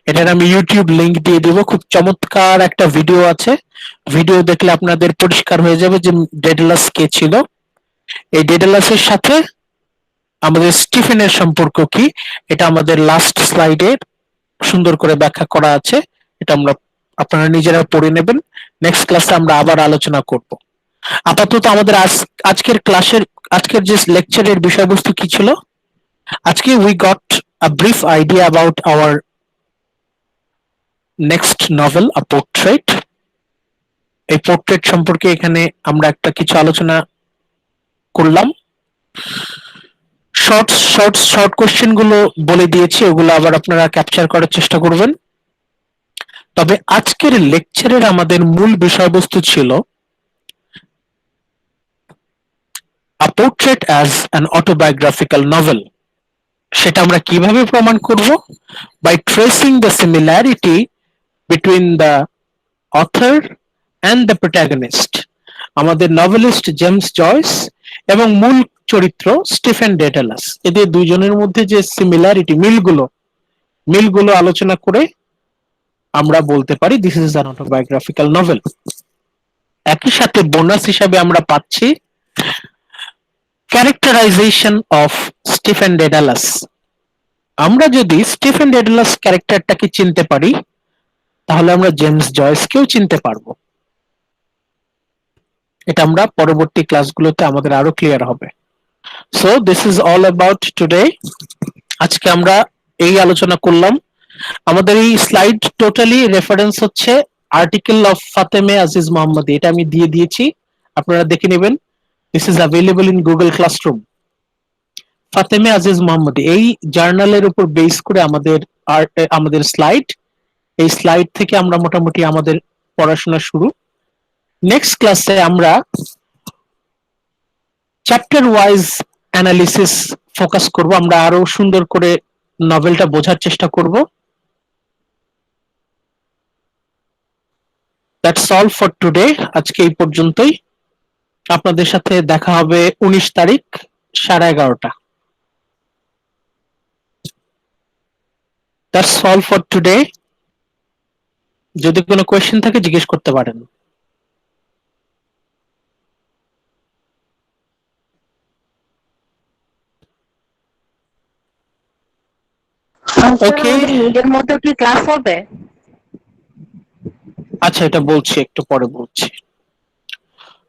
এটার আমি ইউটিউব লিংক দিয়ে দিব, খুব চমৎকার একটা ভিডিও আছে। ভিডিও দেখলে আপনাদের পরিষ্কার হয়ে যাবে যে ডেডালাস কে ছিল। এই ডেডালাসের সাথে আমাদের স্টিফেনের সম্পর্ক কি, এটা আমাদের লাস্ট স্লাইডে সুন্দর করে ব্যাখ্যা করা আছে। এটা আপনারা নিজেরা পড়ে নেবেন। নেক্সট ক্লাসে আমরা আবার আলোচনা করব। আপাতত আমাদের আজকের যে লেকচারের বিষয়বস্তু কি ছিল, আজকে we got a brief idea about our next novel a portrait. এই পোর্ট্রেট সম্পর্কে এখানে আমরা একটা কিছু আলোচনা করলাম। শর্ট কোশ্চেন গুলো বলে দিয়েছি, ওগুলো আবার আপনারা ক্যাপচার করার চেষ্টা করবেন। তবে আজকের লেকচারের আমাদের মূল বিষয়বস্তু ছিল a portrait as an autobiographical novel. সেটা আমরা কিভাবে প্রমাণ করব? By tracing the similarity between the author and the protagonist. আমাদের নভেলিস্ট জেমস জয়েস এবং মূল চরিত্র স্টিফেন ডেডালাস, এদের দুইজনের মধ্যে যে সিমিলারিটি, মিলগুলো আলোচনা করে আমরা বলতে পারি this is an autobiographical novel. একই সাথে বোনাস হিসাবে আমরা পাচ্ছি ক্যারেক্টারাইজেশন অফ স্টিফেন ডেডালাস। আমরা যদি স্টিফেন ডেডালাস ক্যারেক্টারটাকে চিনতে পারি, তাহলে আমরা জেমস জয়েসকেও চিনতে পারবো। এটা আমরা পরবর্তী ক্লাসগুলোতে আমাদের আরো ক্লিয়ার হবে। So this is all about today. আজকে আমরা এই আলোচনা করলাম। আমাদের এই স্লাইড টোটালি রেফারেন্স হচ্ছে আর্টিকেল অফ ফাতেমে আজিজ মোহাম্মদী, এটা আমি দিয়ে দিয়েছি, আপনারা দেখে নেবেন। This is available in Google classroom. ফাতেমে Aziz মোহাম্মদী এই জার্নালের উপর বেস করে আমাদের স্লাইড, এই স্লাইড থেকে আমরা মোটামুটি আমাদের পড়াশোনা শুরু। নেক্সট ক্লাসে আমরা চ্যাপ্টার ওয়াইজ অ্যানালিসিস ফোকাস করব, আমরা আরো সুন্দর করে নভেলটা বোঝার চেষ্টা করব। That's all for today. আজকে এই পর্যন্তই। আপনাদের সাথে দেখা হবে 19 তারিখ 11:30। That's all for today. যদি কোনো কোয়েশ্চেন থাকে জিজ্ঞেস করতে পারেন। Okay. মিডের মধ্যে কি ক্লাস হবে? আচ্ছা, এটা বলছি, একটু পরে বলছি।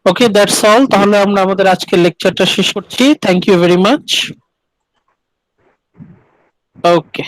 Okay, that's all. তাহলে আমরা আমাদের আজকের লেকচারটা শেষ করছি। Thank you very much. Okay.